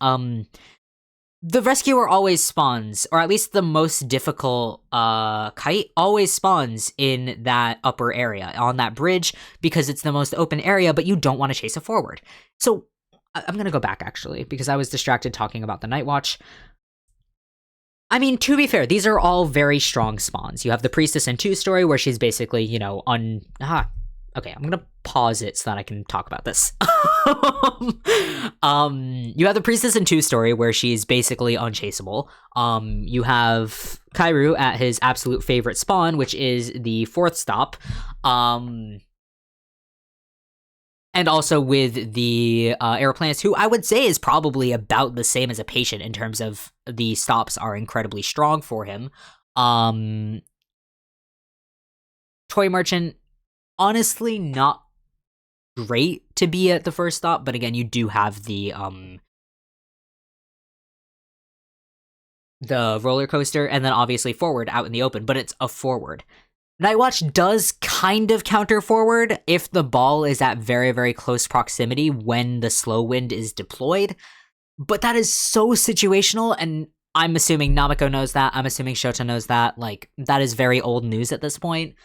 the rescuer always spawns, or at least the most difficult kite always spawns in that upper area on that bridge because it's the most open area, but you don't want to chase it forward. So I'm gonna go back actually because I was distracted talking about the Night Watch. I mean, to be fair, these are all very strong spawns. You have the Priestess in 2-story where she's basically, you know, okay, I'm gonna pause it so that I can talk about this. You have the Priestess in 2-story where she's basically unchaseable. You have Kairu at his absolute favorite spawn, which is the 4th stop. And also with the Aeroplanist, who I would say is probably about the same as a Patient in terms of the stops are incredibly strong for him. Toy Merchant, honestly, not great to be at the first stop, but again, you do have the roller coaster, and then obviously forward out in the open, but it's a forward. Night Watch does kind of counter forward if the ball is at very, very close proximity when the slow wind is deployed, but that is so situational, and I'm assuming Namiko knows that, I'm assuming Shota knows that, like, that is very old news at this point.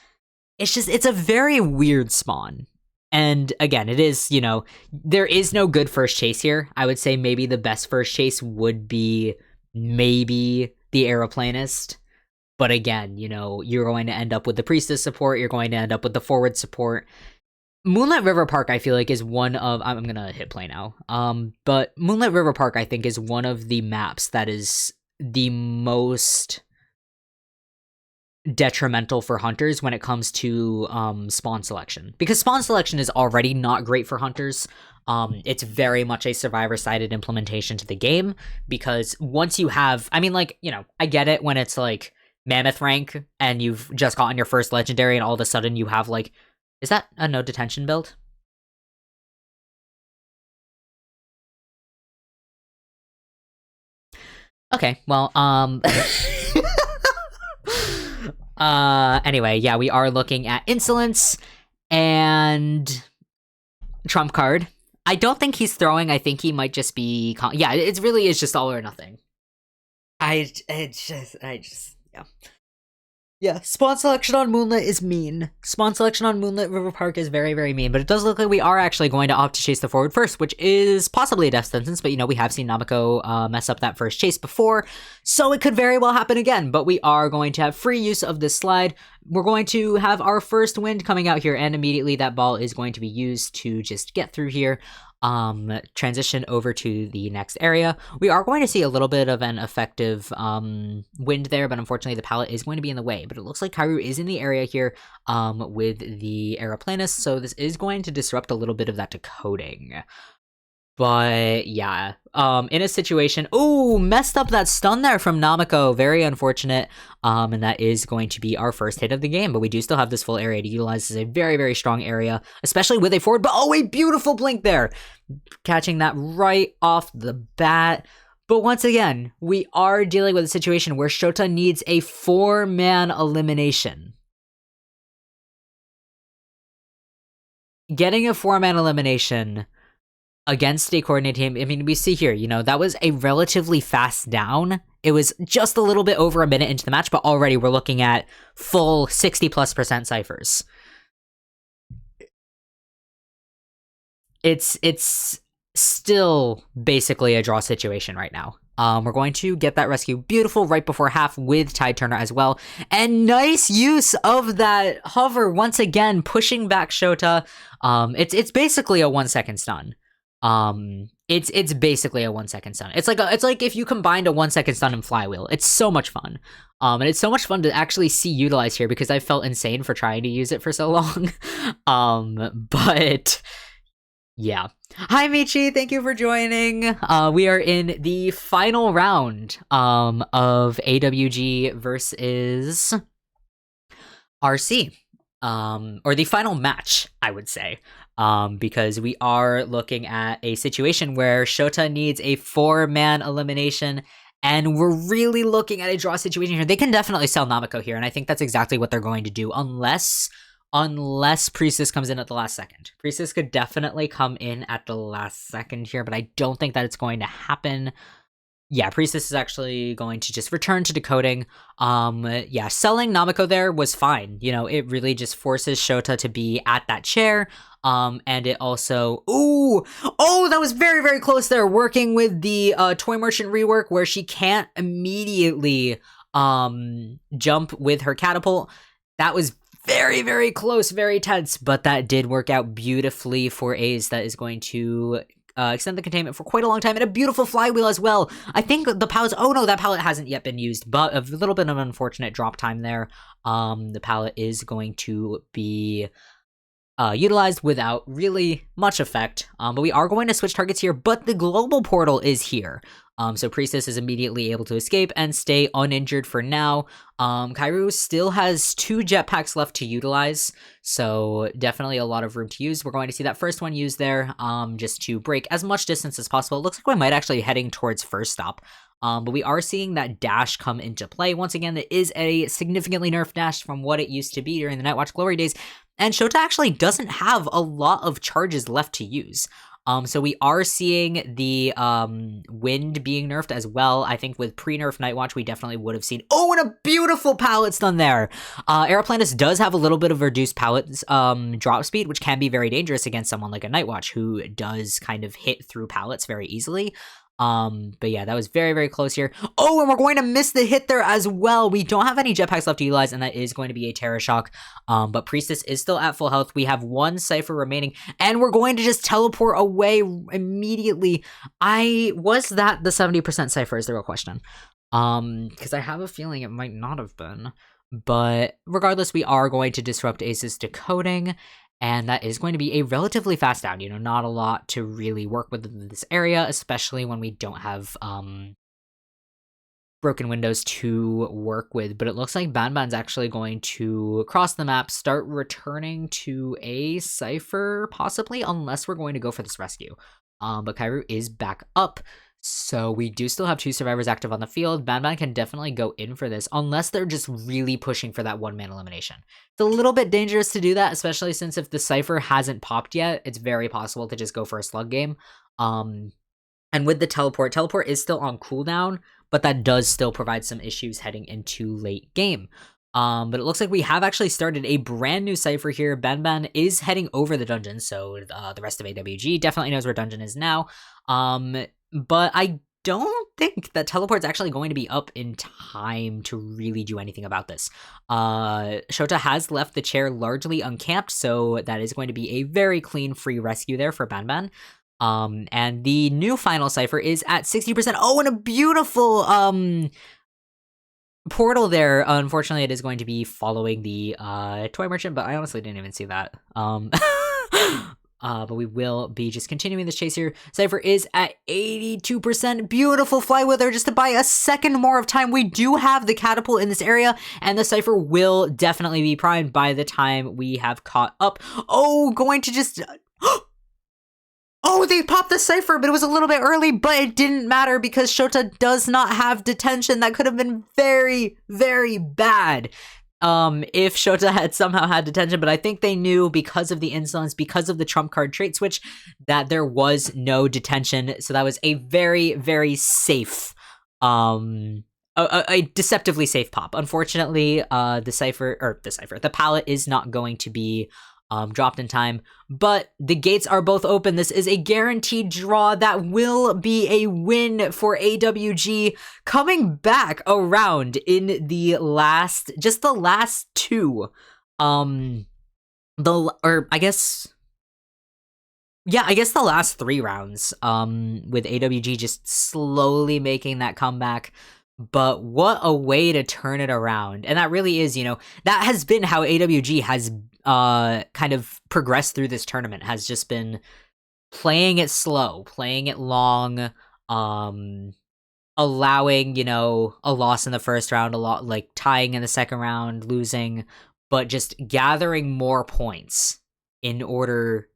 It's a very weird spawn. And again, it is, you know, there is no good first chase here. I would say maybe the best first chase would be maybe the Aeroplanist. But again, you know, you're going to end up with the Priestess support, you're going to end up with the forward support. Moonlit River Park, I feel like, is one of... I'm gonna hit play now. But Moonlit River Park, I think, is one of the maps that is the most detrimental for hunters when it comes to spawn selection. Because spawn selection is already not great for hunters. It's very much a survivor-sided implementation to the game, because once you have... I mean, like, you know, I get it when it's, like, Mammoth rank, and you've just gotten your first legendary, and all of a sudden you have, like... Is that a no detention build? Okay, well, anyway, yeah, we are looking at Insolence and Trump card. I don't think he's throwing, I think he might just be... yeah, it really is just all or nothing. I just, yeah. Yeah, spawn selection on Moonlit is mean. Spawn selection on Moonlit River Park is very, very mean, but it does look like we are actually going to opt to chase the forward first, which is possibly a death sentence, but, you know, we have seen Namiko mess up that first chase before, so it could very well happen again, but we are going to have free use of this slide. We're going to have our first wind coming out here, and immediately that ball is going to be used to just get through here. Transition over to the next area. We are going to see a little bit of an effective wind there, but unfortunately the pallet is going to be in the way. But it looks like Kairu is in the area here with the Aeroplanist, so this is going to disrupt a little bit of that decoding. But yeah, in a situation... Ooh, messed up that stun there from Namiko. Very unfortunate. And that is going to be our first hit of the game. But we do still have this full area to utilize. This is a very, very strong area, especially with a forward. But oh, a beautiful blink there. Catching that right off the bat. But once again, we are dealing with a situation where Shota needs a 4-man elimination. Getting a 4-man elimination against a coordinated team, I mean, we see here, you know, that was a relatively fast down. It was just a little bit over a minute into the match, but already we're looking at full 60+% ciphers. It's still basically a draw situation right now. We're going to get that rescue beautiful right before half with Tide Turner as well. And nice use of that hover once again, pushing back Shota. It's basically a 1-second stun. It's basically a 1-second stun. It's like if you combined a 1-second stun and flywheel. It's so much fun. And it's so much fun to actually see utilized here because I felt insane for trying to use it for so long. But yeah. Hi Michi, thank you for joining. We are in the final round of AWG versus RC. Or the final match, I would say. Because we are looking at a situation where Shota needs a 4-man elimination, and we're really looking at a draw situation here. They can definitely sell Namiko here, and I think that's exactly what they're going to do, unless Priestess comes in at the last second. Priestess could definitely come in at the last second here, but I don't think that it's going to happen. Yeah, Priestess is actually going to just return to decoding. Yeah, selling Namiko there was fine. You know, it really just forces Shota to be at that chair. And it also, that was very, very close there. Working with the Toy Merchant rework where she can't immediately jump with her catapult. That was very, very close, very tense, but that did work out beautifully for A's. That is going to extend the containment for quite a long time, and a beautiful flywheel as well. I think the pallets, that pallet hasn't yet been used, but a little bit of unfortunate drop time there. The pallet is going to be utilized without really much effect, but we are going to switch targets here, but the global portal is here. So Priestess is immediately able to escape and stay uninjured for now. Kairu still has 2 jetpacks left to utilize, so definitely a lot of room to use. We're going to see that first one used there, just to break as much distance as possible. It looks like we might actually be heading towards first stop. But we are seeing that dash come into play. Once again, it is a significantly nerfed dash from what it used to be during the Nightwatch Glory days, and Shota actually doesn't have a lot of charges left to use. So we are seeing the wind being nerfed as well. I think with pre-nerf Nightwatch, we definitely would have seen, and a beautiful pallet's done there. Aeroplanus does have a little bit of reduced pallet drop speed, which can be very dangerous against someone like a Nightwatch who does kind of hit through pallets very easily. But yeah, that was very, very close here. And we're going to miss the hit there as well. We don't have any jetpacks left to utilize, and that is going to be a Terra Shock. But Priestess is still at full health. We have 1 Cypher remaining, and we're going to just teleport away immediately. Was that the 70% Cypher is the real question? Because I have a feeling it might not have been. But regardless, we are going to disrupt Ace's decoding, and that is going to be a relatively fast down. Not a lot to really work with in this area, especially when we don't have broken windows to work with. But it looks like Banban's actually going to cross the map, start returning to a Cypher, possibly, unless we're going to go for this rescue. But Kairu is back up. So we do still have 2 survivors active on the field. Banban can definitely go in for this, unless they're just really pushing for that 1-man elimination. It's a little bit dangerous to do that, especially since if the Cypher hasn't popped yet, it's very possible to just go for a slug game. And with the teleport is still on cooldown, but that does still provide some issues heading into late game. But it looks like we have actually started a brand new Cypher here. Banban is heading over the dungeon, so the rest of AWG definitely knows where dungeon is now. But I don't think that teleport's actually going to be up in time to really do anything about this. Shota has left the chair largely uncamped, so that is going to be a very clean free rescue there for Banban. And the new final Cypher is at 60%. And a beautiful portal there. Unfortunately, it is going to be following the Toy Merchant, but I honestly didn't even see that. But we will be just continuing this chase here. Cypher is at 82%. Beautiful flywheel there just to buy a second more of time. We do have the catapult in this area, and the Cypher will definitely be primed by the time we have caught up. Going to just... they popped the Cypher, but it was a little bit early, but it didn't matter because Shota does not have detention. That could have been very, very bad. If Shota had somehow had detention, but I think they knew because of the insolence, because of the trump card trait switch, that there was no detention. So that was a very, very safe, a deceptively safe pop. Unfortunately, the pallet is not going to be dropped in time, but the gates are both open. This is a guaranteed draw. That will be a win for AWG, coming back around in the last 2. I guess the last 3 rounds, with AWG just slowly making that comeback. But what a way to turn it around. And that really is, that has been how AWG has kind of progressed through this tournament, has just been playing it slow, playing it long, allowing, a loss in the first round, a lot like tying in the second round, losing, but just gathering more points in order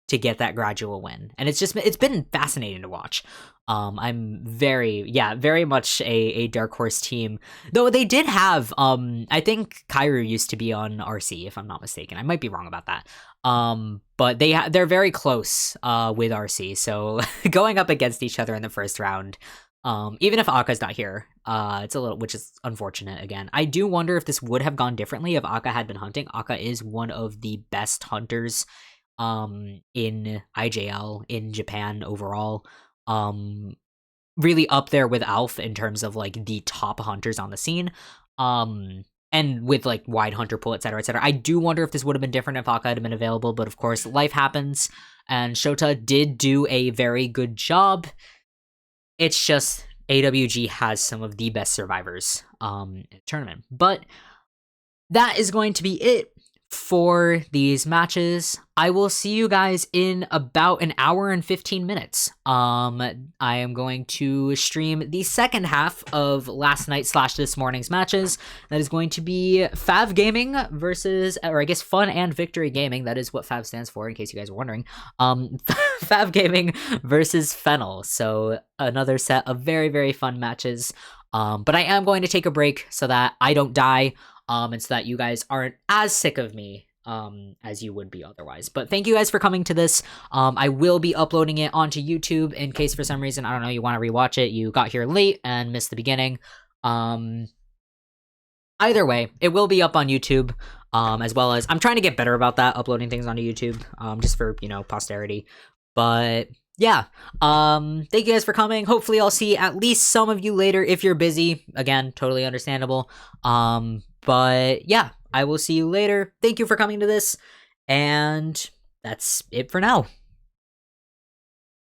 to get that gradual win. And it's been fascinating to watch. I'm very much a Dark Horse team. Though they did have, I think Kairu used to be on RC, if I'm not mistaken. I might be wrong about that. But they're very close with RC. So going up against each other in the first round Even if Akka's not here, it's a little, which is unfortunate again. I do wonder if this would have gone differently if Akka had been hunting. Akka is one of the best hunters, in IJL, in Japan overall. Really up there with Alf in terms of like the top hunters on the scene. And with like wide hunter pool, etc., etc. I do wonder if this would have been different if Akka had been available, but of course, life happens, and Shota did do a very good job. It's just AWG has some of the best survivors in the tournament. But that is going to be it for these matches. I will see you guys in about an hour and 15 minutes. I am going to stream the second half of last night / this morning's matches. That is going to be Fav Gaming versus, or I guess Fun and Victory Gaming. That is what Fav stands for, in case you guys were wondering. Fav Gaming versus Fennel. So another set of very, very fun matches. But I am going to take a break so that I don't die. And so that you guys aren't as sick of me as you would be otherwise. But thank you guys for coming to this. I will be uploading it onto YouTube in case for some reason, I don't know, you want to rewatch it, you got here late and missed the beginning. Either way, it will be up on YouTube, as well as, I'm trying to get better about that, uploading things onto YouTube, just for, you know, posterity. But yeah, thank you guys for coming. Hopefully I'll see at least some of you later if you're busy. Again, totally understandable. But yeah, I will see you later. Thank you for coming to this, and that's it for now.